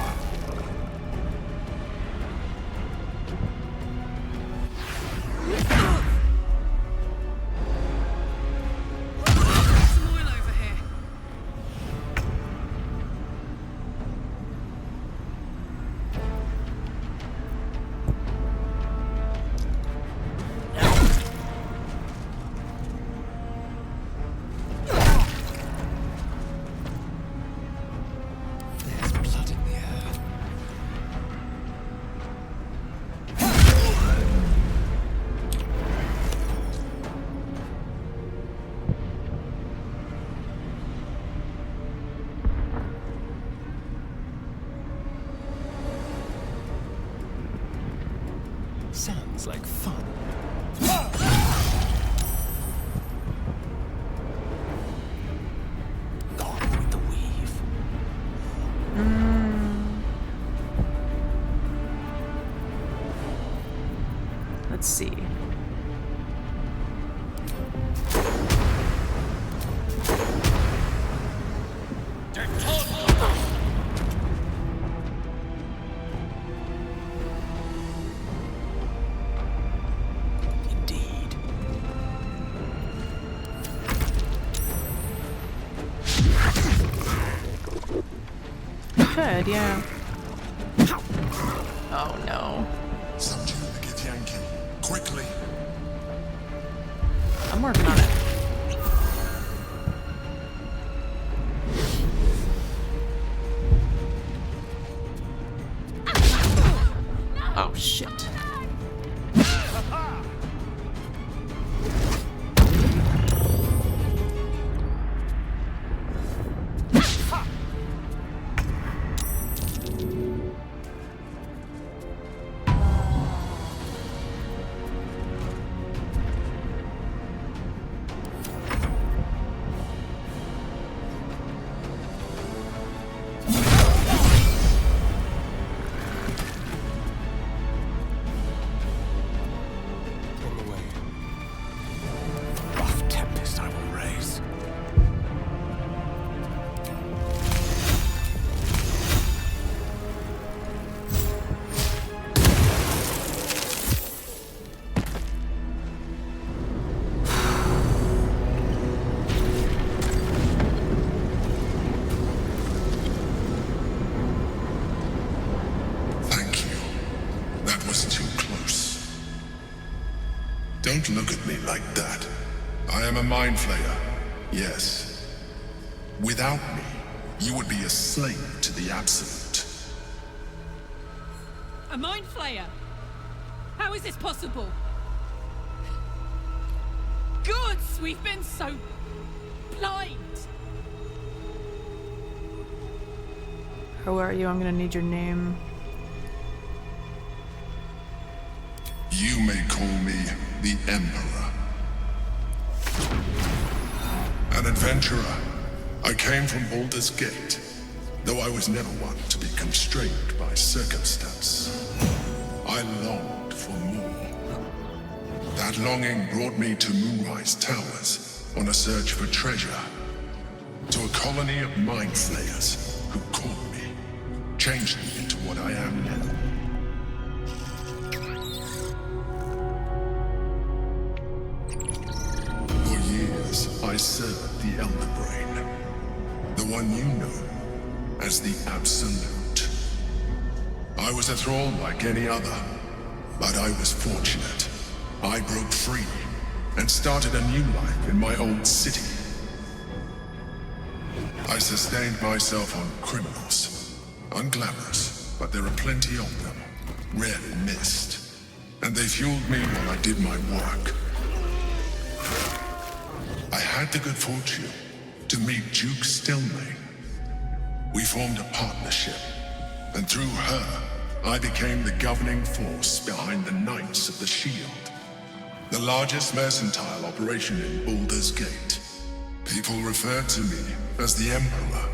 Some oil over here. There's blood in the air. Sounds like fun. Gone with the weave. Let's see. Indeed. Could, yeah. Oh no. Subdue the Githyanki. Quickly. I'm working on it. Oh shit. On the way. Rough tempest I will raise. Thank you. That was too close. Don't look at me like that. I am a mind flayer. Yes. Without me, you would be a slave to the Absolute. A mind flayer? How is this possible? Gods, we've been so blind. Who are you? I'm gonna need your name. You may call me the Emperor. An adventurer. I came from Baldur's Gate, though I was never one to be constrained by circumstance. I longed for more. That longing brought me to Moonrise Towers on a search for treasure. To a colony of mind flayers who caught me, changed me into what I am now. For years, I served the Elder Brain, the one you know as the Absolute. I was a thrall like any other, but I was fortunate. I broke free and started a new life in my old city. I sustained myself on criminals, unglamorous, but there are plenty of them, rarely missed, and they fueled me while I did my work. I had the good fortune to meet Duke Stilmane. We formed a partnership, and through her, I became the governing force behind the Knights of the Shield, the largest mercantile operation in Baldur's Gate. People referred to me as the Emperor.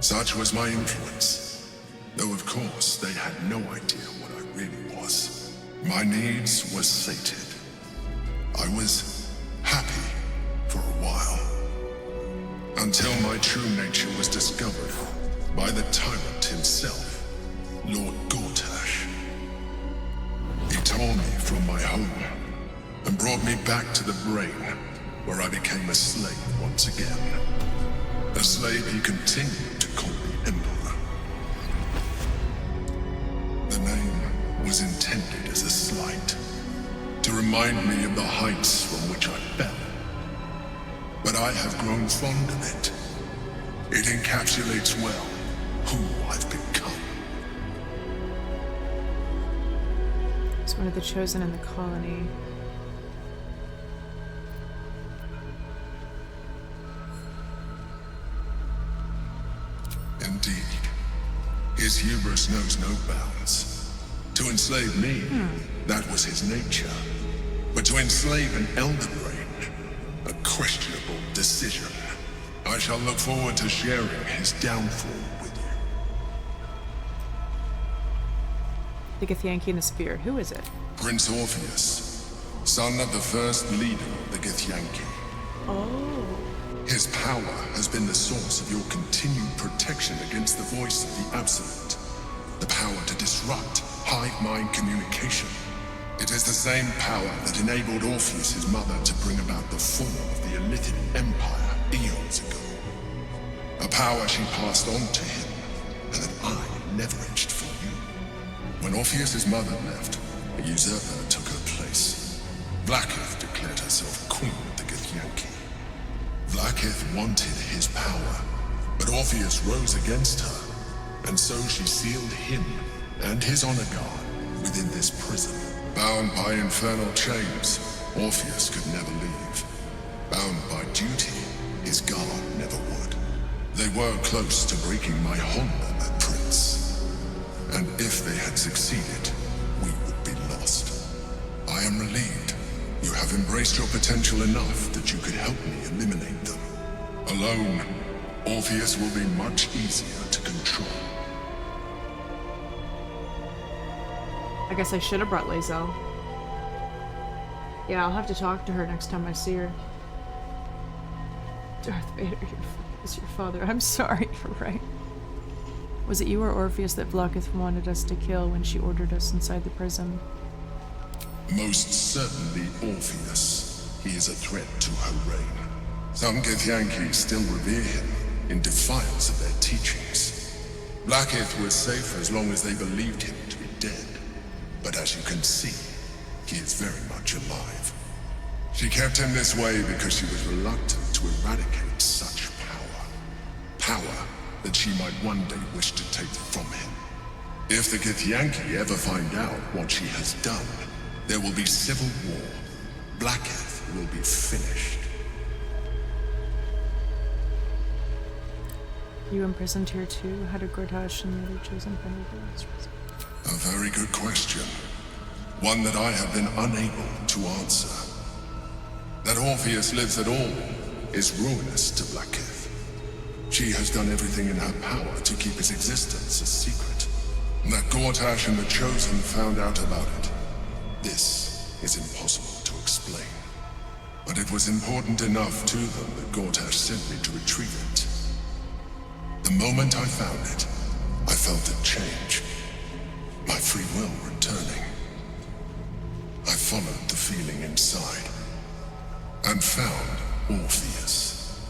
Such was my influence, though of course they had no idea what I really was. My needs were sated. I was happy for a while. Until my true nature was discovered by the tyrant himself, Lord Gortash. He tore me from my home and brought me back to the brain, where I became a slave once again. A slave he continued to call the Emperor. The name was intended as a slight, to remind me of the heights from which I fell. But I have grown fond of it. It encapsulates well who I've become. It's one of the chosen in the colony. Indeed. His hubris knows no bounds. To enslave me, that was his nature. But to enslave an Elder Brain, a questionable decision. I shall look forward to sharing his downfall with you. The Githyanki and the spear. Who is it? Prince Orpheus, son of the first leader of the Githyanki. Oh. His power has been the source of your continued protection against the voice of the Absolute. The power to disrupt hive-mind communication. It is the same power that enabled Orpheus's mother to bring about the fall of the Elithian Empire eons ago. A power she passed on to him, and that I leveraged for you. When Orpheus's mother left, a usurper took her place. Blackith declared herself queen of the Githyanki. Blackith wanted his power, but Orpheus rose against her, and so she sealed him and his honor guard within this prison. Bound by infernal chains, Orpheus could never leave. Bound by duty, his guard never would. They were close to breaking my honor, Prince. And if they had succeeded, we would be lost. I am relieved. You have embraced your potential enough that you could help me eliminate them. Alone, Orpheus will be much easier to control. I guess I should have brought Lae'zel. Yeah, I'll have to talk to her next time I see her. Darth Vader is your father. I'm sorry, you're right. Was it you or Orpheus that Vlaakith wanted us to kill when she ordered us inside the prison? Most certainly Orpheus. He is a threat to her reign. Some Githyanki still revere him in defiance of their teachings. Blackith was safe as long as they believed him to be dead. But as you can see, he is very much alive. She kept him this way because she was reluctant to eradicate such power. Power that she might one day wish to take from him. If the Githyanki ever find out what she has done, there will be civil war. Blackith will be finished. You imprisoned here too? How did Gortash and the other chosen find you? A very good question. One that I have been unable to answer. That Orpheus lives at all is ruinous to Blackith. She has done everything in her power to keep his existence a secret. That Gortash and the Chosen found out about it. This is impossible to explain. But it was important enough to them that Gortash sent me to retrieve it. The moment I found it, I felt a change. My free will returning. I followed the feeling inside and found Orpheus.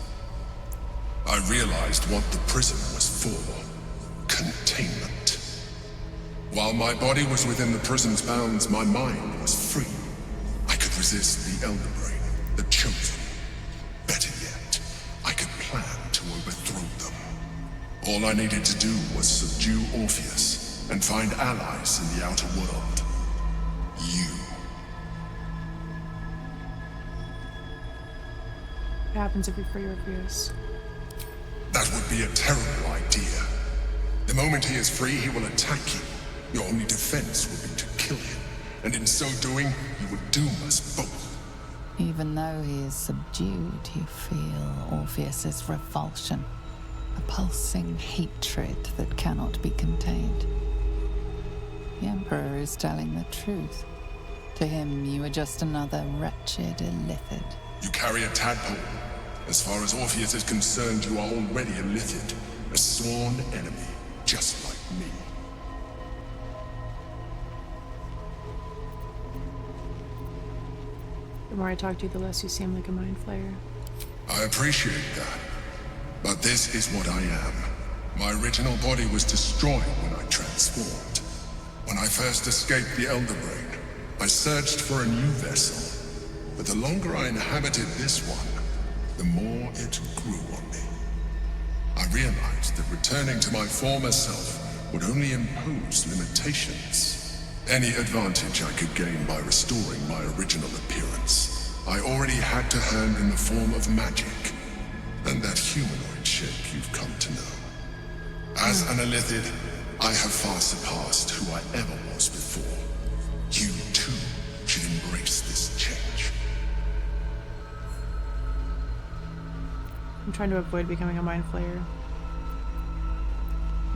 I realized what the prison was for. Containment. While my body was within the prison's bounds, my mind was free. I could resist the Elder Brain, the Chosen. Better yet, I could plan to overthrow them. All I needed to do was subdue Orpheus and find allies in the outer world. You. What happens if we free Orpheus? That would be a terrible idea. The moment he is free, he will attack you. Your only defense will be to kill him. And in so doing, you would doom us both. Even though he is subdued, you feel Orpheus's revulsion. A pulsing hatred that cannot be contained. The Emperor is telling the truth. To him, you are just another wretched illithid. You carry a tadpole. As far as Orpheus is concerned, you are already a Lithid, a sworn enemy, just like me. The more I talk to you, the less you seem like a mind flayer. I appreciate that. But this is what I am. My original body was destroyed when I transformed. When I first escaped the Elder Brain, I searched for a new vessel. But the longer I inhabited this one, the more it grew on me. I realized that returning to my former self would only impose limitations. Any advantage I could gain by restoring my original appearance, I already had to hand in the form of magic, and that humanoid shape you've come to know. As an Illithid, I have far surpassed who I ever was before. You too should embrace this change. I'm trying to avoid becoming a mind flayer.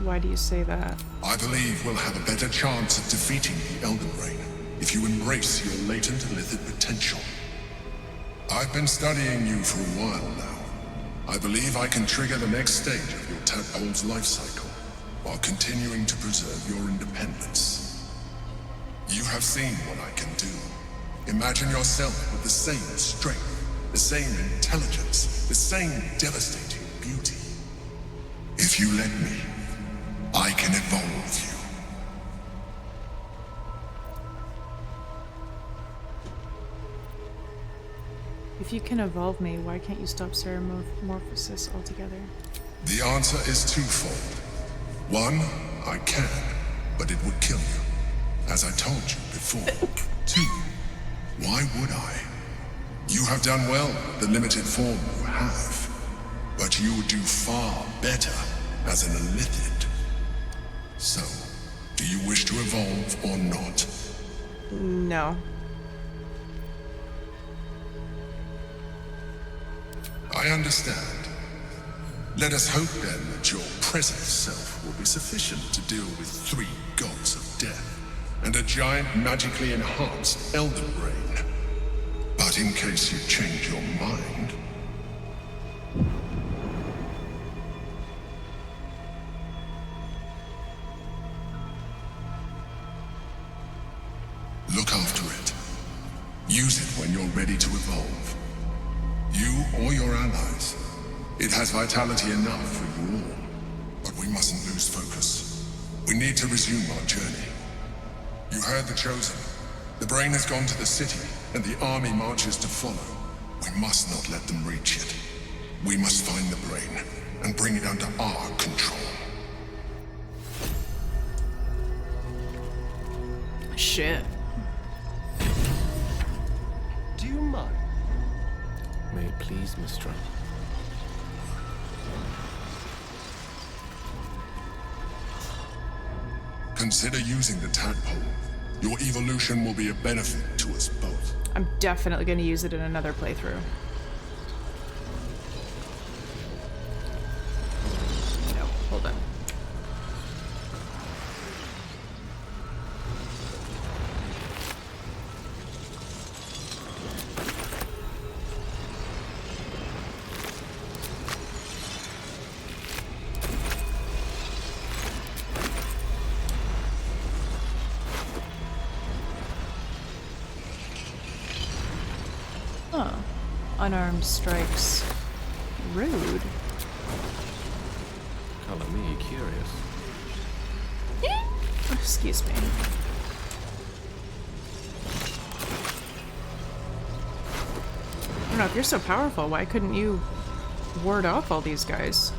Why do you say that? I believe we'll have a better chance of defeating the Elder Brain if you embrace your latent Illithid potential. I've been studying you for a while now. I believe I can trigger the next stage of your tadpole's life cycle while continuing to preserve your independence. You have seen what I can do. Imagine yourself with the same strength, the same intelligence, the same devastating beauty. If you let me, I can evolve you. If you can evolve me, why can't you stop Ceramorphosis altogether? The answer is twofold. One, I can, but it would kill you, as I told you before. Two, why would I? You have done well with the limited form you have, but you would do far better as an Illithid. So, do you wish to evolve or not? No. I understand. Let us hope then that your present self will be sufficient to deal with 3 gods of death and a giant magically enhanced Elder Brain. But in case you change your mind... look after it. Use it when you're ready to evolve. You or your allies. It has vitality enough for you all. But we mustn't lose focus. We need to resume our journey. You heard the Chosen. The Brain has gone to the city, and the army marches to follow. We must not let them reach it. We must find the Brain, and bring it under our control. Shit. Do you mind? May it please, Mistra. Consider using the tadpole. Your evolution will be a benefit to us both. I'm definitely going to use it in another playthrough. No, hold on. Unarmed strikes. Rude. Color me curious. Excuse me. I don't know, if you're so powerful, why couldn't you ward off all these guys?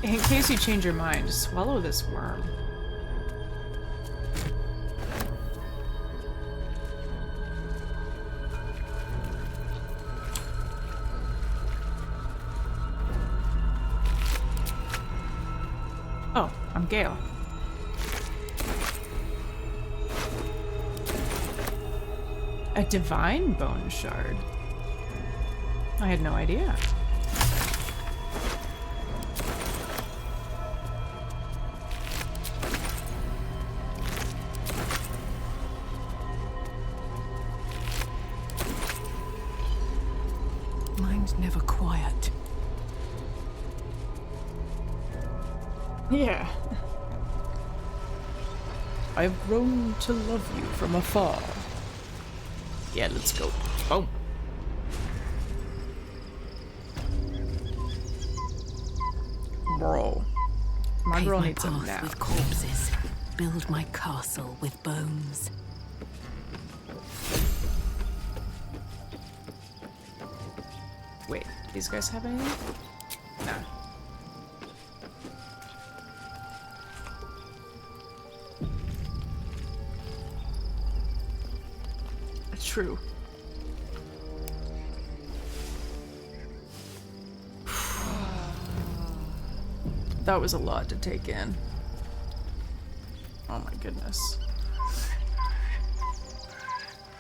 In case you change your mind, swallow this worm. Oh, I'm Gale. A divine bone shard. I had no idea. Mine's never quiet. Yeah. I've grown to love you from afar. Yeah, let's go. Oh. Bro. My Pave girl my needs a path nap. with corpses. Build my castle with bones. Wait, these guys have anything? Nah. True. That was a lot to take in. Oh my goodness.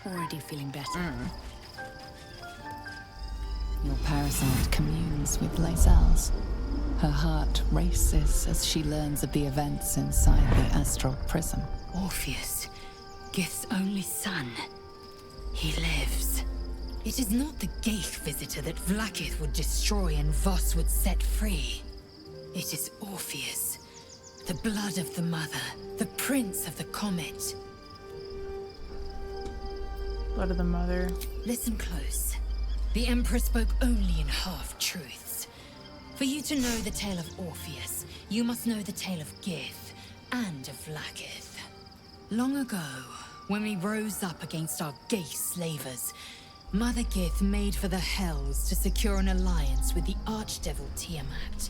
Already feeling better. Your parasite communes with Lae'zel's. Her heart races as she learns of the events inside the astral prism. Orpheus, Gith's only son. He lives. It is not the Geich visitor that Vlaakith would destroy and Voss would set free. It is Orpheus, the blood of the mother, the prince of the comet. Blood of the mother. Listen close. The Emperor spoke only in half-truths. For you to know the tale of Orpheus, you must know the tale of Gith and of Vlaakith. Long ago, when we rose up against our Geich slavers, Mother Gith made for the Hells to secure an alliance with the Archdevil Tiamat.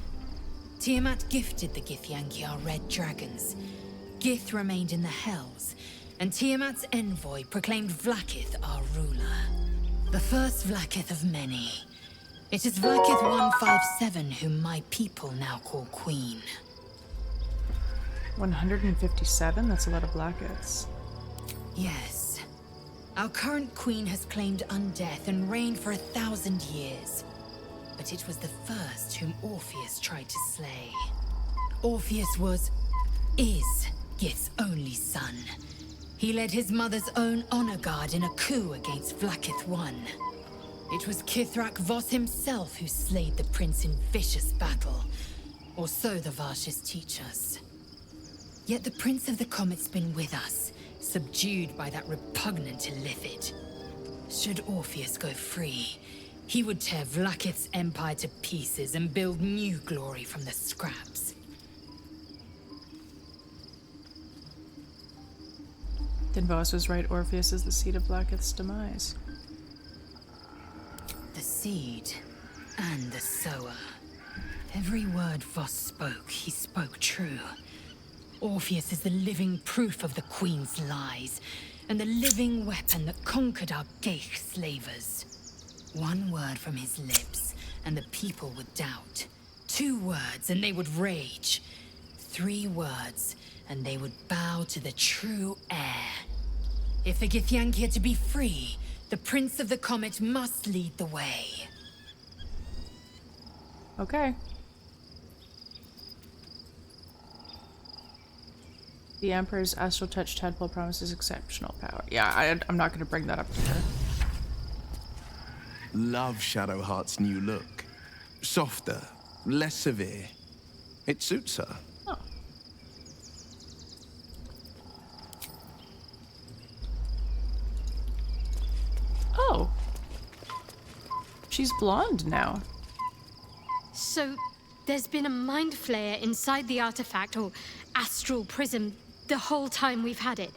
Tiamat gifted the Githyanki our red dragons. Gith remained in the Hells, and Tiamat's envoy proclaimed Vlaakith our ruler. The first Vlaakith of many. It is Vlaakith 157 whom my people now call Queen. 157? That's a lot of Blackets. Yes. Our current queen has claimed undeath and reigned for 1,000 years. But it was the first whom Orpheus tried to slay. Orpheus is Gith's only son. He led his mother's own honor guard in a coup against Vlaakith I. It was Kithrak Voss himself who slayed the prince in vicious battle. Or so the Varshas teach us. Yet the Prince of the Comet's been with us, subdued by that repugnant Illithid. Should Orpheus go free, he would tear Vlaakith's empire to pieces and build new glory from the scraps. Then Voss was right, Orpheus is the seed of Blackith's demise. The seed and the sower. Every word Voss spoke, he spoke true. Orpheus is the living proof of the Queen's lies, and the living weapon that conquered our Geich slavers. One word from his lips, and the people would doubt. 2 words, and they would rage. 3 words, and they would bow to the true heir. If the Githyanki are to be free, the Prince of the Comet must lead the way. Okay. The Emperor's astral touch tadpole promises exceptional power. Yeah, I'm not going to bring that up to her. Love Shadowheart's new look. Softer, less severe. It suits her. Oh. Oh. She's blonde now. So, there's been a mind flayer inside the artifact, or astral prism, the whole time we've had it.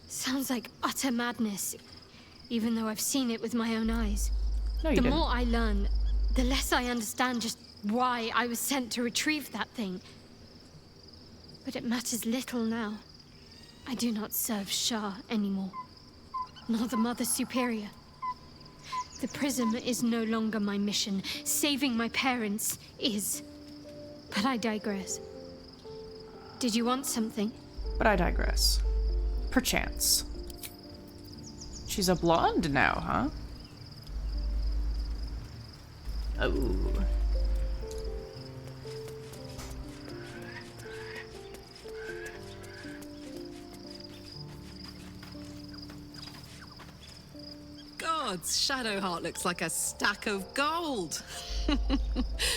Sounds like utter madness, even though I've seen it with my own eyes. No, you the didn't. more I learn, the less I understand just why I was sent to retrieve that thing. But it matters little now. I do not serve Shah anymore, nor the Mother Superior. The prism is no longer my mission. Saving my parents is. But I digress. Did you want something? But I digress. Perchance. She's a blonde now, huh? Oh. Gods, Shadowheart looks like a stack of gold.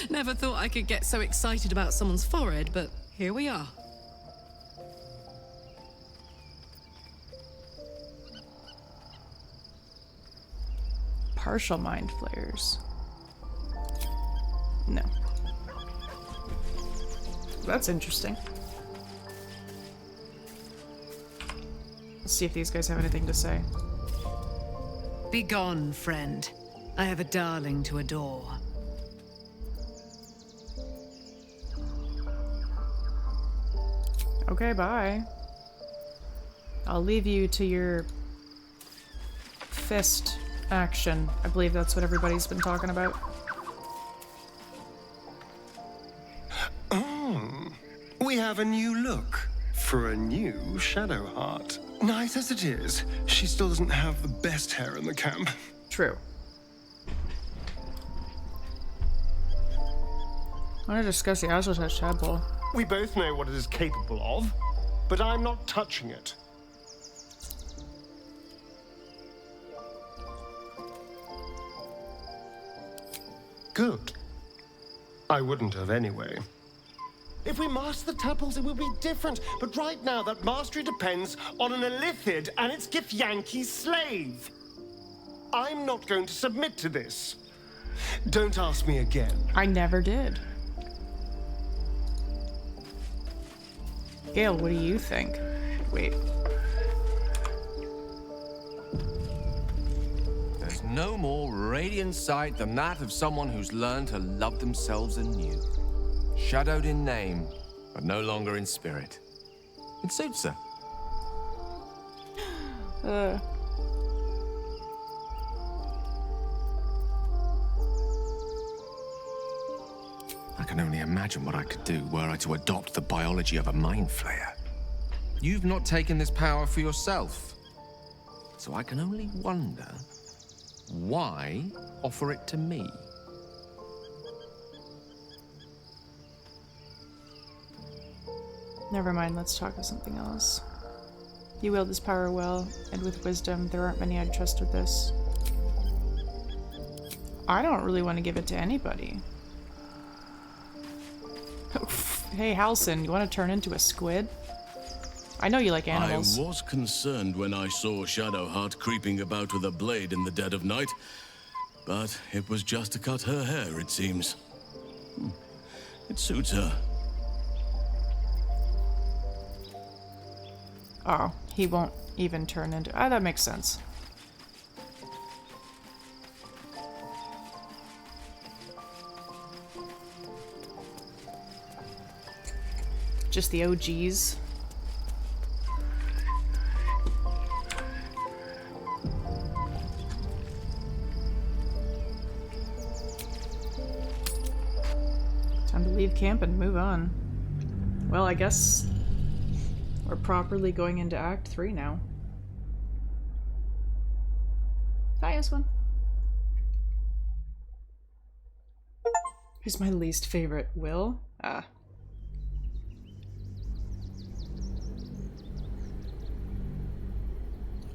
Never thought I could get so excited about someone's forehead, but here we are. Partial mind flayers. No. That's interesting. Let's see if these guys have anything to say. Begone, friend. I have a darling to adore. Okay, bye. I'll leave you to your fist action. I believe that's what everybody's been talking about. Oh, we have a new look for a new Shadowheart. Nice as it is, she still doesn't have the best hair in the camp. True. I want to discuss the Azotech tadpole. We both know what it is capable of, but I'm not touching it. Good. I wouldn't have anyway. If we master the tadpoles, it will be different. But right now, that mastery depends on an Illithid and its Githyanki's slave. I'm not going to submit to this. Don't ask me again. I never did. Gale, what do you think? Wait. There's no more radiant sight than that of someone who's learned to love themselves anew. Shadowed in name, but no longer in spirit. It suits her. I can only imagine what I could do were I to adopt the biology of a mind flayer. You've not taken this power for yourself, so I can only wonder why offer it to me? Never mind, let's talk of something else. You wield this power well, and with wisdom. There aren't many I'd trust with this. I don't really want to give it to anybody. Hey, Halsin, you want to turn into a squid? I know you like animals. I was concerned when I saw Shadowheart creeping about with a blade in the dead of night, but it was just to cut her hair, it seems. It suits her. Oh, he won't even turn into... Ah, that makes sense. Just the OGs. Time to leave camp and move on. Well, I guess we're properly going into Act 3 now. Hi, S1. Who's my least favorite? Will? Ah.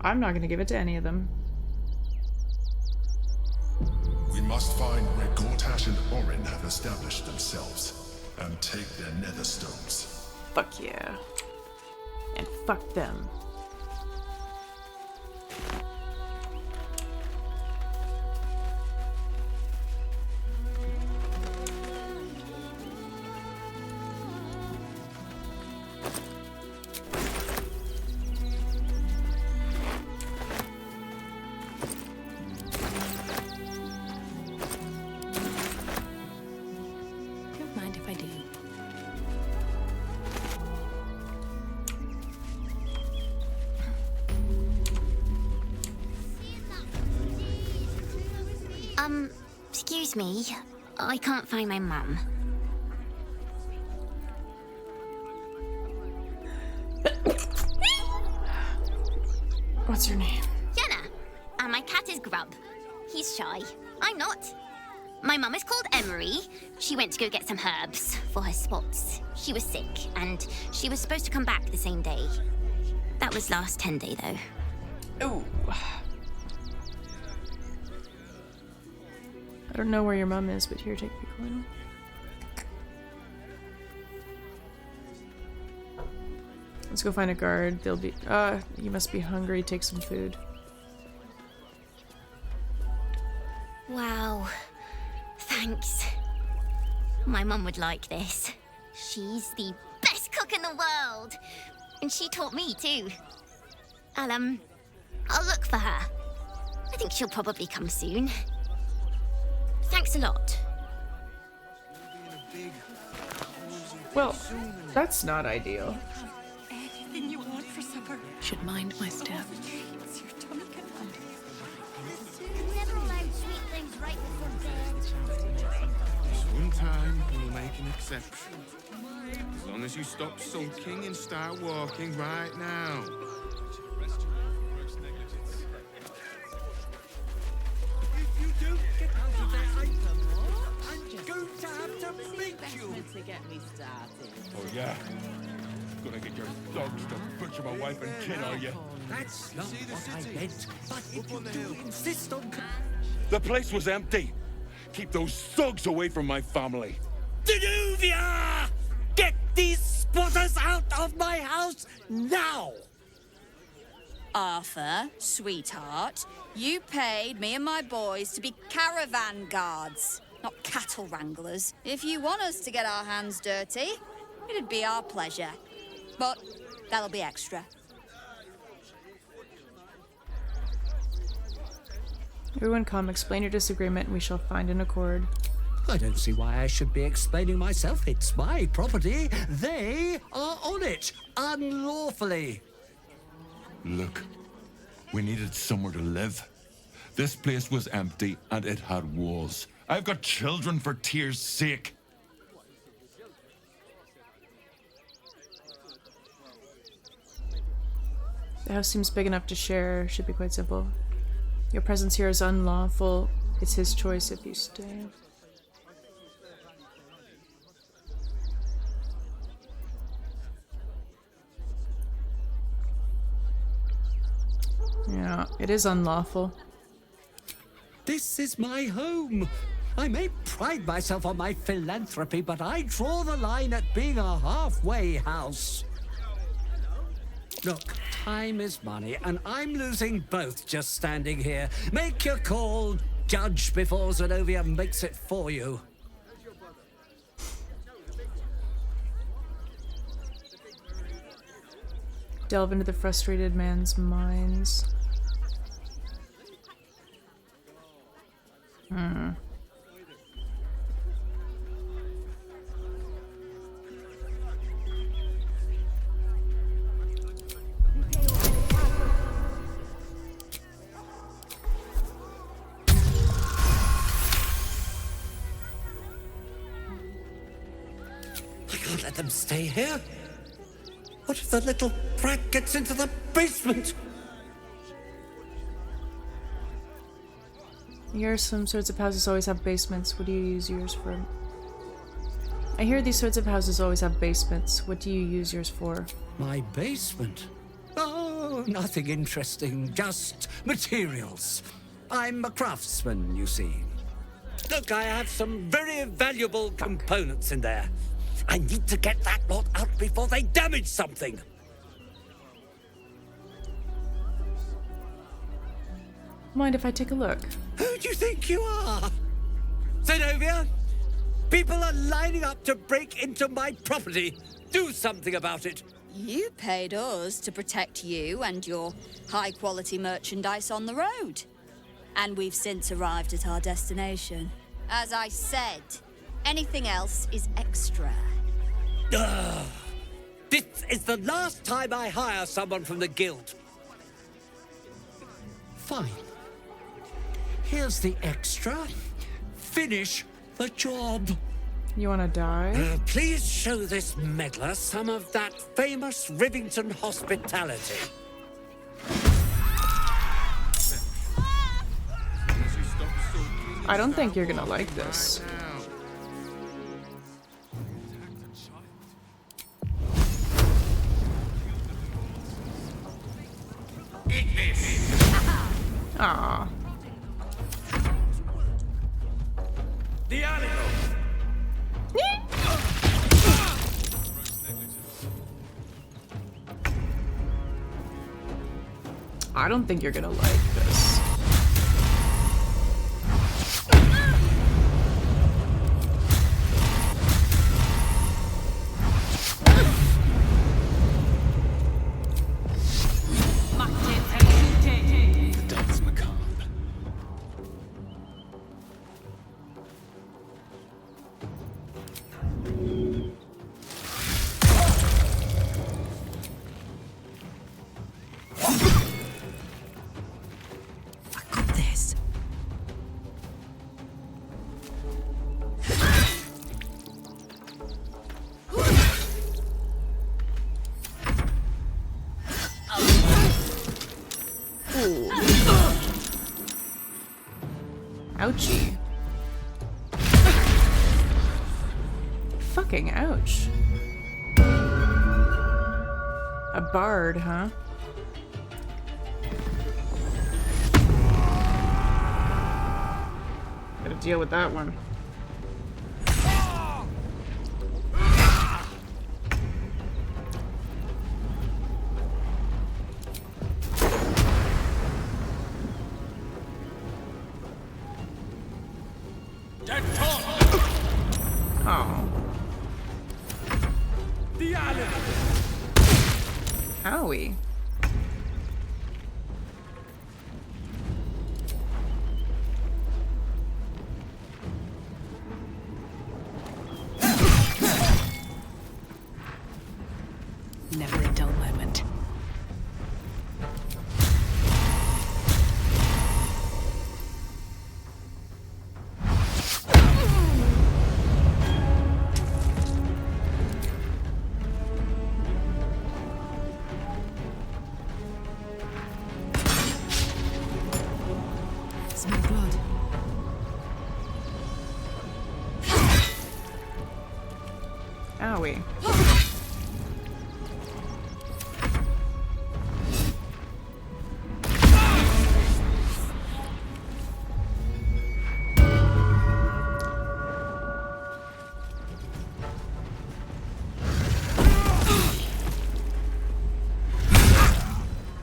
I'm not gonna give it to any of them. We must find where Gortash and Orin have established themselves and take their nether stones. Fuck yeah. And fuck them. Don't mind if I do. Excuse me. I can't find my mum. What's your name? Yenna! and my cat is Grub. He's shy. I'm not. My mum is called Emery. She went to go get some herbs for her spots. She was sick, and she was supposed to come back the same day. That was last 10 day, though. Ooh. I don't know where your mum is, but here, take the coin. Let's go find a guard. They'll be... you must be hungry. Take some food. Wow. Thanks. My mum would like this. She's the best cook in the world. And she taught me, too. I'll look for her. I think she'll probably come soon. Thanks a lot. Well, that's not ideal. Anything you want for supper? Should mind my step. It's your tummy can handle. You're never allowed sweet things right before bed. This one time, we'll make an exception. As long as you stop sulking and start walking right now. If you don't get out of that item, I'm going to have to beat you. To get me started. Oh, yeah? Gonna get your dogs to butcher my wife and kid, are you? That's not what I meant. But if you do insist on... The place was empty. Keep those thugs away from my family. Danuvia! Get these spotters out of my house now! Arthur, sweetheart, you paid me and my boys to be caravan guards, not cattle wranglers. If you want us to get our hands dirty, it'd be our pleasure. But that'll be extra. Everyone come, explain your disagreement, and we shall find an accord. I don't see why I should be explaining myself. It's my property. They are on it, unlawfully. Look, we needed somewhere to live. This place was empty and it had walls. I've got children for tears' sake. The house seems big enough to share. Should be quite simple. Your presence here is unlawful. It's his choice if you stay. Yeah, it is unlawful. This is my home. I may pride myself on my philanthropy, but I draw the line at being a halfway house. Look, time is money, and I'm losing both just standing here. Make your call, judge, before Zenobia makes it for you. Delve into the frustrated man's minds. I can't let them stay here. What if the little brat gets into the basement? Here, some sorts of houses always have basements. What do you use yours for? I hear these sorts of houses always have basements. What do you use yours for? My basement? Oh, nothing interesting. Just materials. I'm a craftsman, you see. Look, I have some very valuable components in there. I need to get that lot out before they damage something. Mind if I take a look? Who do you think you are? Zenobia? People are lining up to break into my property. Do something about it. You paid us to protect you and your high-quality merchandise on the road. And we've since arrived at our destination. As I said, anything else is extra. Ugh. This is the last time I hire someone from the guild. Fine. Here's the extra. Finish the job. You wanna die? Please show this meddler some of that famous Rivington hospitality. I don't think you're gonna like this. Aww. The animal. I don't think you're gonna like this. That's macabre. This. Ooh. Ouchie. Fucking ouch. A bard, huh? Gotta deal with that one. Oh. The animal. Owie. Never a dull moment. Smell blood. Owie.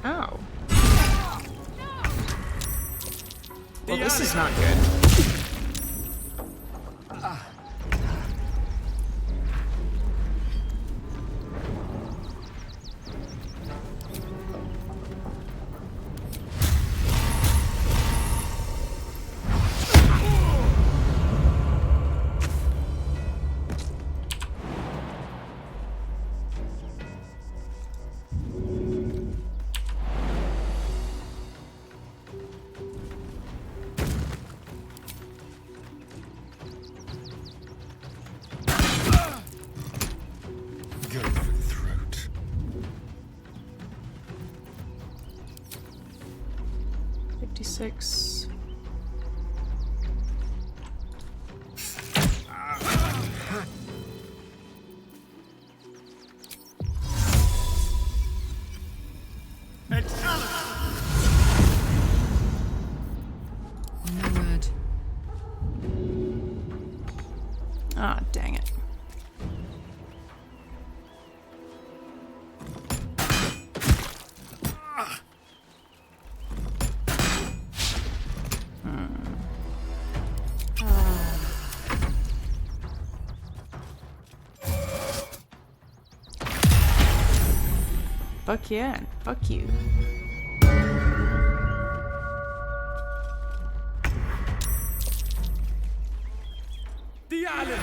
Oh. Well, this is not good. Go for the throat. $56. No word. Ah, dang it. Fuck yeah, and fuck you. The animal.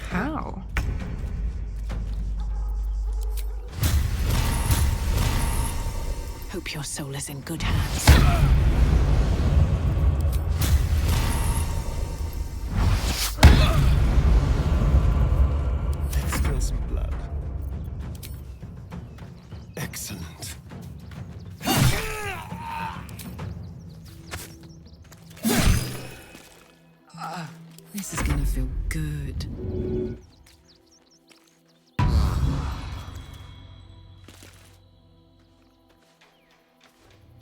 How? Hope your soul is in good hands. Let's spill some blood. Excellent. This is gonna feel good.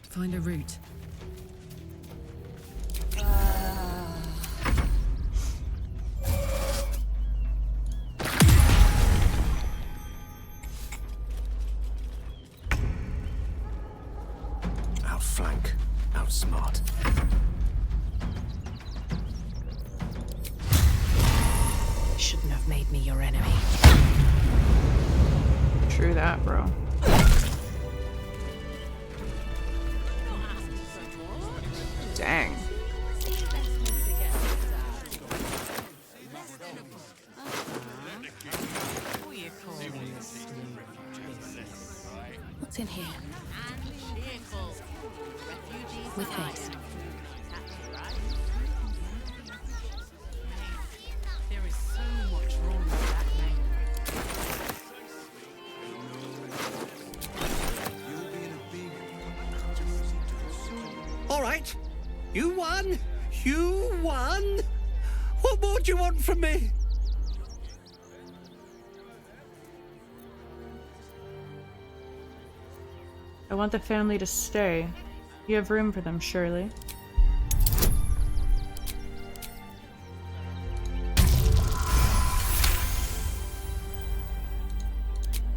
Find a route. Outflank, outsmart. Shouldn't have made me your enemy. True that, bro. Dang. What's in here? With haste. There is so much wrong with that name. All right. You won. You won. What more do you want from me? I want the family to stay. You have room for them, surely.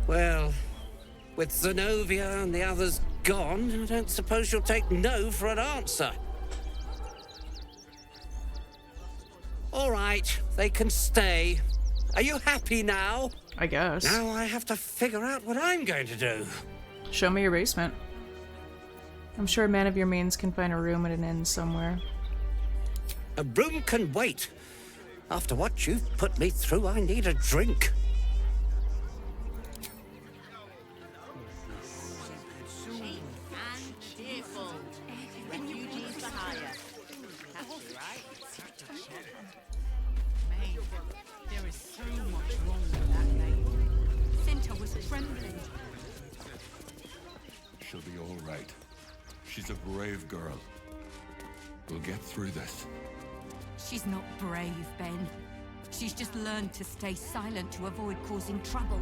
Well, with Zenobia and the others gone, I don't suppose you'll take no for an answer. All right, they can stay. Are you happy now? I guess. Now I have to figure out what I'm going to do. Show me your basement. I'm sure a man of your means can find a room at an inn somewhere. A room can wait. After what you've put me through, I need a drink. There is so much wrong with that name. Cinta was trembling. She'll be all right. She's a brave girl. We'll get through this. She's not brave, Ben. She's just learned to stay silent to avoid causing trouble.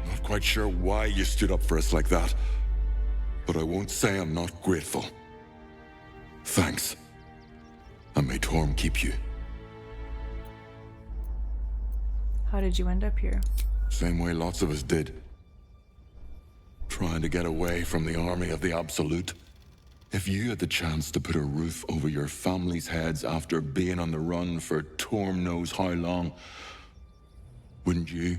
Not quite sure why you stood up for us like that, but I won't say I'm not grateful. Thanks. And may Torm keep you. How did you end up here? Same way lots of us did. Trying to get away from the army of the Absolute. If you had the chance to put a roof over your family's heads after being on the run for Torm knows how long, wouldn't you?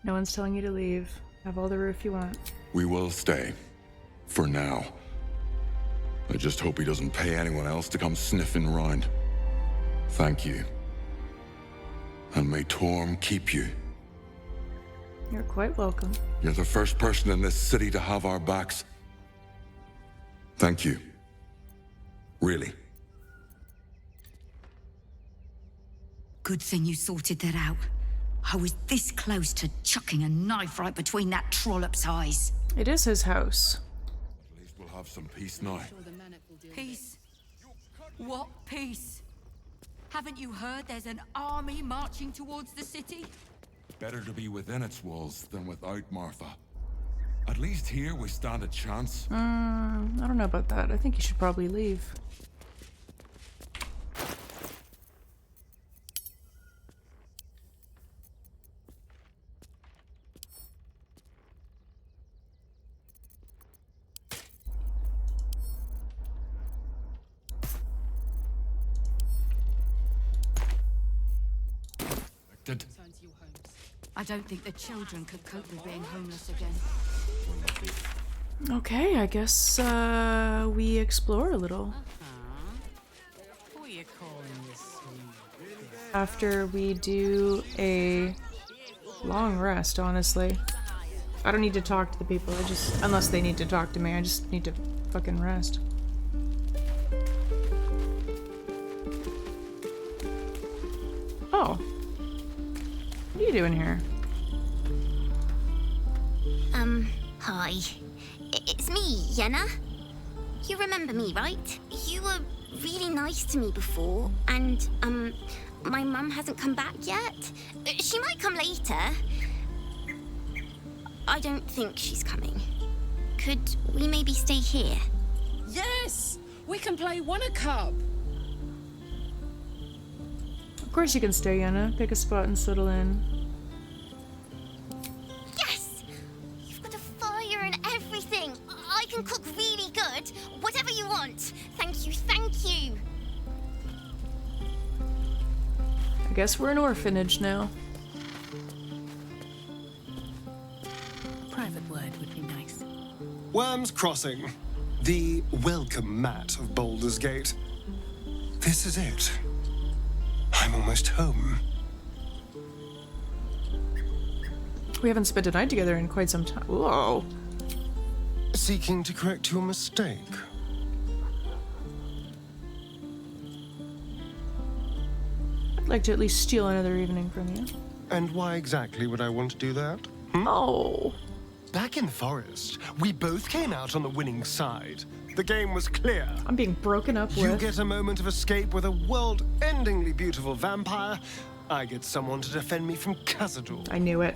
No one's telling you to leave. Have all the roof you want. We will stay. For now. I just hope he doesn't pay anyone else to come sniffing round. Thank you. And may Torm keep you. You're quite welcome. You're the first person in this city to have our backs. Thank you. Really. Good thing you sorted that out. I was this close to chucking a knife right between that trollop's eyes. It is his house. At least we'll have some peace now. Peace? What peace? Haven't you heard there's an army marching towards the city? Better to be within its walls than without, Martha. At least here we stand a chance. I don't know about that. I think you should probably leave. I don't think the children could cope with being homeless again. Okay, I guess we explore a little. What are you calling this? After we do a long rest, honestly. I don't need to talk to the people, unless they need to talk to me, I just need to fucking rest. Oh. What are you doing here? Hi. It's me, Yenna. You remember me, right? You were really nice to me before, and, my mum hasn't come back yet. She might come later. I don't think she's coming. Could we maybe stay here? Yes! We can play Wanna-Cup! Of course you can stay, Yenna. Pick a spot and settle in. Yes! You've got a fire and everything. I can cook really good. Whatever you want. Thank you, thank you. I guess we're an orphanage now. Private word would be nice. Worm's Crossing. The welcome mat of Baldur's Gate. This is it. I'm almost home. We haven't spent a night together in quite some time. Whoa. Seeking to correct your mistake. I'd like to at least steal another evening from you. And why exactly would I want to do that? Oh. Back in the forest, we both came out on the winning side. The game was clear. I'm being broken up with. You get a moment of escape with a world-endingly beautiful vampire. I get someone to defend me from Khazad-dûr. I knew it.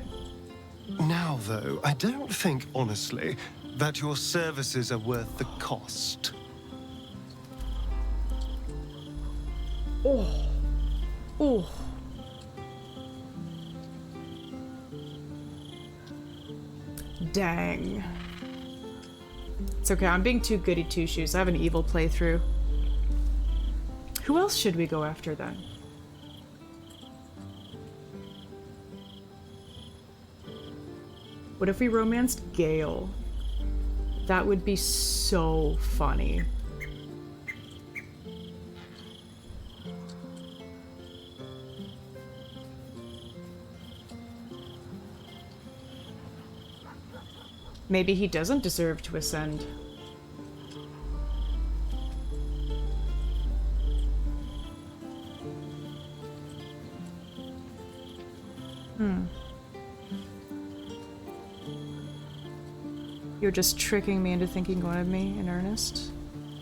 Now, though, I don't think, honestly, that your services are worth the cost. Oh. Oh. Dang. It's okay, I'm being too goody two-shoes. I have an evil playthrough. Who else should we go after then? What if we romanced Gale? That would be so funny. Maybe he doesn't deserve to ascend. You're just tricking me into thinking one of me in earnest?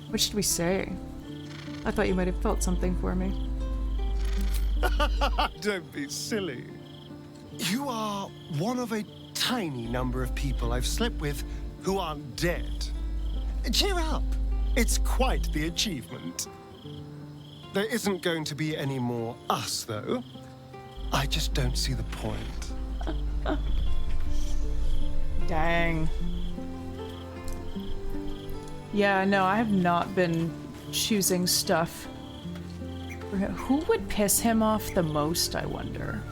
What should we say? I thought you might have felt something for me. Don't be silly. You are one of a tiny number of people I've slept with who aren't dead. Cheer up. It's quite the achievement. There isn't going to be any more us, though. I just don't see the point. Dang. Yeah, no, I have not been choosing stuff. Who would piss him off the most, I wonder?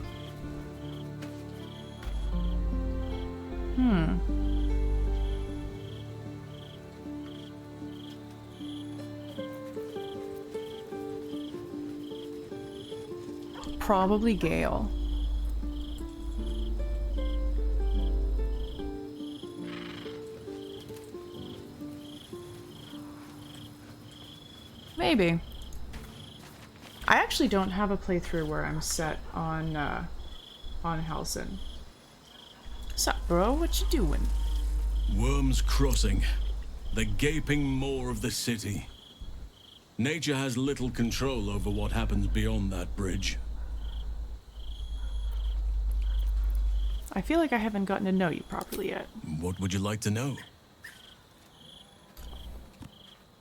Probably Gale. Maybe. I actually don't have a playthrough where I'm set on Halsin. Sup, bro? What you doing? Worm's Crossing. The gaping maw of the city. Nature has little control over what happens beyond that bridge. I feel like I haven't gotten to know you properly yet. What would you like to know?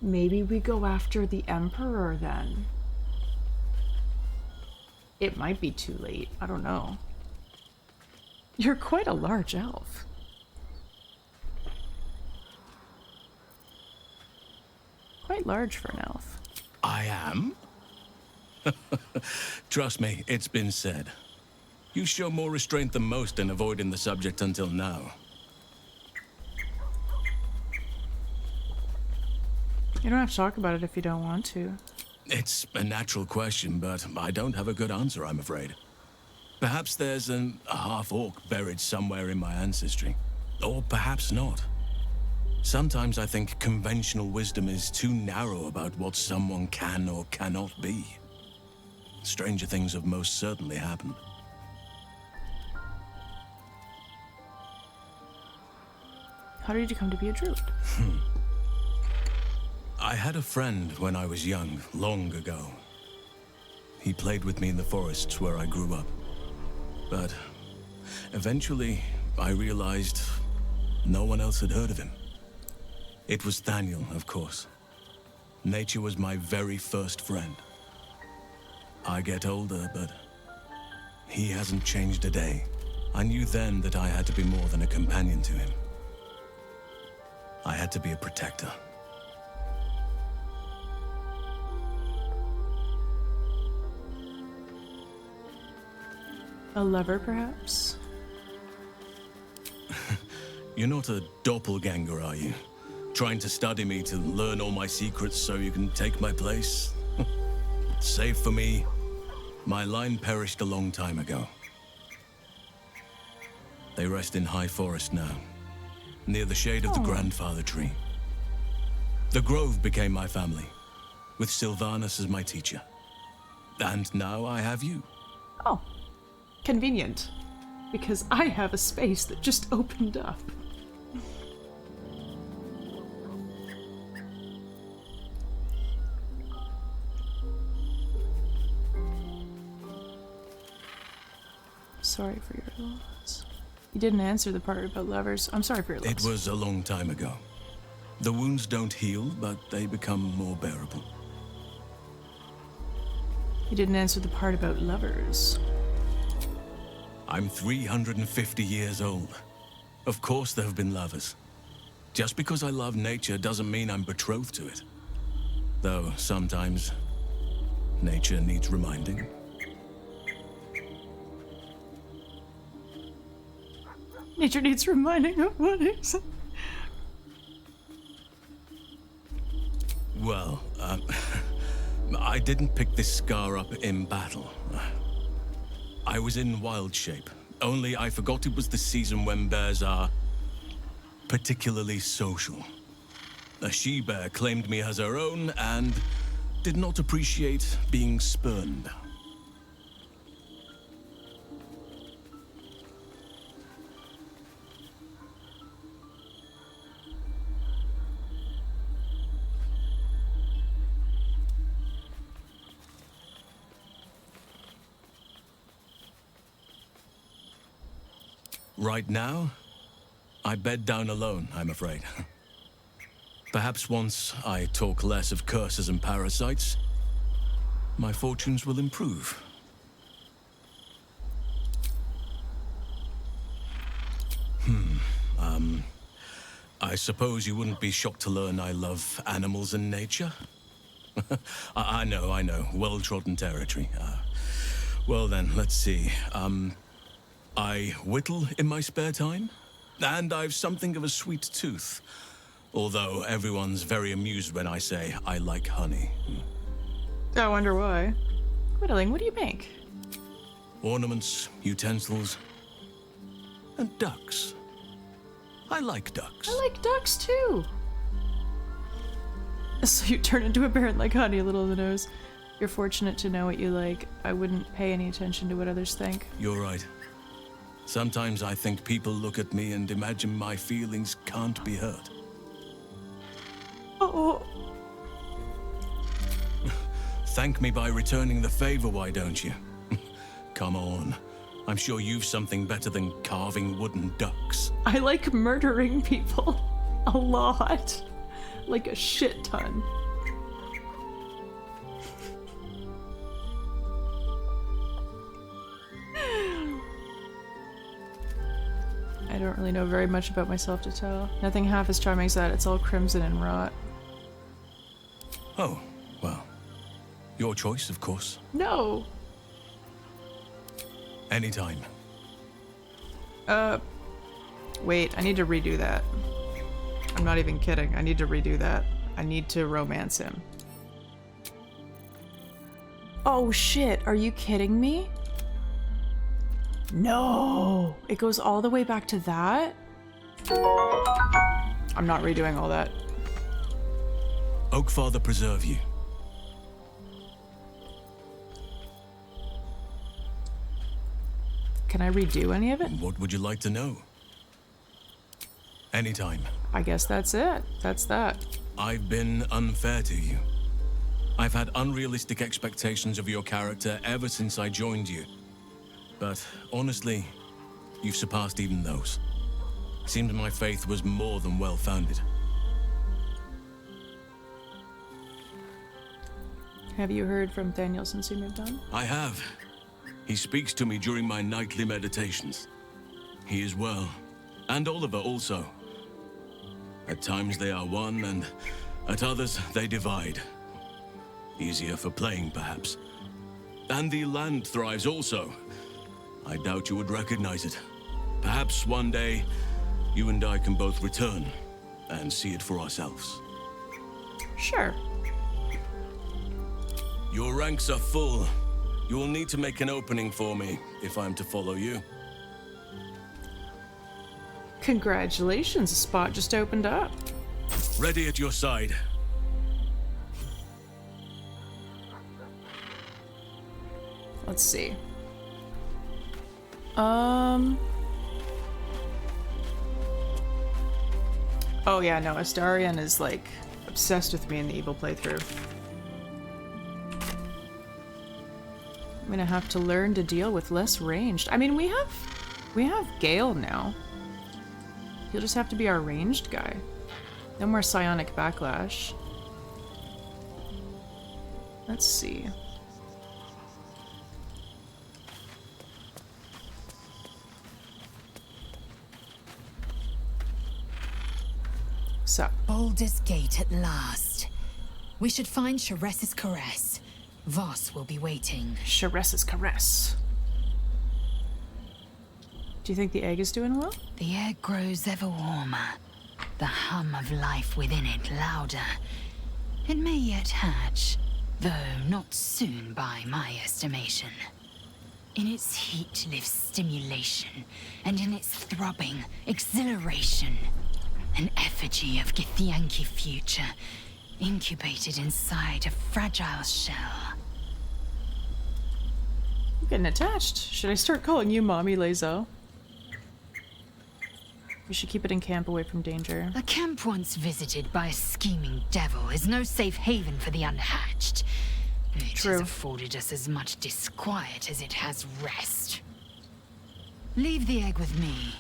Maybe we go after the Emperor then. It might be too late. I don't know. You're quite a large elf. Quite large for an elf. I am? Trust me, it's been said. You show more restraint than most in avoiding the subject until now. You don't have to talk about it if you don't want to. It's a natural question, but I don't have a good answer, I'm afraid. Perhaps there's a half-orc buried somewhere in my ancestry. Or perhaps not. Sometimes I think conventional wisdom is too narrow about what someone can or cannot be. Stranger things have most certainly happened. How did you come to be a druid? I had a friend when I was young, long ago. He played with me in the forests where I grew up. But eventually, I realized no one else had heard of him. It was Daniel, of course. Nature was my very first friend. I get older, but he hasn't changed a day. I knew then that I had to be more than a companion to him. I had to be a protector. A lover, perhaps? You're not a doppelganger, are you? Trying to study me to learn all my secrets so you can take my place? Save for me, my line perished a long time ago. They rest in high forest now, near the shade of the grandfather tree. The grove became my family, with Sylvanas as my teacher. And now I have you. Oh, convenient. Because I have a space that just opened up. Sorry for your loss. You didn't answer the part about lovers. I'm sorry for your loss. It was a long time ago. The wounds don't heal, but they become more bearable. You didn't answer the part about lovers. I'm 350 years old. Of course there have been lovers. Just because I love nature doesn't mean I'm betrothed to it. Though sometimes nature needs reminding. Nature needs reminding of what is. Well, I didn't pick this scar up in battle. I was in wild shape. Only I forgot it was the season when bears are particularly social. A she-bear claimed me as her own and did not appreciate being spurned. Right now, I bed down alone, I'm afraid. Perhaps once I talk less of curses and parasites, my fortunes will improve. I suppose you wouldn't be shocked to learn I love animals and nature? I know, well-trodden territory. Well then, let's see. I whittle in my spare time, and I've something of a sweet tooth. Although everyone's very amused when I say I like honey. I wonder why. Whittling, what do you make? Ornaments, utensils, and ducks. I like ducks. I like ducks too. So you turn into a baron like honey, a little on the nose. You're fortunate to know what you like. I wouldn't pay any attention to what others think. You're right. Sometimes I think people look at me and imagine my feelings can't be hurt. Oh. Thank me by returning the favor, why don't you? Come on. I'm sure you've something better than carving wooden ducks. I like murdering people. A lot. Like a shit ton. I don't really know very much about myself to tell. Nothing half as charming as that. It's all crimson and rot. Oh, well. Your choice, of course. No! Anytime. Wait, I need to redo that. I'm not even kidding. I need to redo that. I need to romance him. Oh shit, are you kidding me? No! It goes all the way back to that? I'm not redoing all that. Oakfather preserve you. Can I redo any of it? What would you like to know? Anytime. I guess that's it. That's that. I've been unfair to you. I've had unrealistic expectations of your character ever since I joined you. But honestly, you've surpassed even those. Seems my faith was more than well-founded. Have you heard from Daniel since you moved on? I have. He speaks to me during my nightly meditations. He is well. And Oliver also. At times they are one, and at others they divide. Easier for playing, perhaps. And the land thrives also. I doubt you would recognize it. Perhaps one day, you and I can both return and see it for ourselves. Sure. Your ranks are full. You will need to make an opening for me if I'm to follow you. Congratulations, a spot just opened up. Ready at your side. Let's see. Oh yeah, no, Astarion is like obsessed with me in the evil playthrough. I'm gonna have to learn to deal with less ranged. I mean, we have Gale now. He'll just have to be our ranged guy. No more psionic backlash. Let's see. So. Baldur's Gate at last. We should find Sharess's caress. Voss will be waiting. Sharess's caress. Do you think the egg is doing well? The egg grows ever warmer. The hum of life within it louder. It may yet hatch, though not soon by my estimation. In its heat lives stimulation, and in its throbbing, exhilaration. An effigy of Githyanki future, incubated inside a fragile shell. I'm getting attached. Should I start calling you Mommy Lazo? We should keep it in camp away from danger. A camp once visited by a scheming devil is no safe haven for the unhatched. It has afforded us as much disquiet as it has rest. Leave the egg with me.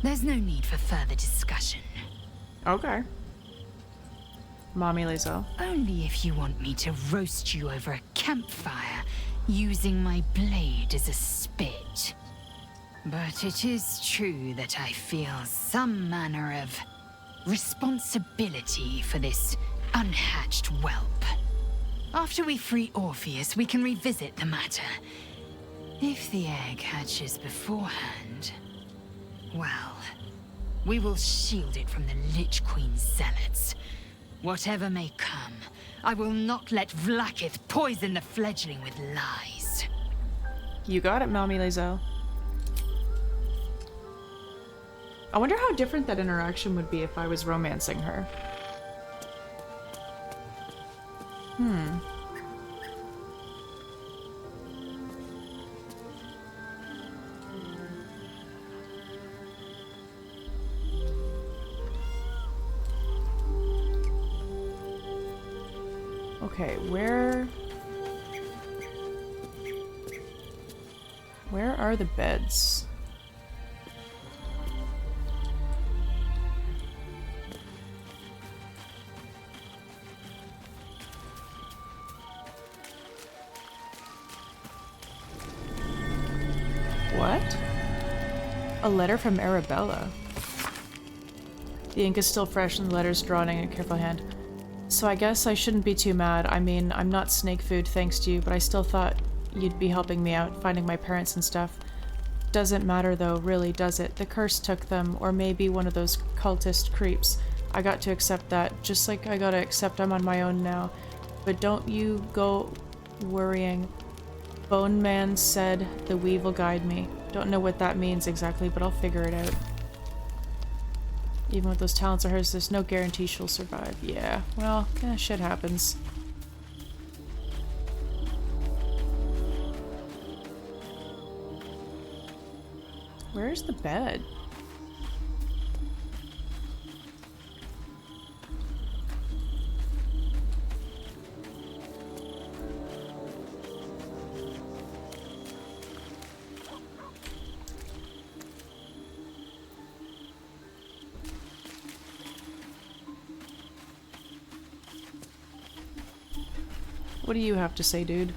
There's no need for further discussion. Okay. Mommy Lazo. Only if you want me to roast you over a campfire, using my blade as a spit. But it is true that I feel some manner of responsibility for this unhatched whelp. After we free Orpheus, we can revisit the matter. If the egg hatches beforehand, well, we will shield it from the Lich Queen's zealots. Whatever may come, I will not let Vlaakith poison the fledgling with lies. You got it, Mommy Lazo. I wonder how different that interaction would be if I was romancing her. Okay, where are the beds? What? A letter from Arabella. The ink is still fresh and the letter's drawn in a careful hand. So I guess I shouldn't be too mad. I mean, I'm not snake food thanks to you, but I still thought you'd be helping me out, finding my parents and stuff. Doesn't matter though, really, does it? The curse took them, or maybe one of those cultist creeps. I got to accept that, just like I gotta accept I'm on my own now. But don't you go worrying. Bone Man said the weave will guide me. Don't know what that means exactly, but I'll figure it out. Even with those talents of hers, there's no guarantee she'll survive. Yeah, well, shit happens. Where's the bed? What do you have to say, dude?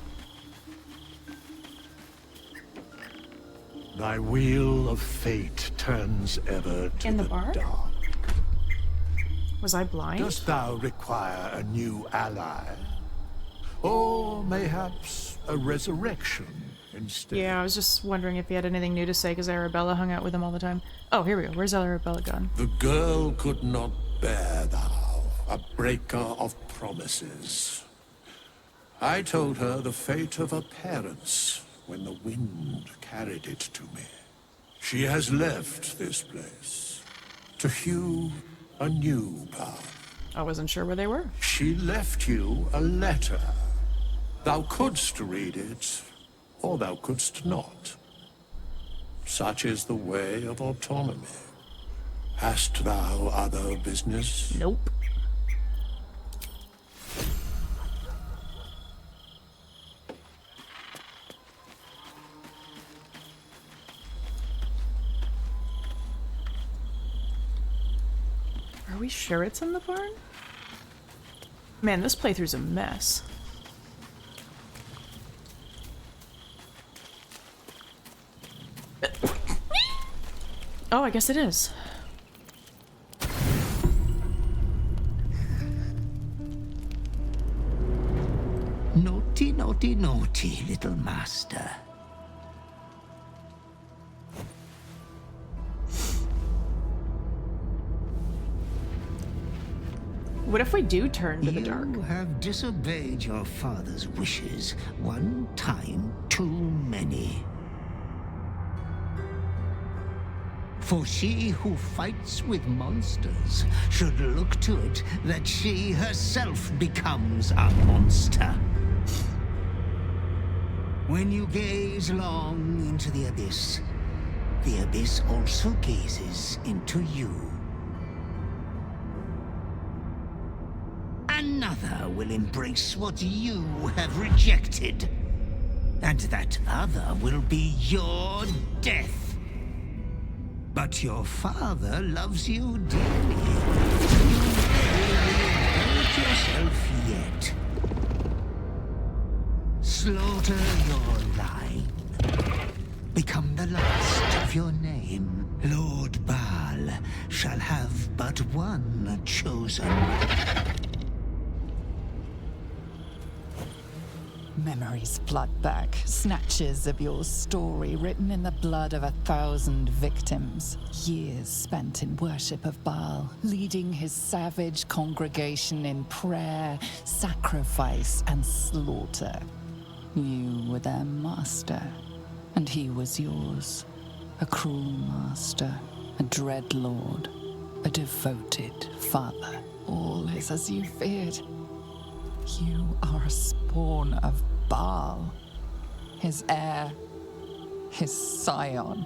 Thy wheel of fate turns ever to In the bar? dark. Was I blind? Dost thou require a new ally? Or mayhaps a resurrection instead? Yeah, I was just wondering if he had anything new to say because Arabella hung out with him all the time. Oh, here we go. Where's Arabella gone? The girl could not bear thou, a breaker of promises. I told her the fate of her parents when the wind carried it to me. She has left this place to hew a new path. I wasn't sure where they were. She left you a letter. Thou couldst read it, or thou couldst not. Such is the way of autonomy. Hast thou other business? Nope. Are we sure it's in the barn? Man, this playthrough's a mess. Oh, I guess it is. Naughty, naughty, naughty, little master. What if we do turn to the dark? You have disobeyed your father's wishes one time too many. For she who fights with monsters should look to it that she herself becomes a monster. When you gaze long into the abyss also gazes into you. Another will embrace what you have rejected. And that other will be your death. But your father loves you dearly. You may hurt yourself yet. Slaughter your line. Become the last of your name. Lord Baal shall have but one chosen. Memories flood back, snatches of your story written in the blood of 1,000 victims. Years spent in worship of Baal, leading his savage congregation in prayer, sacrifice, and slaughter. You were their master, and he was yours. A cruel master, a dread lord, a devoted father. All is as you feared. You are a spawn of Baal, his heir, his scion.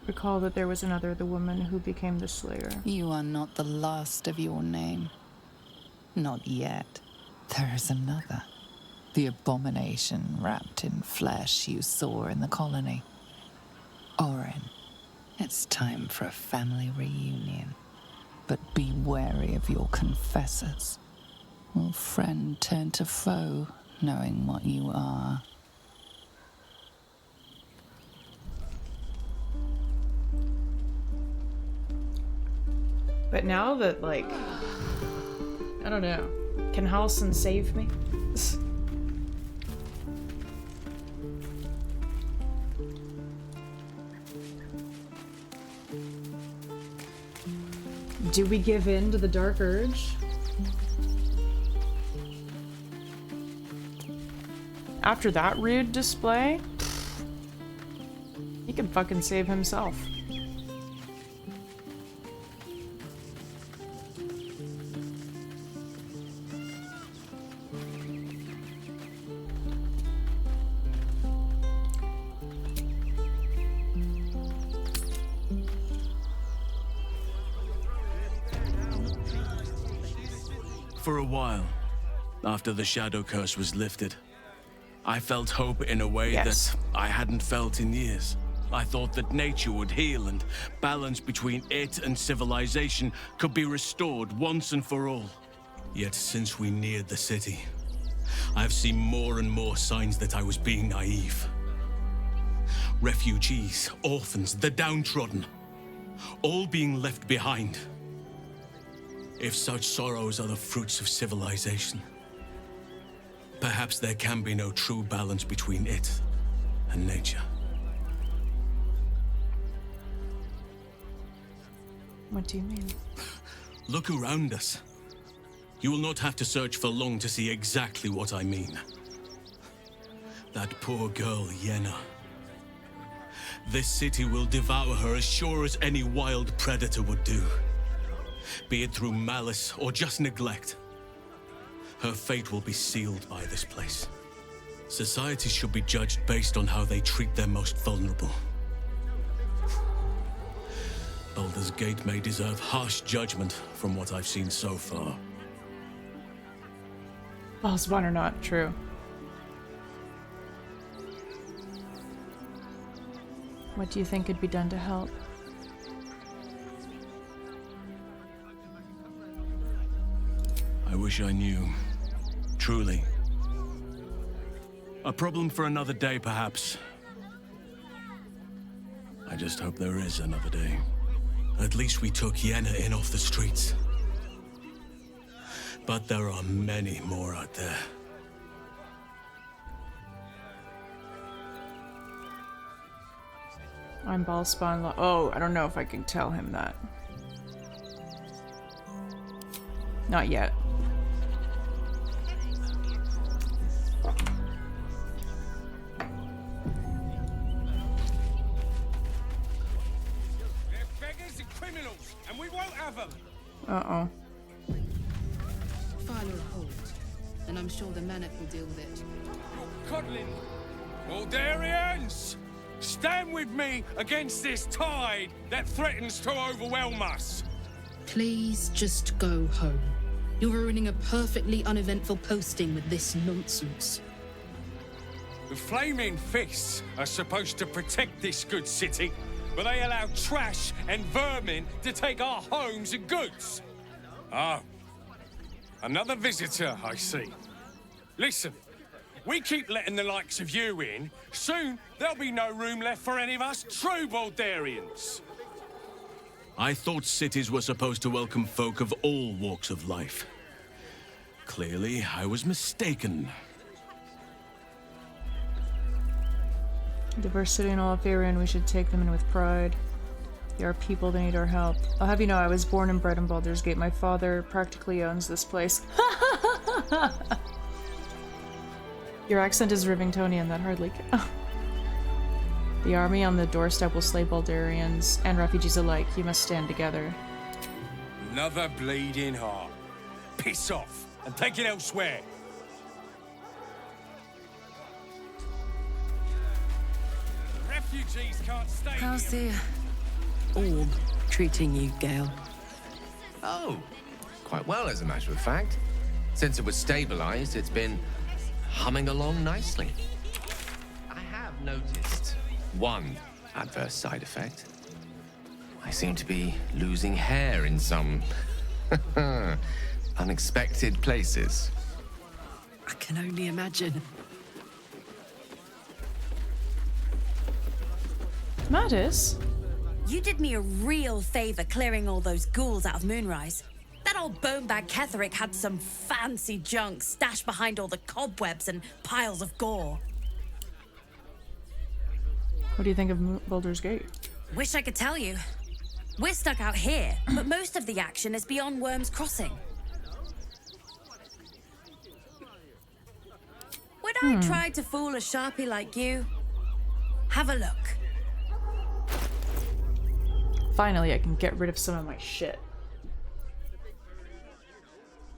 Recall that there was another, the woman who became the slayer. You are not the last of your name. Not yet. There is another. The abomination wrapped in flesh you saw in the colony. Orin, it's time for a family reunion. But be wary of your confessors. Will friend turn to foe, knowing what you are? But now that, like, I don't know. Can Halson save me? Do we give in to the dark urge? After that rude display, he can fucking save himself. For a while, after the Shadow Curse was lifted, I felt hope in a way that I hadn't felt in years. I thought that nature would heal and balance between it and civilization could be restored once and for all. Yet since we neared the city, I've seen more and more signs that I was being naive. Refugees, orphans, the downtrodden, all being left behind. If such sorrows are the fruits of civilization, perhaps there can be no true balance between it and nature. What do you mean? Look around us. You will not have to search for long to see exactly what I mean. That poor girl, Yenna. This city will devour her as sure as any wild predator would do. Be it through malice or just neglect. Her fate will be sealed by this place. Society should be judged based on how they treat their most vulnerable. Baldur's Gate may deserve harsh judgment from what I've seen so far. Balspawn or not, true. What do you think could be done to help? I wish I knew. Truly. A problem for another day, perhaps. I just hope there is another day. At least we took Yenna in off the streets. But there are many more out there. I'm Balspawn. Oh, I don't know if I can tell him that. Not yet. They're beggars and criminals, and we won't have them. Uh-oh. File a hold, and I'm sure the Manet will deal with it. Coddling. Baldurians! Stand with me against this tide that threatens to overwhelm us. Please just go home. You're ruining a perfectly uneventful posting with this nonsense. The Flaming Fists are supposed to protect this good city, but they allow trash and vermin to take our homes and goods. Ah, another visitor, I see. Listen, we keep letting the likes of you in, soon there'll be no room left for any of us true Baldurians. I thought cities were supposed to welcome folk of all walks of life. Clearly, I was mistaken. Diversity in all of Faerun, we should take them in with pride. They are people, they need our help. I'll have you know, I was born and bred in Baldur's Gate. My father practically owns this place. Your accent is Rivingtonian, that hardly The army on the doorstep will slay Baldurians and refugees alike. You must stand together. Another bleeding heart. Piss off and take it elsewhere. Refugees can't stay How's here. the orb treating you, Gale? Oh, quite well, as a matter of fact. Since it was stabilized, it's been humming along nicely. I have noticed one adverse side effect. I seem to be losing hair in some unexpected places. I can only imagine. Mattis? You did me a real favor clearing all those ghouls out of Moonrise. That old bonebag Ketherick had some fancy junk stashed behind all the cobwebs and piles of gore. What do you think of Baldur's Gate? Wish I could tell you. We're stuck out here, but most of the action is beyond Worm's Crossing. Would I try to fool a sharpie like you? Have a look. Finally, I can get rid of some of my shit.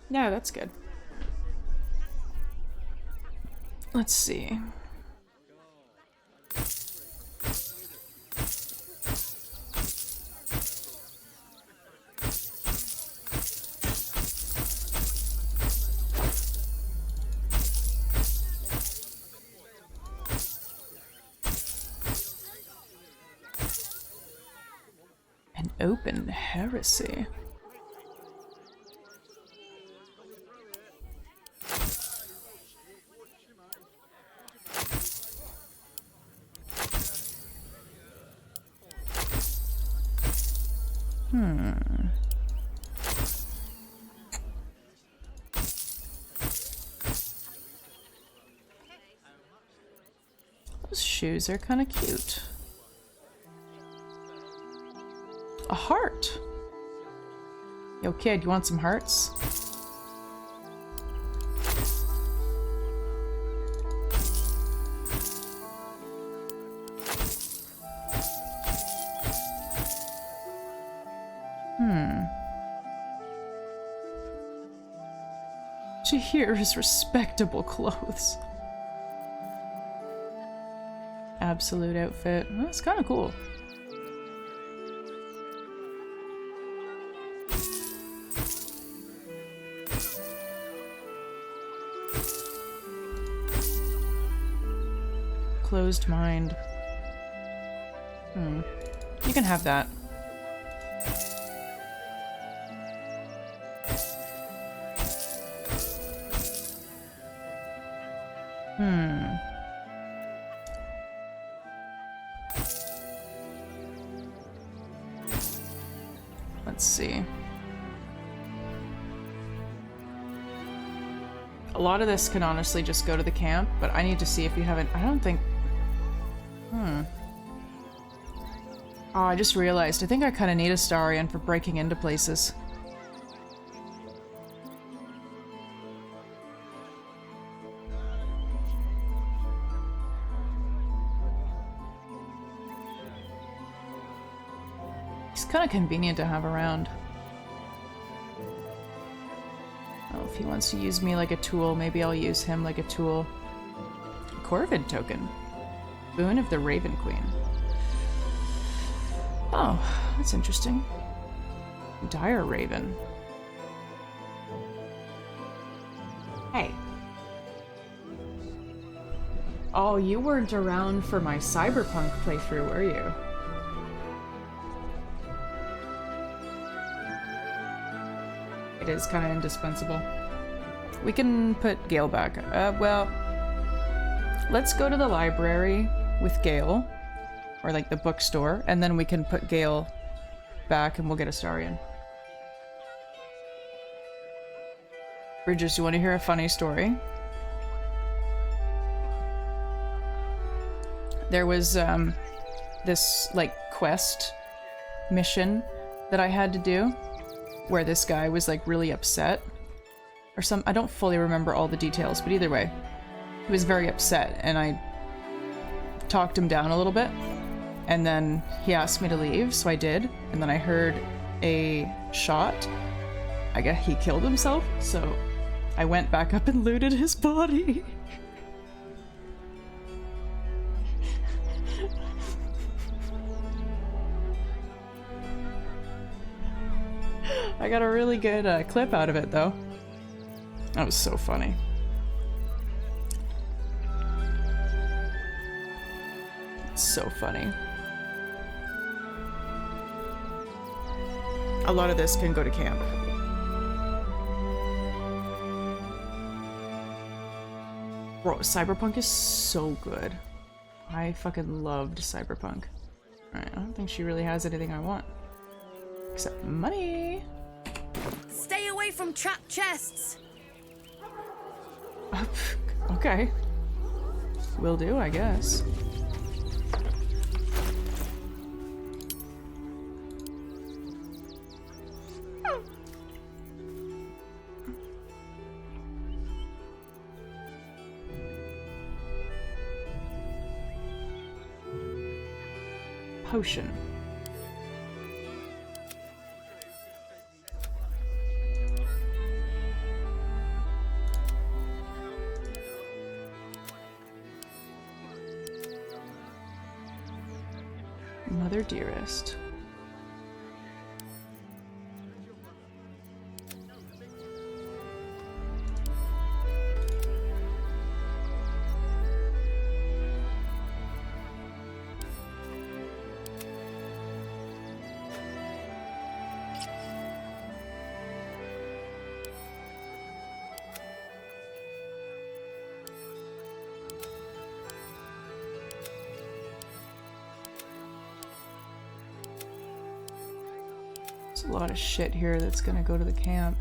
Yeah, that's good. Let's see. An open heresy. Those shoes are kind of cute. A heart. Yo, kid, you want some hearts? She here is respectable clothes. Absolute outfit. Well, that's kind of cool. Closed mind. You can have that. Let's see. A lot of this can honestly just go to the camp, but I need to see if you haven't. I don't think. Oh, I just realized. I think I kind of need a Starion for breaking into places. He's kind of convenient to have around. Oh, if he wants to use me like a tool, maybe I'll use him like a tool. Corvid token. Boon of the Raven Queen. Oh, that's interesting. Dire Raven. Hey. Oh, you weren't around for my Cyberpunk playthrough, were you? It is kind of indispensable. We can put Gale back. Well, let's go to the library with Gale, or like the bookstore, and then we can put Gale back and we'll get a Starion. Bridges, do you want to hear a funny story? There was this like quest mission that I had to do where this guy was like really upset or some. I don't fully remember all the details, but either way, he was very upset and I talked him down a little bit and then he asked me to leave, so I did, and then I heard a shot. I guess he killed himself, so I went back up and looted his body. I got a really good clip out of it, though. That was so funny. It's so funny. A lot of this can go to camp. Bro, Cyberpunk is so good. I fucking loved Cyberpunk. Alright, I don't think she really has anything I want. Except money! Stay away from trapped chests! Okay. Will do, I guess. Potion. Mother dearest. There's a lot of shit here that's gonna go to the camp.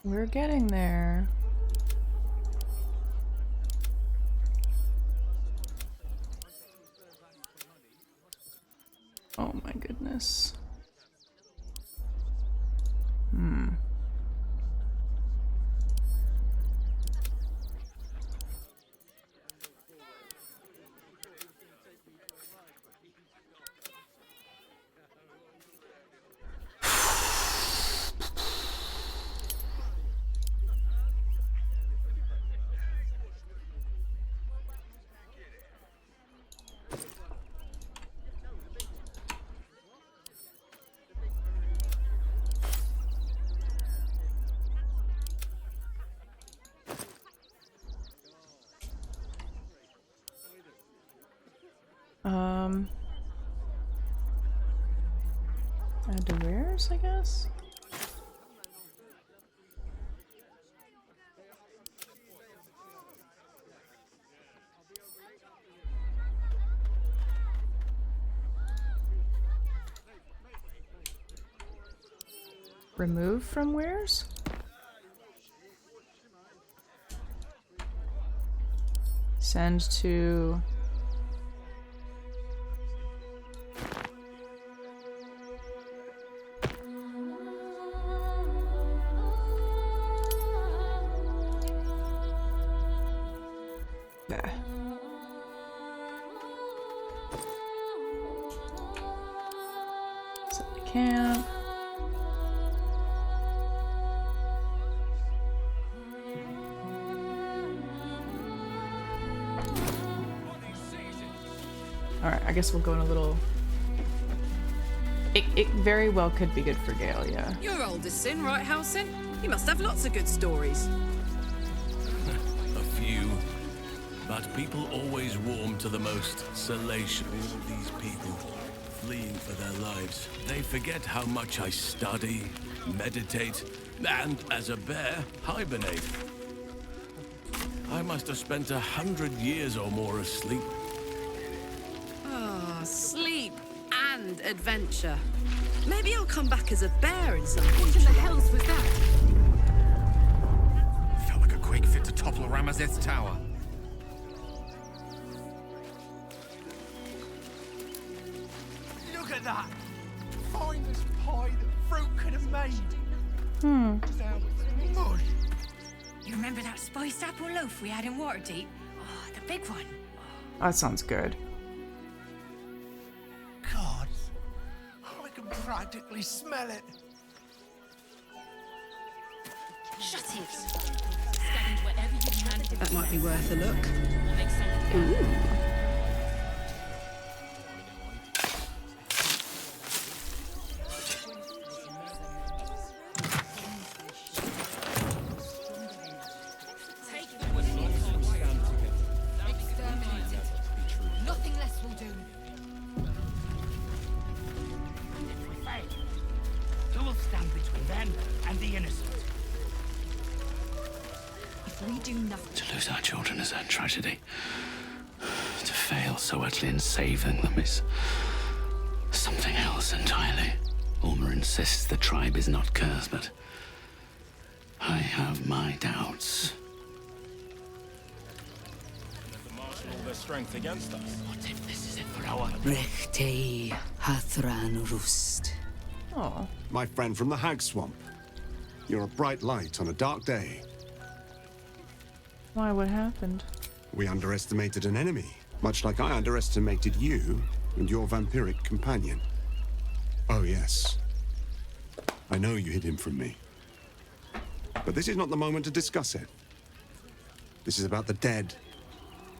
We're getting there. Oh my goodness. Add to wares, I guess? Remove from wares? Send to... Set the camp. Alright, I guess we'll go in a little... It very well could be good for Gale, yeah. You're oldest sin, right, Halsin? You must have lots of good stories. A few. But people always warm to the most salacious. All these people fleeing for their lives. They forget how much I study, meditate, and, as a bear, hibernate. I must have spent 100 years or more asleep. Sleep and adventure. Maybe I'll come back as a bear in some future. What in the hells was that? Felt like a quake fit to topple Ramazeth's tower. Look at that! Finest pie that fruit could have made. Mush. You remember that spiced apple loaf we had in Waterdeep? Oh, the big one. That sounds good. God, I can practically smell it. Shut it. That might be worth a look. Ooh. Nothing less will do. If we fail, who will stand between them and the innocent? If we do nothing... To lose our children is a tragedy. To fail so utterly in saving them is something else entirely. Ulmer insists the tribe is not cursed, but I have my doubts. All their strength against us. What if this is it for our... Rechtei Hathran Rust. Oh. My friend from the Hag Swamp. You're a bright light on a dark day. Why, what happened? We underestimated an enemy, much like I underestimated you and your vampiric companion. Oh, yes. I know you hid him from me. But this is not the moment to discuss it. This is about the dead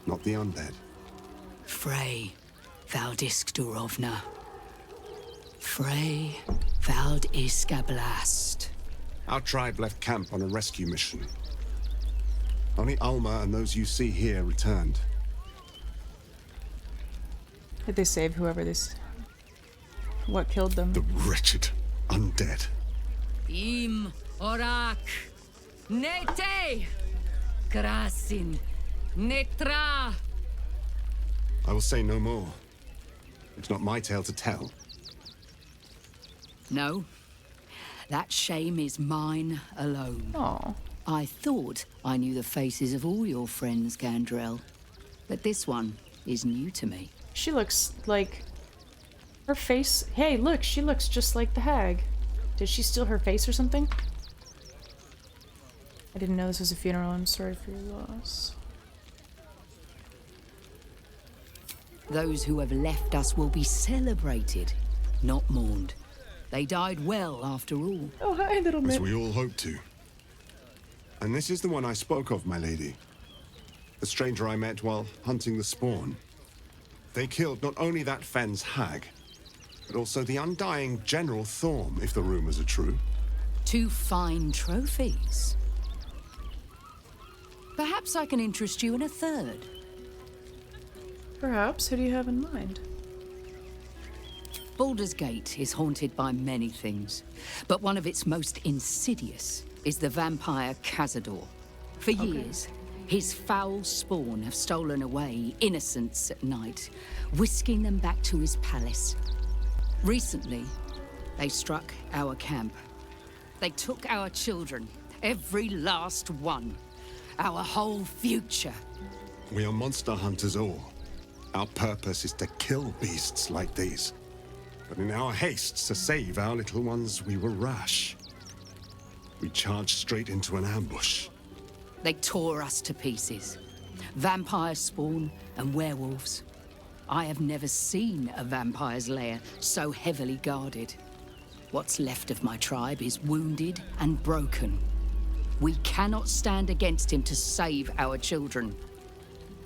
not the undead. Frey Valdiskdurovna. Frey Valdiskablast. Our tribe left camp on a rescue mission. Only Alma and those you see here returned. Did they save whoever what killed them? The wretched undead. Im orak. Nete. Krasin. Netra. I will say no more. It's not my tale to tell. No. That shame is mine alone. Oh. I thought I knew the faces of all your friends, Gandrel. But this one is new to me. She looks like... Her face... Hey, look, she looks just like the hag. Did she steal her face or something? I didn't know this was a funeral. I'm sorry for your loss. Those who have left us will be celebrated, not mourned. They died well, after all. Oh, hi, little As man. we all hope to. And this is the one I spoke of, my lady. The stranger I met while hunting the spawn. They killed not only that Fenn's hag, but also the undying General Thorm, if the rumors are true. 2 fine trophies. Perhaps I can interest you in a third. Perhaps. Who do you have in mind? Baldur's Gate is haunted by many things, but one of its most insidious is the vampire Cazador. For years, his foul spawn have stolen away innocents at night, whisking them back to his palace. Recently, they struck our camp. They took our children, every last one, our whole future. We are monster hunters all. Our purpose is to kill beasts like these. But in our haste to save our little ones, we were rash. We charged straight into an ambush. They tore us to pieces. Vampire spawn and werewolves. I have never seen a vampire's lair so heavily guarded. What's left of my tribe is wounded and broken. We cannot stand against him to save our children.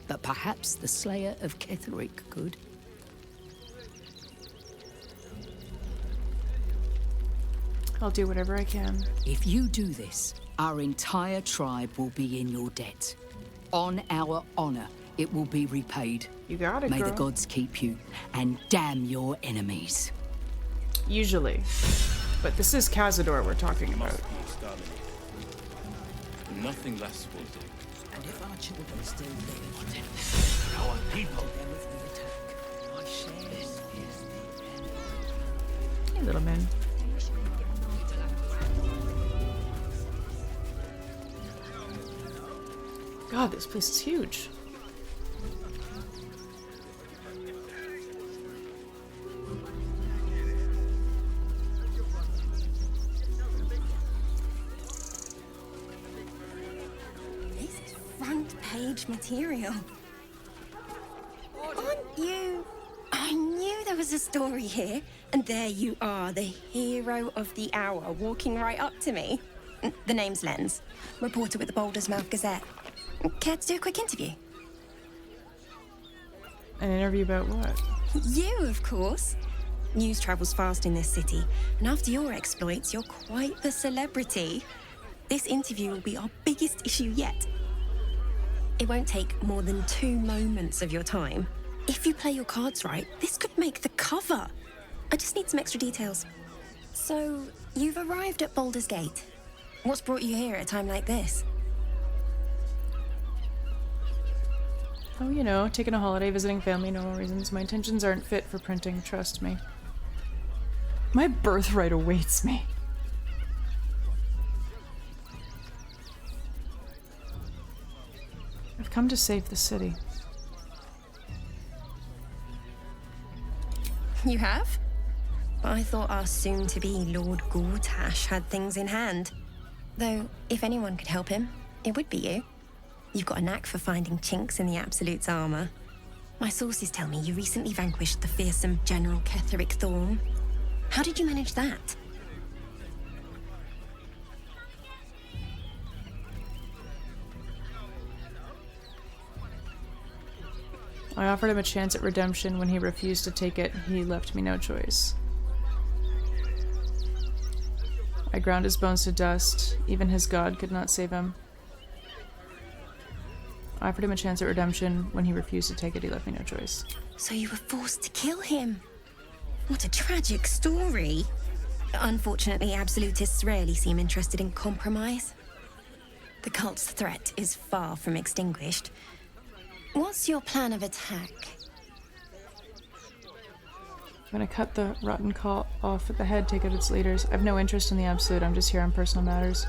But perhaps the Slayer of Ketheric could. I'll do whatever I can. If you do this, our entire tribe will be in your debt. On our honor, it will be repaid. You got it, May girl. the gods keep you, and damn your enemies. Usually. But this is Cazador we're talking about. Nothing less will do. And if our children still live, Our people. them if we attack. I share this is the end. Hey, little man. God, this place is huge. This is front page material. Aren't you? I knew there was a story here. And there you are, the hero of the hour, walking right up to me. The name's Lens, reporter with the Baldur's Mouth Gazette. Care to do a quick interview? An interview about what? You, of course. News travels fast in this city, and after your exploits, you're quite the celebrity. This interview will be our biggest issue yet. It won't take more than 2 moments of your time. If you play your cards right, this could make the cover. I just need some extra details. So, you've arrived at Baldur's Gate. What's brought you here at a time like this? Oh, you know, taking a holiday, visiting family, normal reasons. My intentions aren't fit for printing, trust me. My birthright awaits me. I've come to save the city. You have? I thought our soon-to-be Lord Gortash had things in hand. Though, if anyone could help him, it would be you. You've got a knack for finding chinks in the Absolute's armor. My sources tell me you recently vanquished the fearsome General Ketheric Thorm. How did you manage that? I offered him a chance at redemption. When he refused to take it, he left me no choice. I ground his bones to dust. Even his god could not save him. I offered him a chance at redemption. When he refused to take it, he left me no choice. So you were forced to kill him. What a tragic story. Unfortunately, absolutists rarely seem interested in compromise. The cult's threat is far from extinguished. What's your plan of attack? I'm gonna cut the rotten cult off at the head, take out its leaders. I have no interest in the absolute. I'm just here on personal matters.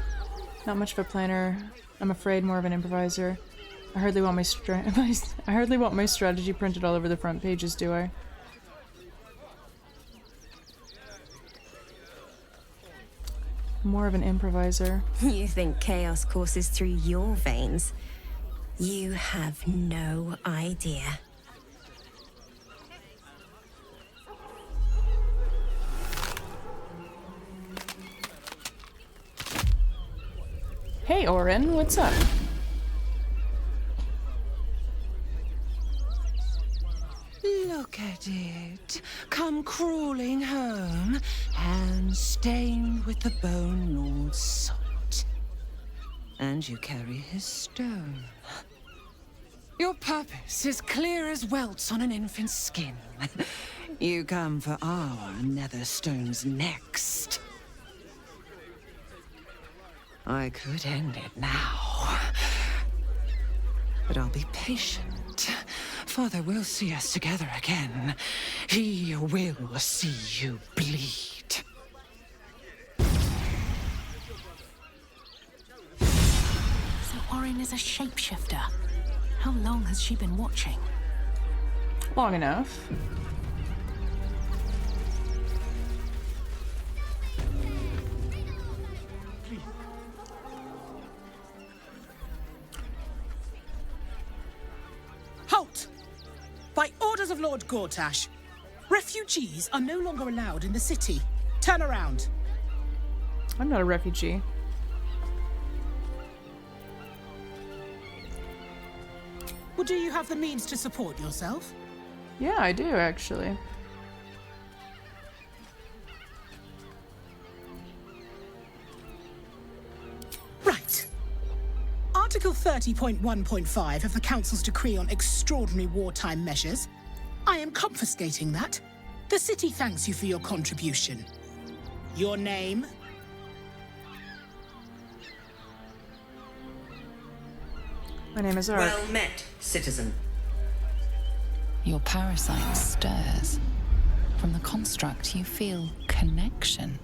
Not much of a planner. I'm afraid more of an improviser. I hardly want my strategy printed all over the front pages, do I? More of an improviser. You think chaos courses through your veins? You have no idea. Hey, Orin, what's up? Look at it. Come crawling home, hands stained with the Bone Lord's salt. And you carry his stone. Your purpose is clear as welts on an infant's skin. You come for our nether stones next. I could end it now. But I'll be patient. Father will see us together again. He will see you bleed. So Orin is a shapeshifter. How long has she been watching? Long enough. Halt! By orders of Lord Gortash, refugees are no longer allowed in the city. Turn around. I'm not a refugee. Well, do you have the means to support yourself? Yeah, I do, actually. Right. Article 30.1.5 of the Council's Decree on Extraordinary Wartime Measures. I am confiscating that. The city thanks you for your contribution. Your name? My name is Ark. Well met, citizen. Your parasite stirs. From the construct, you feel connection,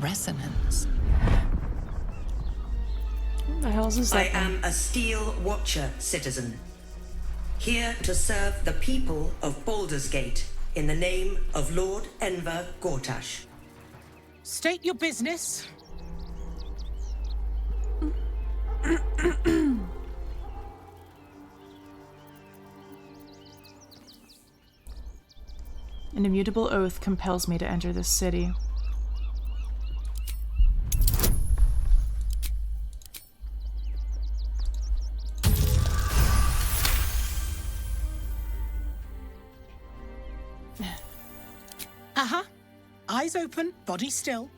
resonance. What the hell is this? I am a Steel Watcher, citizen. Here to serve the people of Baldur's Gate in the name of Lord Enver Gortash. State your business. An immutable oath compels me to enter this city. Uh-huh. Eyes open, body still.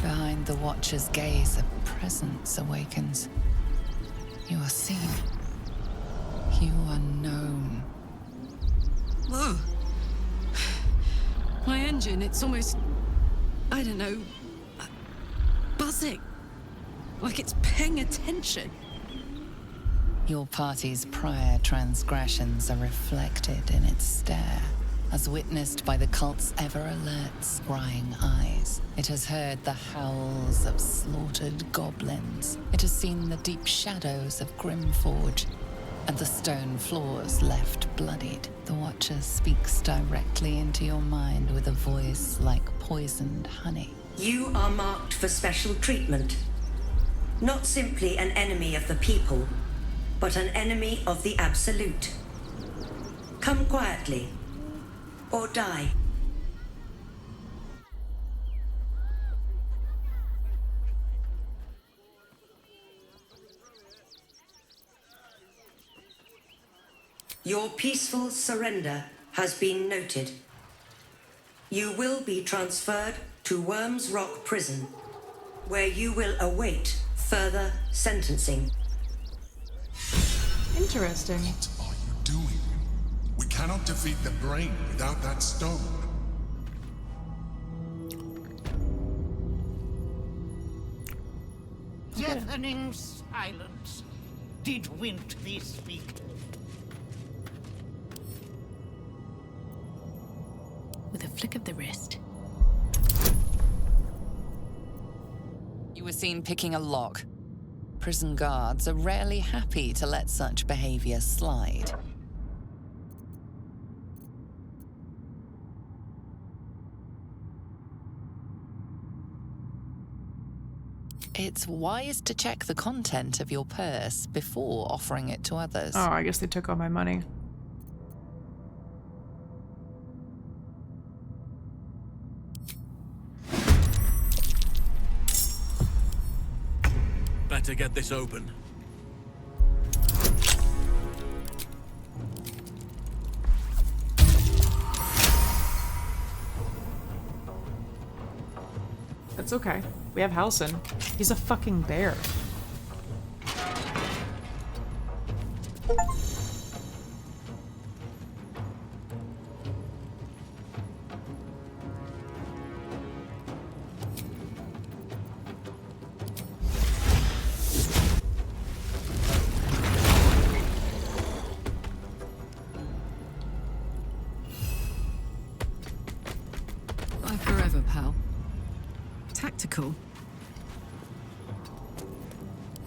Behind the Watcher's gaze, a presence awakens. You are seen. You are known. Whoa. My engine, it's almost, I don't know, buzzing. Like it's paying attention. Your party's prior transgressions are reflected in its stare, as witnessed by the cult's ever-alert, scrying eyes. It has heard the howls of slaughtered goblins. It has seen the deep shadows of Grimforge, and the stone floors left bloodied. The Watcher speaks directly into your mind with a voice like poisoned honey. You are marked for special treatment. Not simply an enemy of the people, but an enemy of the Absolute. Come quietly, or die. Your peaceful surrender has been noted. You will be transferred to Worms Rock Prison, where you will await further sentencing. Interesting. What are you doing? We cannot defeat the brain without that stone. Deafening silence. Did Wint thee speak? With a flick of the wrist. You were seen picking a lock. Prison guards are rarely happy to let such behavior slide. It's wise to check the content of your purse before offering it to others. Oh, I guess they took all my money. Better get this open. That's okay. We have Halsin. He's a fucking bear. Bye forever, pal. Tactical.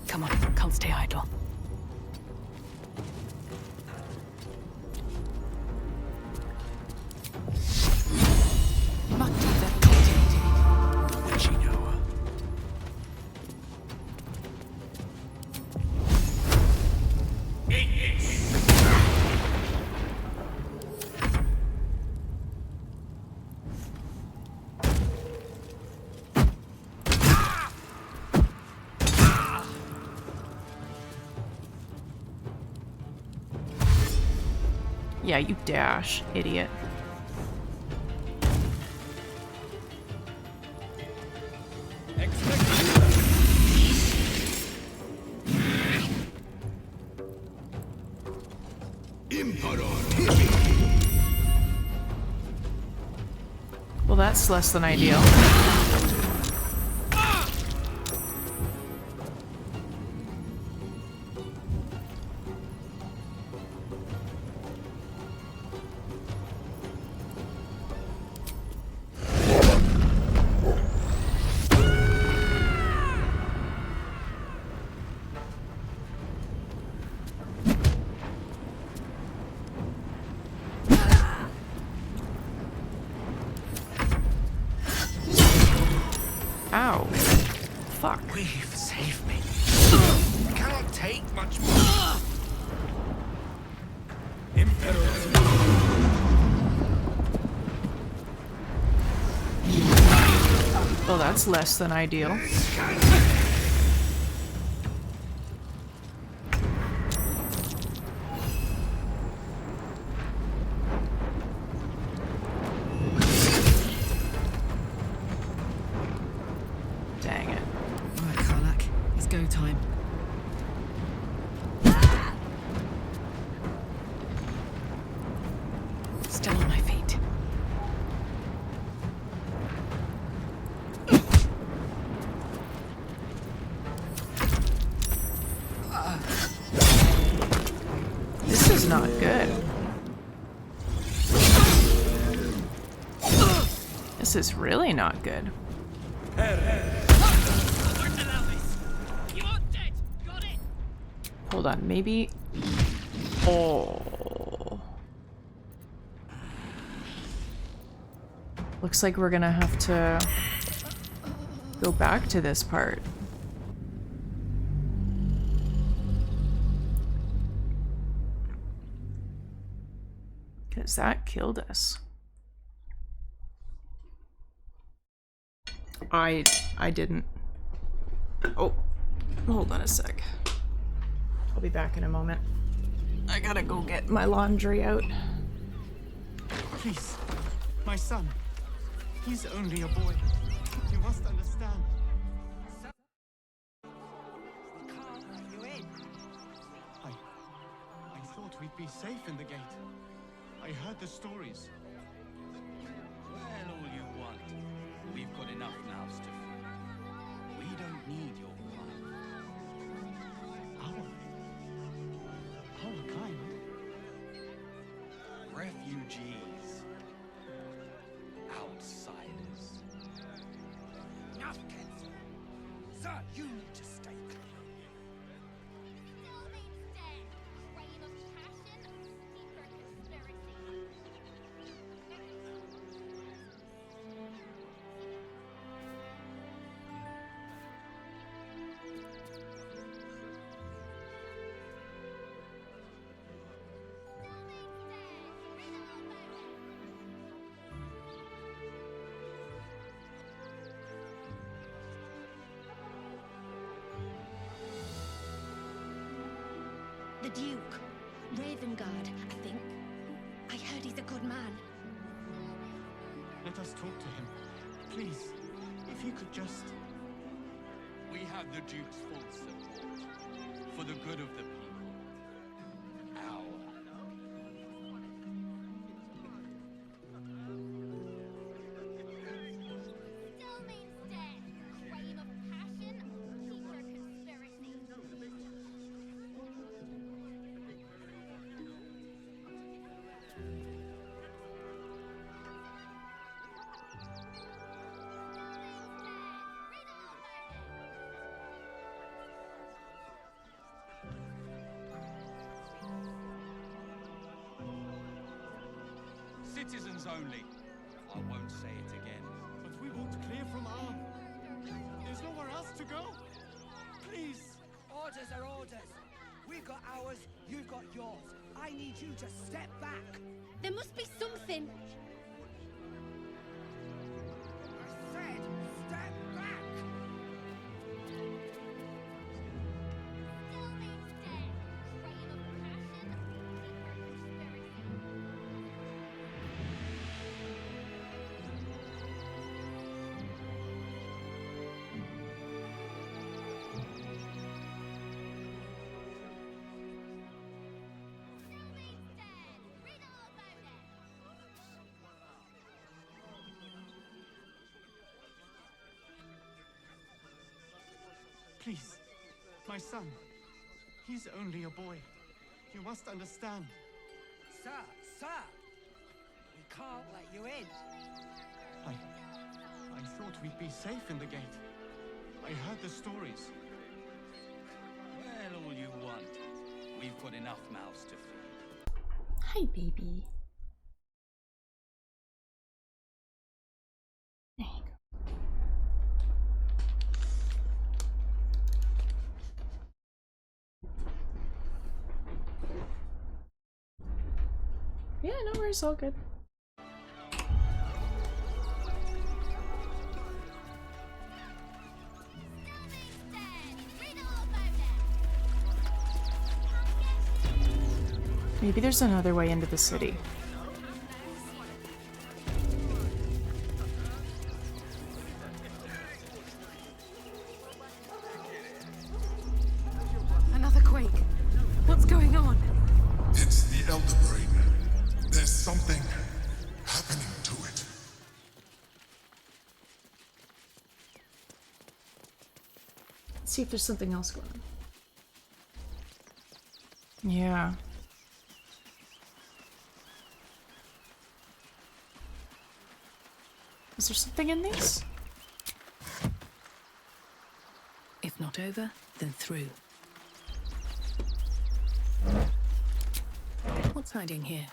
Come on, can't stay idle. Yeah, you dash, idiot. Well, that's less than ideal. Ow. Fuck. We've saved me. Cannot take much more. Well, that's less than ideal. Dang it. Alright, Karlak. It's go time. Still on my feet. This is not good. This is really not good. Hold on, maybe... Oh. Looks like we're gonna have to go back to this part. Because that killed us. I didn't. Oh, hold on a sec. I'll be back in a moment. I gotta go get my laundry out. Please, my son. He's only a boy. You must understand. We can't let you in. I thought we'd be safe in the gate. I heard the stories. Well, all you want. We've got enough mouths to feed. We don't need your kind. Our kind? Refugees. Outsiders. Enough, Kenzie. Sir, you need to stay clear. The Duke. Ravengard, I think. I heard he's a good man. Let us talk to him. Please, if you could just... We have the Duke's full support. For the good of the people. Our. Citizens only. I won't say it again. But we walked clear from Arm. There's nowhere else to go. Please. Orders are orders. We've got ours, you've got yours. I need you to step back. There must be something. I said, step back. Please, my son. He's only a boy. You must understand. Sir, sir. We can't let you in. I thought we'd be safe in the gate. I heard the stories. Well, all you want. We've got enough mouths to feed. Hi, baby. There you go. Yeah, no worries, all good. Maybe there's another way into the city. Another quake. What's going on? It's the Elder Brain. There's something happening to it. Let's see if there's something else going on. Yeah. Is there something in these? If not over, then through. What's hiding here?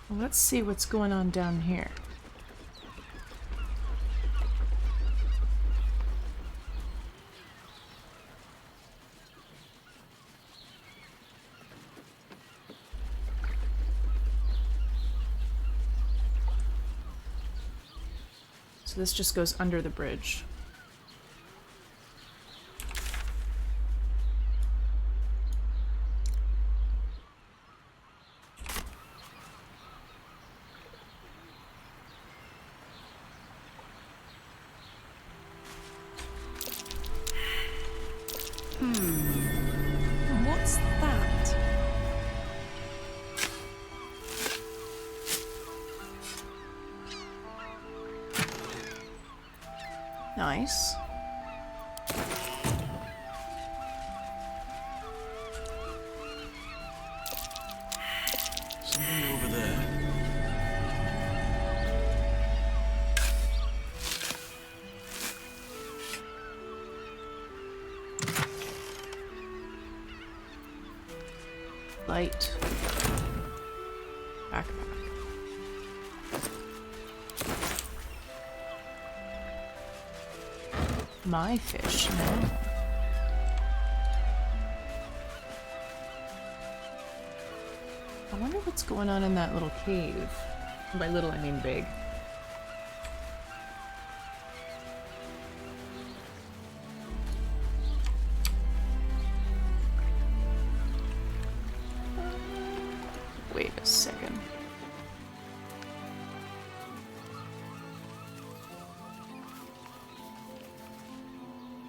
Well, let's see what's going on down here. So this just goes under the bridge. What's that? Nice. Something over there. Light. Backpack. My fish, no. I wonder what's going on in that little cave. And by little, I mean big. Wait a second.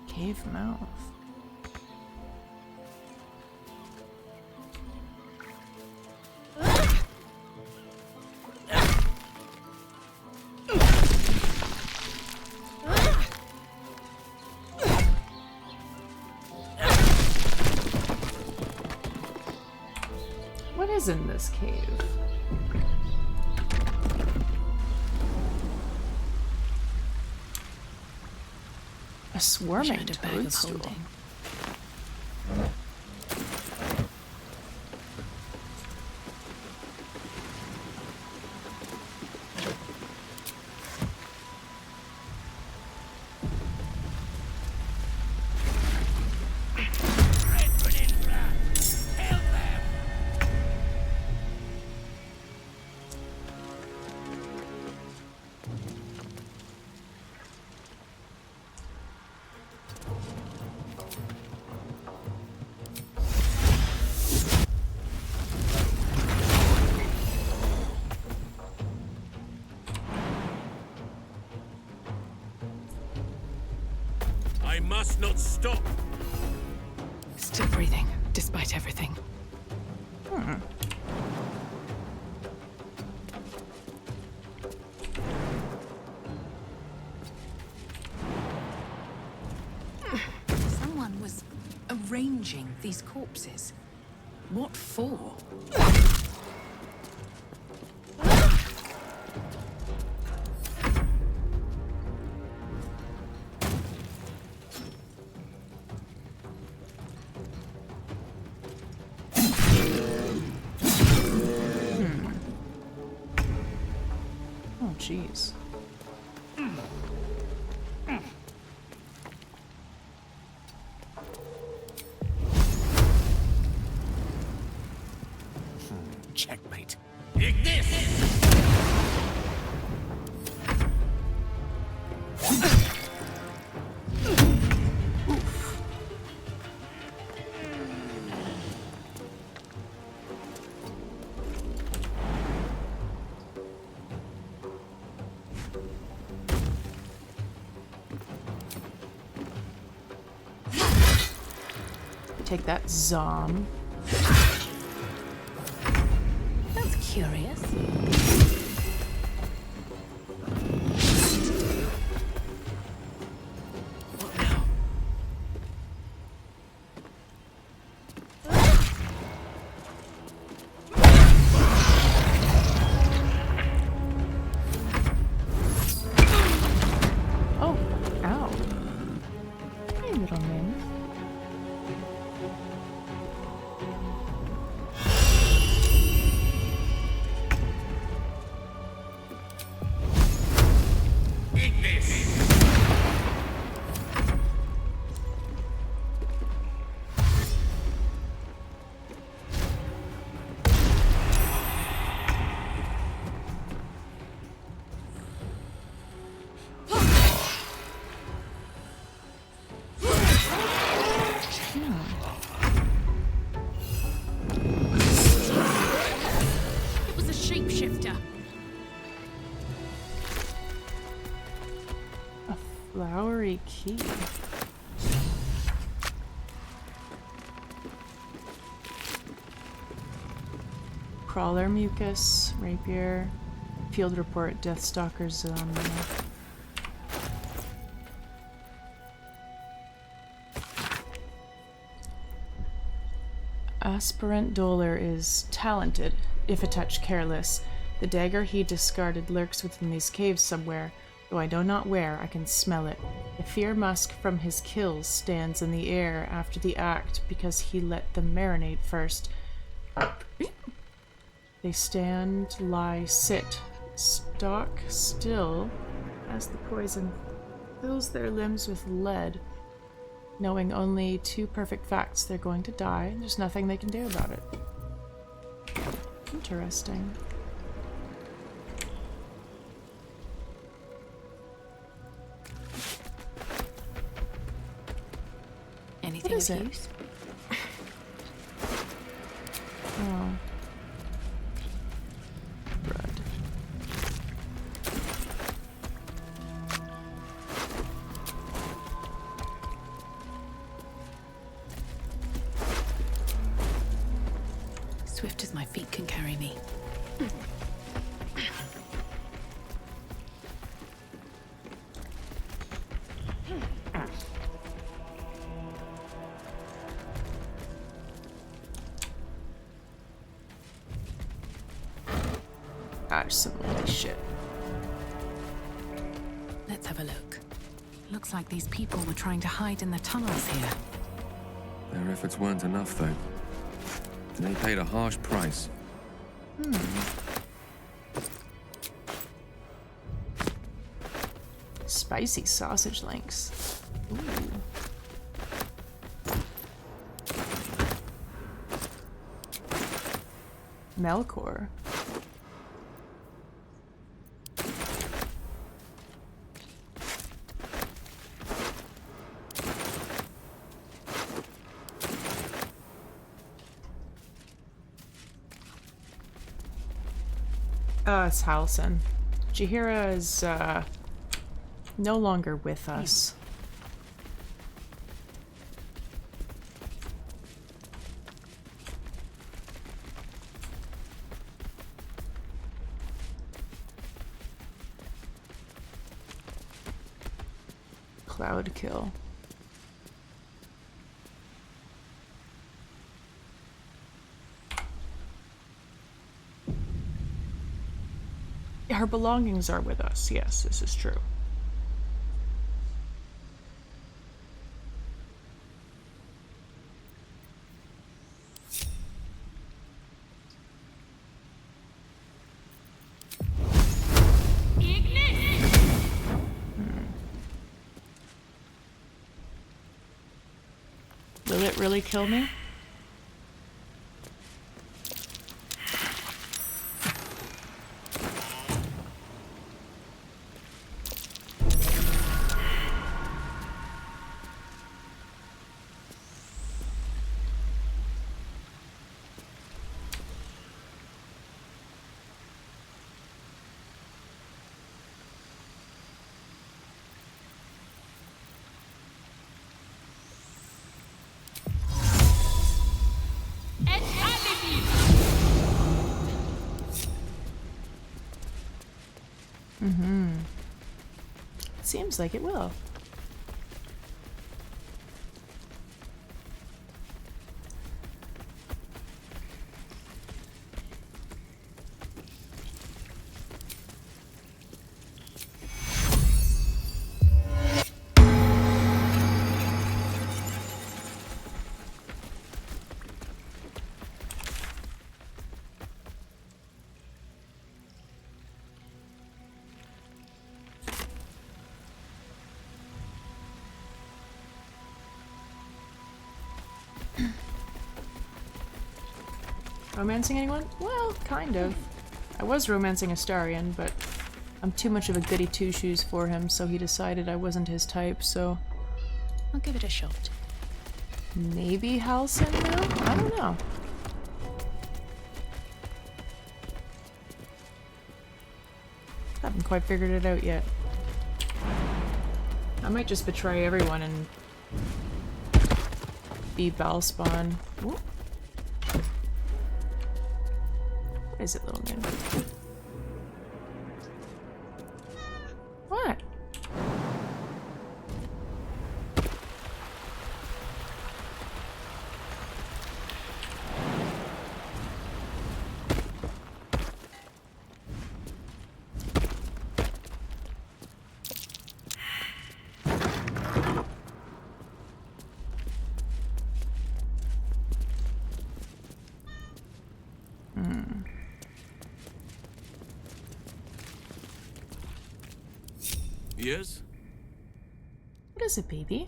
Cave mouth. What is in this cave? A swarming toadstool. I must not stop. Still breathing, despite everything. Someone was arranging these corpses. What for? Oh, jeez. Checkmate. Take that, Zom. That's curious. What now? Oh, ow. Hey, little man. Flowery key. Crawler mucus, rapier, field report, Deathstalker zone. Aspirant Doler is talented, if a touch careless. The dagger he discarded lurks within these caves somewhere, though I know not where. I can smell it. The fear musk from his kills stands in the air after the act because he let them marinate first. They stand, lie, sit, stock still as the poison fills their limbs with lead. Knowing only two perfect facts, they're going to die. There's nothing they can do about it. Interesting. Anything What is of it? use? Oh. Bread. Swift as my feet can carry me. Some holy shit. Let's have a look. Looks like these people were trying to hide in the tunnels here. Their efforts weren't enough, though. They paid a harsh price. Spicy sausage links. Ooh. Melkor. It's Halson. Jaheira is, no longer with us. Cloud kill. Her belongings are with us. Yes, this is true. Will it really kill me? Seems like it will. Romancing anyone? Well, kind of. I was romancing Astarion, but I'm too much of a goody two-shoes for him, so he decided I wasn't his type, so... I'll give it a shot. Maybe Halson now? I don't know. Haven't quite figured it out yet. I might just betray everyone and be Balspawn. What is it, little man? What? Yes? What is it, baby?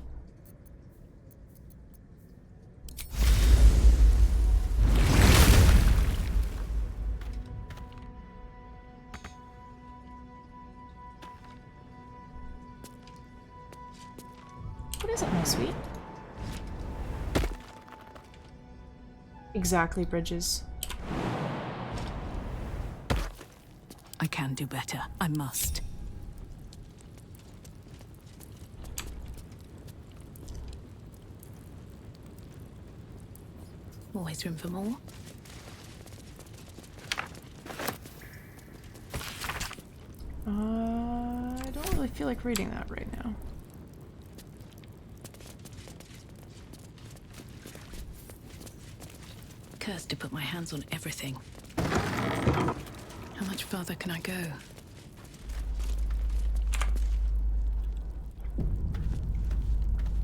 What is it, my sweet? Exactly, Bridges. I can do better. I must. Always room for more. I don't really feel like reading that right now. Cursed to put my hands on everything. How much further can I go?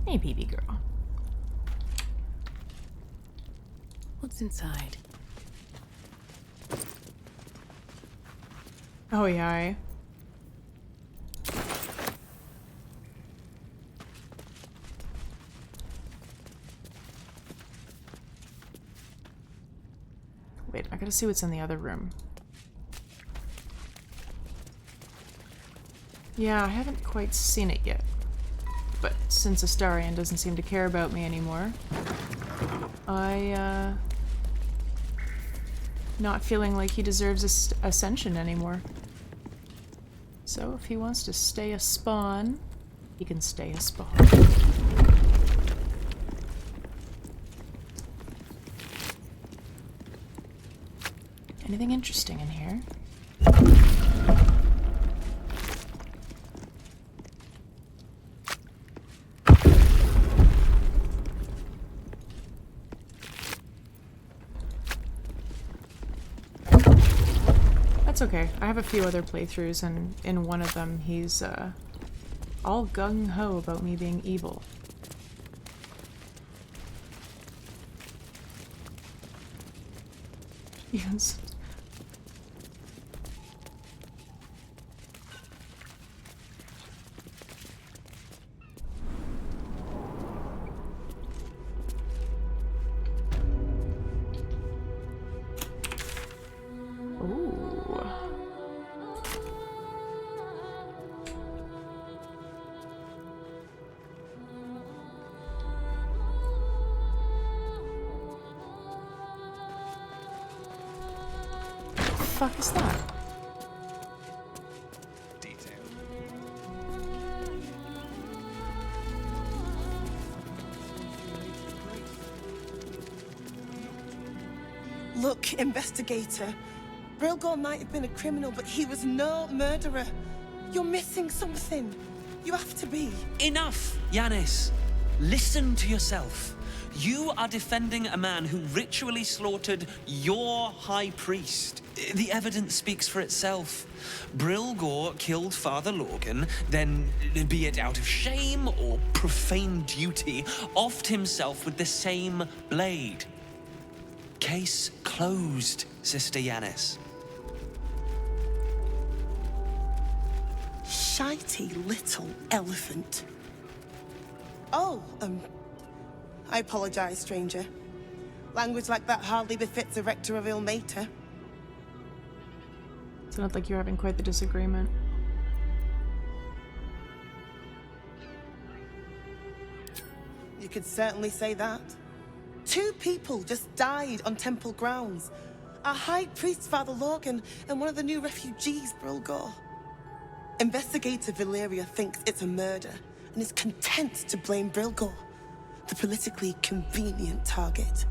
Hey, baby girl. What's inside? Oh, yeah. Wait, I gotta see what's in the other room. Yeah, I haven't quite seen it yet. But since Astarion doesn't seem to care about me anymore, not feeling like he deserves ascension anymore. So if he wants to stay a spawn, he can stay a spawn. Anything interesting in here? That's okay. I have a few other playthroughs, and in one of them, he's all gung-ho about me being evil. Yes. What the fuck is that? Look, investigator. Brilgor might have been a criminal, but he was no murderer. You're missing something. You have to be. Enough, Yanis. Listen to yourself. You are defending a man who ritually slaughtered your high priest. The evidence speaks for itself. Brilgor killed Father Lorgan, then, be it out of shame or profane duty, offed himself with the same blade. Case closed, Sister Yanis. Shitey little elephant. Oh, I apologize, stranger. Language like that hardly befits a rector of Ilmater. Sounded like you're having quite the disagreement. You could certainly say that. 2 people just died on temple grounds. Our high priest, Father Lorgan, and one of the new refugees, Brilgor. Investigator Valeria thinks it's a murder, and is content to blame Brilgor, the politically convenient target.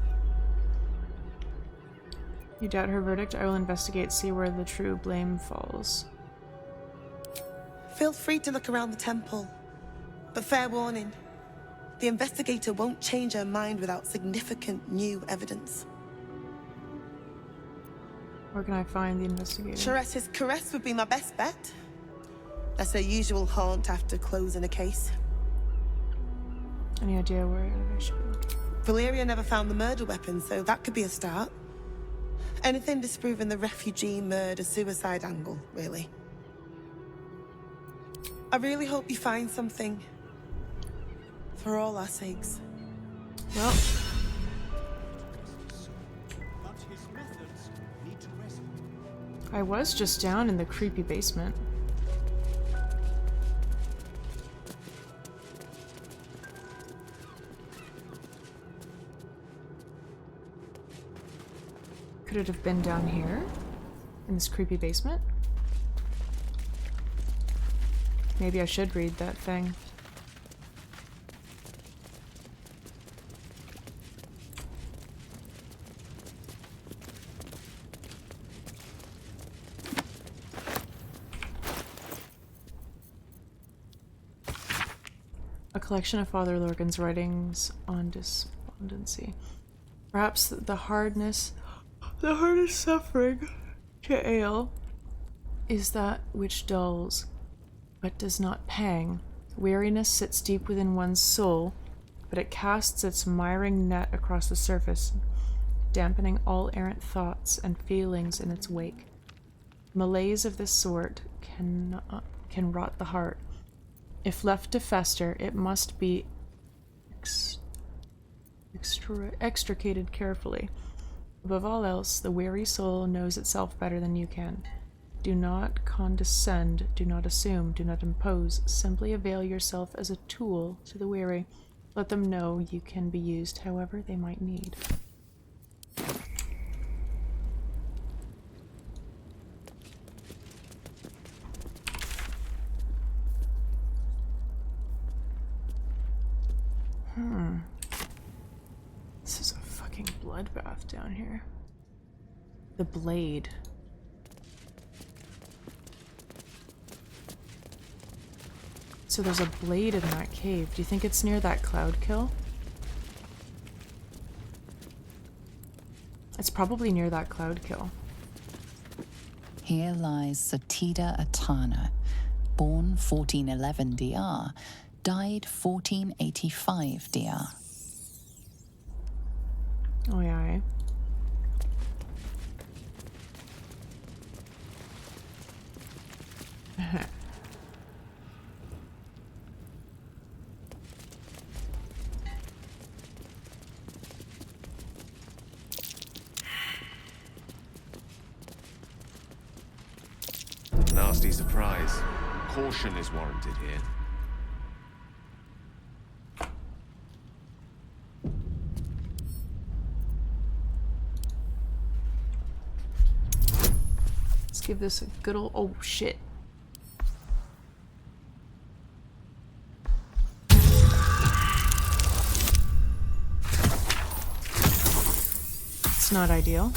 You doubt her verdict? I will investigate, see where the true blame falls. Feel free to look around the temple, but fair warning, the investigator won't change her mind without significant new evidence. Where can I find the investigator? Charetta's caress would be my best bet. That's her usual haunt after closing a case. Any idea where I should be looking? Valeria never found the murder weapon, so that could be a start. Anything disproving the refugee murder-suicide angle, really. I really hope you find something. For all our sakes. Well. I was just down in the creepy basement. Could it have been down here? In this creepy basement? Maybe I should read that thing. A collection of Father Lorgan's writings on despondency. Perhaps the hardest suffering to ale is that which dulls, but does not pang. Weariness sits deep within one's soul, but it casts its miring net across the surface, dampening all errant thoughts and feelings in its wake. Malaise of this sort can rot the heart. If left to fester, it must be extricated carefully. Above all else, the weary soul knows itself better than you can. Do not condescend, do not assume, do not impose. Simply avail yourself as a tool to the weary. Let them know you can be used however they might need. This is a fucking bloodbath down here. The blade. So there's a blade in that cave. Do you think it's near that cloud kill? It's probably near that cloud kill. Here lies Satida Atana, born 1411 DR, died 1485 DR. Oh yeah. Nasty surprise. Caution is warranted here. Let's give this a good old... Oh, shit. It's not ideal.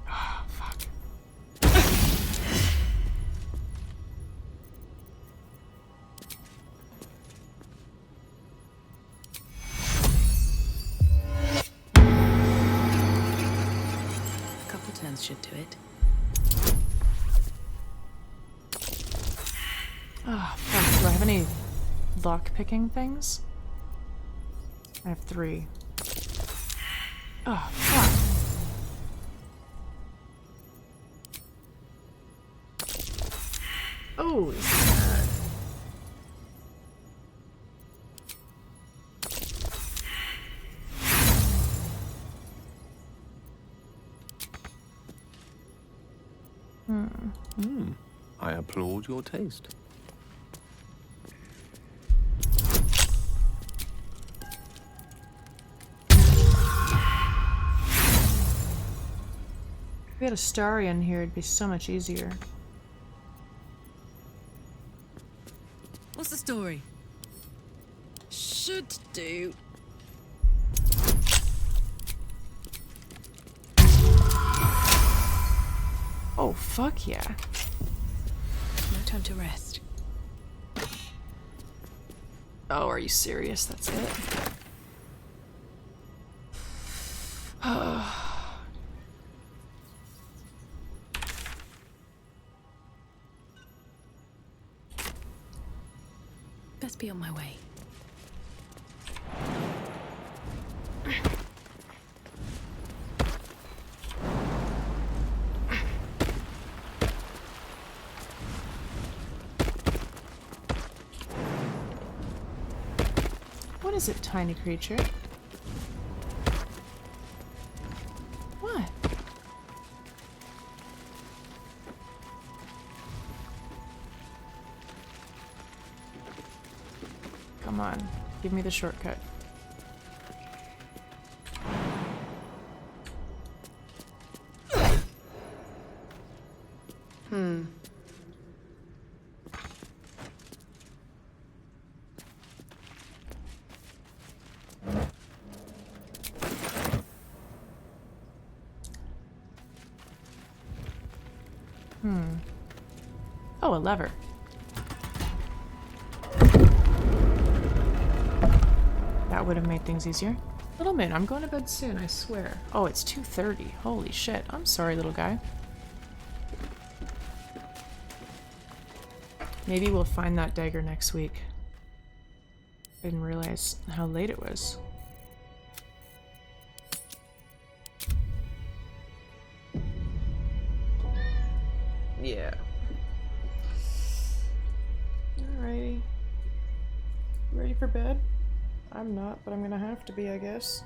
Oh, fuck. A couple turns should do it. Oh, fuck. Do I have any lock-picking things? I have 3. Oh, fuck. Oh, this is bad. I applaud your taste. we had a Starry in here, it'd be so much easier. What's the story? Should do. Oh, fuck yeah. No time to rest. Oh, are you serious? That's it? Best be on my way. What is it, tiny creature? What? Come on, give me the shortcut. Oh, a lever. That would have made things easier. Little man, I'm going to bed soon, I swear. Oh, it's 2:30. Holy shit. I'm sorry, little guy. Maybe we'll find that dagger next week. I didn't realize how late it was. Yeah. Alrighty. Ready for bed? I'm not, but I'm gonna have to be, I guess.